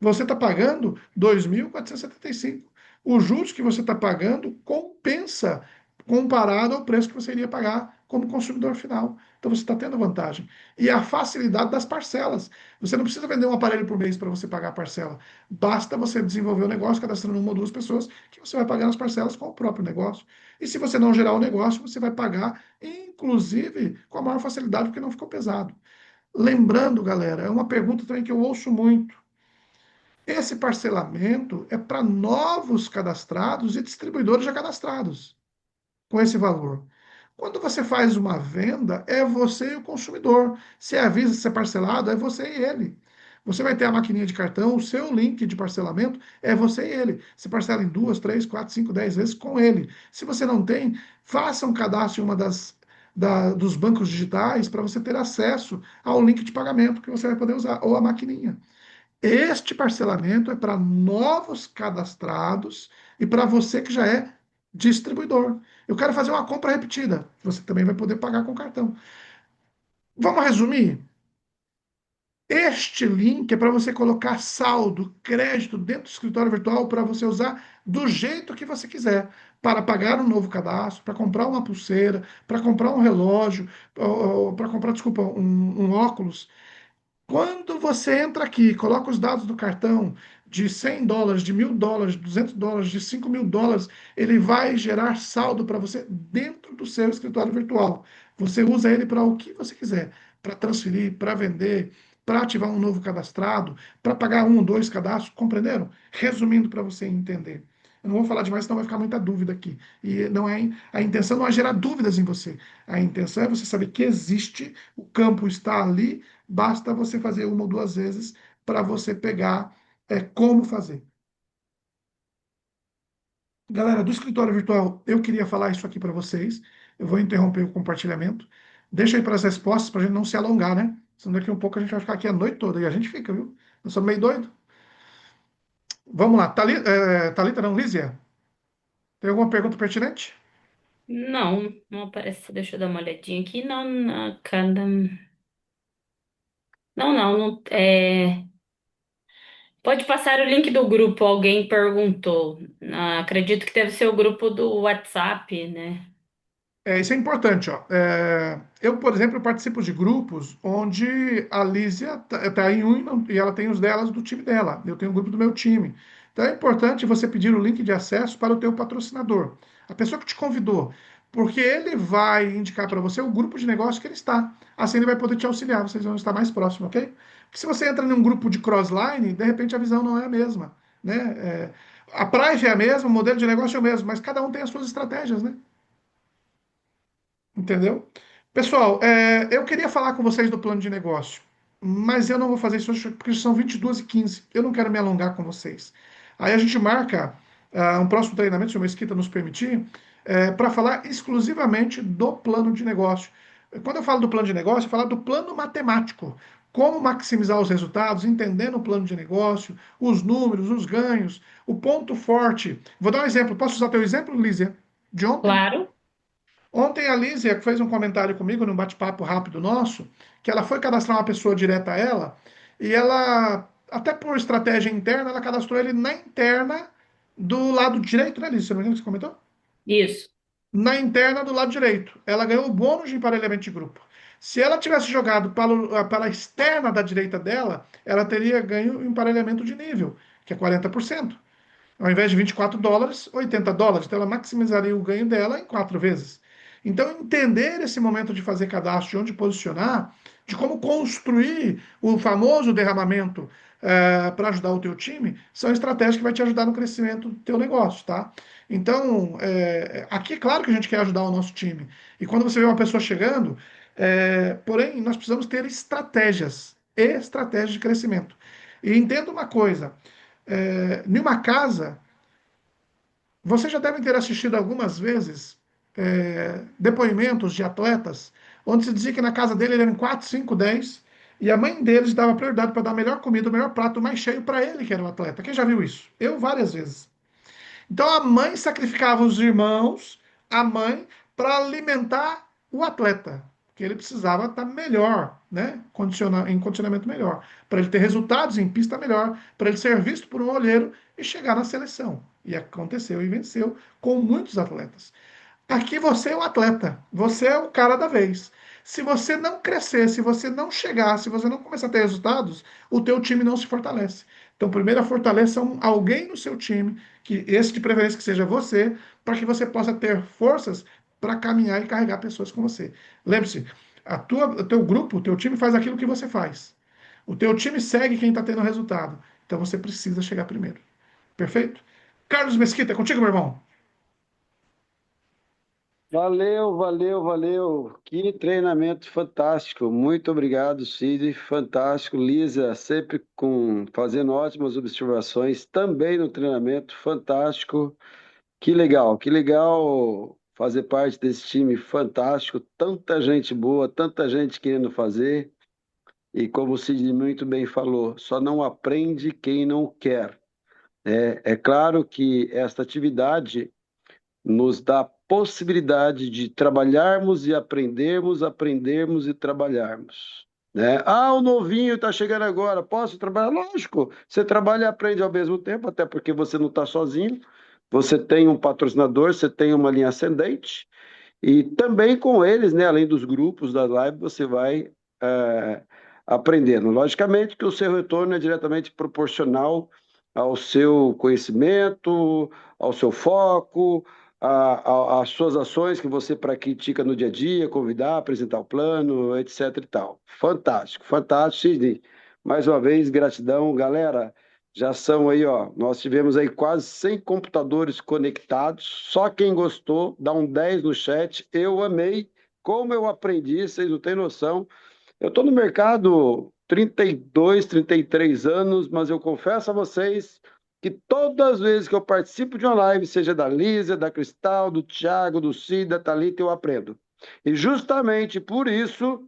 Você está pagando 2.475. Os juros que você está pagando compensa comparado ao preço que você iria pagar como consumidor final. Então você está tendo vantagem. E a facilidade das parcelas. Você não precisa vender um aparelho por mês para você pagar a parcela. Basta você desenvolver o negócio, cadastrando uma ou duas pessoas, que você vai pagar as parcelas com o próprio negócio. E se você não gerar o negócio, você vai pagar, inclusive, com a maior facilidade, porque não ficou pesado. Lembrando, galera, é uma pergunta também que eu ouço muito. Esse parcelamento é para novos cadastrados e distribuidores já cadastrados com esse valor. Quando você faz uma venda, é você e o consumidor. Se avisa se é parcelado, é você e ele. Você vai ter a maquininha de cartão, o seu link de parcelamento é você e ele. Você parcela em 2, 3, 4, 5, 10 vezes com ele. Se você não tem, faça um cadastro em uma dos bancos digitais para você ter acesso ao link de pagamento que você vai poder usar, ou a maquininha. Este parcelamento é para novos cadastrados e para você que já é distribuidor. Eu quero fazer uma compra repetida. Você também vai poder pagar com cartão. Vamos resumir? Este link é para você colocar saldo, crédito dentro do escritório virtual para você usar do jeito que você quiser, para pagar um novo cadastro, para comprar uma pulseira, para comprar um relógio, para comprar, desculpa, um óculos. Quando você entra aqui, coloca os dados do cartão de US$ 100, de US$ 1.000, de US$ 200, de US$ 5.000, ele vai gerar saldo para você dentro do seu escritório virtual. Você usa ele para o que você quiser, para transferir, para vender, para ativar um novo cadastrado, para pagar um ou dois cadastros, compreenderam? Resumindo para você entender. Eu não vou falar demais, senão vai ficar muita dúvida aqui. E não é a intenção não é gerar dúvidas em você. A intenção é você saber que existe, o campo está ali. Basta você fazer uma ou duas vezes para você pegar como fazer. Galera, do escritório virtual, eu queria falar isso aqui para vocês. Eu vou interromper o compartilhamento. Deixa aí para as respostas para a gente não se alongar, né? Senão daqui a um pouco a gente vai ficar aqui a noite toda e a gente fica, viu? Eu sou meio doido. Vamos lá. Thalita, não, Lízia? Tem alguma pergunta pertinente? Não, não aparece. Deixa eu dar uma olhadinha aqui. Não, não, cada... não, pode passar o link do grupo, alguém perguntou. Acredito que deve ser o grupo do WhatsApp, né? Isso é importante, ó. Eu, por exemplo, participo de grupos onde a Lízia tá em um e ela tem os delas do time dela. Eu tenho um grupo do meu time. Então é importante você pedir o link de acesso para o teu patrocinador, a pessoa que te convidou, porque ele vai indicar para você o grupo de negócio que ele está. Assim ele vai poder te auxiliar, vocês vão estar mais próximos, ok? Porque se você entra em um grupo de crossline, de repente a visão não é a mesma, né? A praia é a mesma, o modelo de negócio é o mesmo, mas cada um tem as suas estratégias, né? Entendeu? Pessoal, eu queria falar com vocês do plano de negócio, mas eu não vou fazer isso hoje porque são 22h15. Eu não quero me alongar com vocês. Aí a gente marca um próximo treinamento, se o Mesquita nos permitir, para falar exclusivamente do plano de negócio. Quando eu falo do plano de negócio, eu falo do plano matemático. Como maximizar os resultados, entendendo o plano de negócio, os números, os ganhos, o ponto forte. Vou dar um exemplo. Posso usar teu exemplo, Lízia, de ontem? Claro. Ontem a Lízia fez um comentário comigo num bate-papo rápido nosso, que ela foi cadastrar uma pessoa direta a ela, e ela, até por estratégia interna, ela cadastrou ele na interna do lado direito, né, Lízia? Se não me engano, você comentou? Isso. Na interna do lado direito. Ela ganhou o bônus de emparelhamento de grupo. Se ela tivesse jogado para a externa da direita dela, ela teria ganho o emparelhamento de nível, que é 40%. Ao invés de US$ 24, US$ 80. Então, ela maximizaria o ganho dela em 4 vezes. Então, entender esse momento de fazer cadastro, de onde posicionar, de como construir o famoso derramamento para ajudar o teu time, são estratégias que vai te ajudar no crescimento do teu negócio, tá? Então, aqui é claro que a gente quer ajudar o nosso time. E quando você vê uma pessoa chegando, porém, nós precisamos ter estratégias de crescimento. E entenda uma coisa, em uma casa, vocês já devem ter assistido algumas vezes depoimentos de atletas, onde se dizia que na casa dele eram 4, 5, 10. E a mãe deles dava prioridade para dar a melhor comida, o melhor prato, o mais cheio para ele, que era o atleta. Quem já viu isso? Eu várias vezes. Então a mãe sacrificava os irmãos, a mãe, para alimentar o atleta, que ele precisava estar melhor, né? Em condicionamento melhor, para ele ter resultados em pista melhor, para ele ser visto por um olheiro e chegar na seleção. E aconteceu e venceu com muitos atletas. Aqui você é o atleta, você é o cara da vez. Se você não crescer, se você não chegar, se você não começar a ter resultados, o teu time não se fortalece. Então, primeiro fortaleça alguém no seu time, que esse de preferência que seja você, para que você possa ter forças para caminhar e carregar pessoas com você. Lembre-se, o teu grupo, o teu time faz aquilo que você faz. O teu time segue quem está tendo resultado. Então você precisa chegar primeiro. Perfeito? Carlos Mesquita, é contigo, meu irmão. Valeu, valeu, valeu. Que treinamento fantástico. Muito obrigado, Cid. Fantástico. Lisa, sempre fazendo ótimas observações, também no treinamento. Fantástico. Que legal fazer parte desse time fantástico. Tanta gente boa, tanta gente querendo fazer. E como o Cid muito bem falou, só não aprende quem não quer. É claro que esta atividade nos dá a possibilidade de trabalharmos e aprendermos, aprendermos e trabalharmos. Né? Ah, o novinho está chegando agora, posso trabalhar? Lógico, você trabalha e aprende ao mesmo tempo, até porque você não está sozinho, você tem um patrocinador, você tem uma linha ascendente, e também com eles, né, além dos grupos da live, você vai é, aprendendo. Logicamente que o seu retorno é diretamente proporcional ao seu conhecimento, ao seu foco, às suas ações que você pratica no dia a dia, convidar, apresentar o plano, etc e tal. Fantástico, fantástico, Sidney. Mais uma vez, gratidão, galera. Já são aí, ó, nós tivemos aí quase 100 computadores conectados. Só quem gostou, dá um 10 no chat. Eu amei, como eu aprendi, vocês não têm noção. Eu estou no mercado 32, 33 anos, mas eu confesso a vocês que todas as vezes que eu participo de uma live, seja da Lísia, da Cristal, do Thiago, do Cid, da Thalita, eu aprendo. E justamente por isso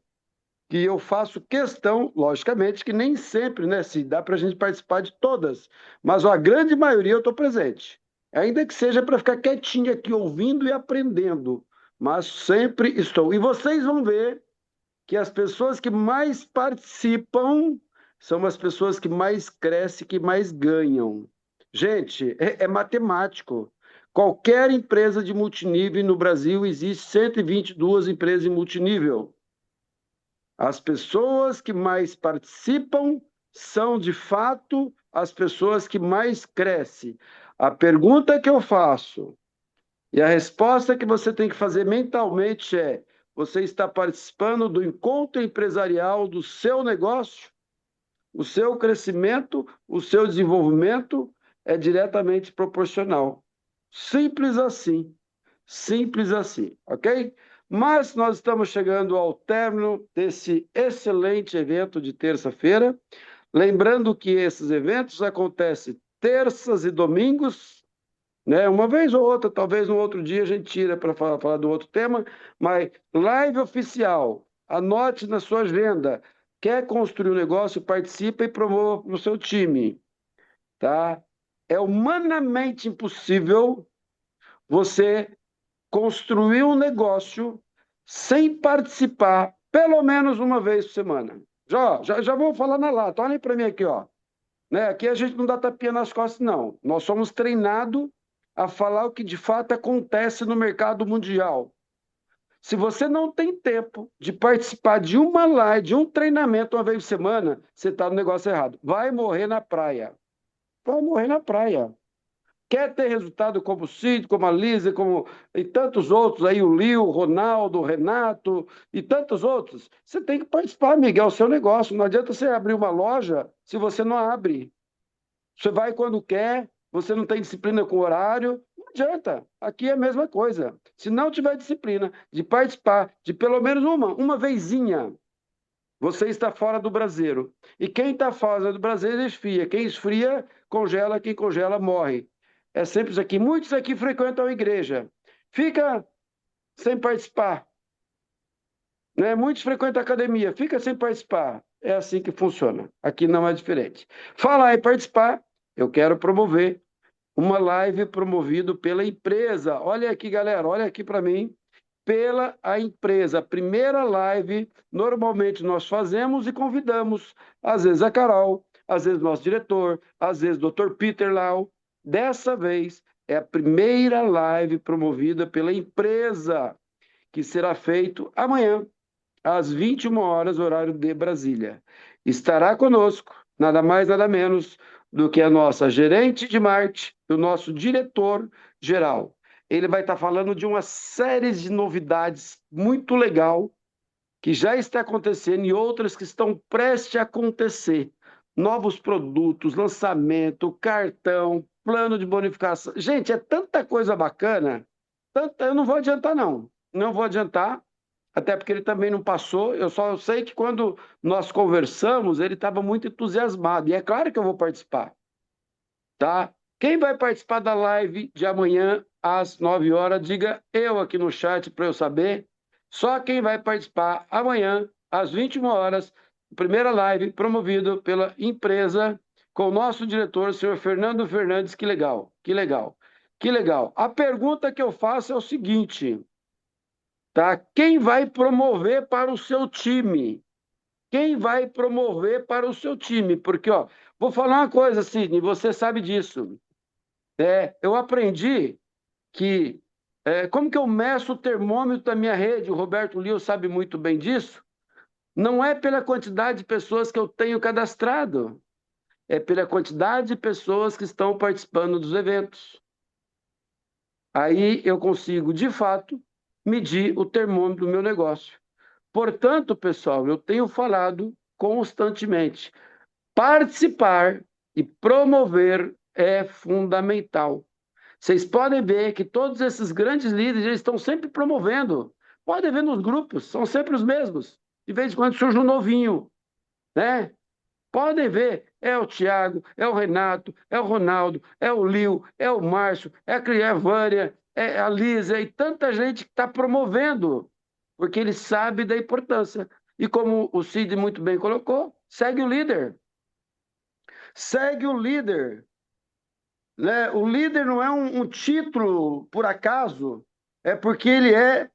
que eu faço questão, logicamente, que nem sempre, né, se dá para a gente participar de todas, mas a grande maioria eu estou presente. Ainda que seja para ficar quietinho aqui, ouvindo e aprendendo, mas sempre estou. E vocês vão ver que as pessoas que mais participam são as pessoas que mais crescem, que mais ganham. Gente, é matemático. Qualquer empresa de multinível no Brasil, existe 122 empresas em multinível. As pessoas que mais participam são, de fato, as pessoas que mais crescem. A pergunta que eu faço e a resposta que você tem que fazer mentalmente é: você está participando do encontro empresarial do seu negócio? O seu crescimento, o seu desenvolvimento é diretamente proporcional. Simples assim. Simples assim, ok? Mas nós estamos chegando ao término desse excelente evento de terça-feira. Lembrando que esses eventos acontecem terças e domingos, né? Uma vez ou outra, talvez no outro dia a gente tira para falar do outro tema, mas live oficial, anote na sua agenda. Quer construir um negócio, participe e promova para o seu time, tá? É humanamente impossível você construir um negócio sem participar pelo menos uma vez por semana. Já vou falar na lata, olhem para mim aqui, ó. Né? Aqui a gente não dá tapinha nas costas, não. Nós somos treinados a falar o que de fato acontece no mercado mundial. Se você não tem tempo de participar de uma live, de um treinamento uma vez por semana, você está no negócio errado. Vai morrer na praia. Vai morrer na praia. Quer ter resultado como o Cid, como a Lisa, como e tantos outros aí, o Lio, o Ronaldo, o Renato e tantos outros, você tem que participar, Miguel, é o seu negócio. Não adianta você abrir uma loja se você não abre. Você vai quando quer, você não tem disciplina com horário, não adianta. Aqui é a mesma coisa. Se não tiver disciplina de participar de pelo menos uma vezinha, você está fora do braseiro. E quem está fora do braseiro esfria. Quem esfria, congela. Quem congela, morre. É simples aqui. Muitos aqui frequentam a igreja. Fica sem participar. Né? Muitos frequentam a academia. Fica sem participar. é assim que funciona. Aqui não é diferente. Falar em participar, eu quero promover uma live promovida pela empresa. Olha aqui, galera, olha aqui para mim. Pela a empresa. A primeira live, normalmente nós fazemos e convidamos, às vezes a Carol, às vezes nosso diretor, às vezes o Dr. Peter Lau. Dessa vez, é a primeira live promovida pela empresa, que será feito amanhã, às 21 horas, horário de Brasília. Estará conosco, nada mais, nada menos do que a nossa gerente de marketing, o nosso diretor geral. Ele vai estar falando de uma série de novidades muito legal que já está acontecendo e outras que estão prestes a acontecer. Novos produtos, lançamento, cartão, plano de bonificação. Gente, é tanta coisa bacana, tanta, eu não vou adiantar, não. Não vou adiantar, até porque ele também não passou. Eu só sei que quando nós conversamos, ele estava muito entusiasmado. E é claro que eu vou participar, tá? Quem vai participar da live de amanhã às 9 horas, diga eu aqui no chat para eu saber. Só quem vai participar amanhã às 21 horas, primeira live promovido pela empresa com o nosso diretor, o senhor Fernando Fernandes. Que legal, que legal, que legal. A pergunta que eu faço é o seguinte, tá? Quem vai promover para o seu time? Quem vai promover para o seu time? Porque, ó, vou falar uma coisa, Sidney, você sabe disso. Eu aprendi que, como que eu meço o termômetro da minha rede, o Roberto Lio sabe muito bem disso, não é pela quantidade de pessoas que eu tenho cadastrado, é pela quantidade de pessoas que estão participando dos eventos. Aí eu consigo, de fato, medir o termômetro do meu negócio. Portanto, pessoal, eu tenho falado constantemente, participar e promover é fundamental. Vocês podem ver que todos esses grandes líderes eles estão sempre promovendo. Podem ver nos grupos, são sempre os mesmos. De vez em quando surge um novinho, né? Podem ver, é o Thiago, é o Renato, é o Ronaldo, é o Lio, é o Márcio, é a Vânia, é a Lísia e tanta gente que está promovendo, porque ele sabe da importância. E como o Cid muito bem colocou, segue o líder. Segue o líder. Né? O líder não é um título por acaso, é porque ele é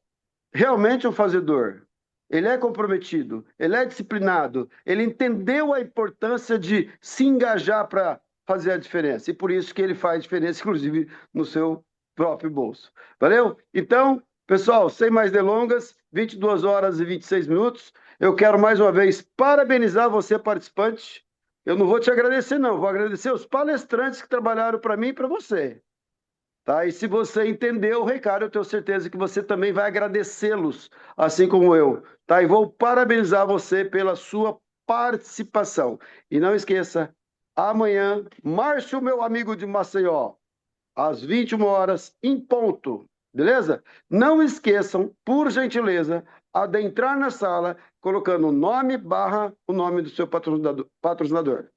realmente um fazedor. Ele é comprometido, ele é disciplinado, ele entendeu a importância de se engajar para fazer a diferença. E por isso que ele faz diferença, inclusive, no seu próprio bolso. Valeu? Então, pessoal, sem mais delongas, 22 horas e 26 minutos. Eu quero mais uma vez parabenizar você, participante. Eu não vou te agradecer, não. Vou agradecer os palestrantes que trabalharam para mim e para você. Tá? E se você entendeu o recado, eu tenho certeza que você também vai agradecê-los, assim como eu. Tá? E vou parabenizar você pela sua participação. E não esqueça, amanhã, Márcio, meu amigo de Maceió, às 21 horas, em ponto. Beleza? Não esqueçam, por gentileza, adentrar na sala, colocando o nome / o nome do seu patrocinador.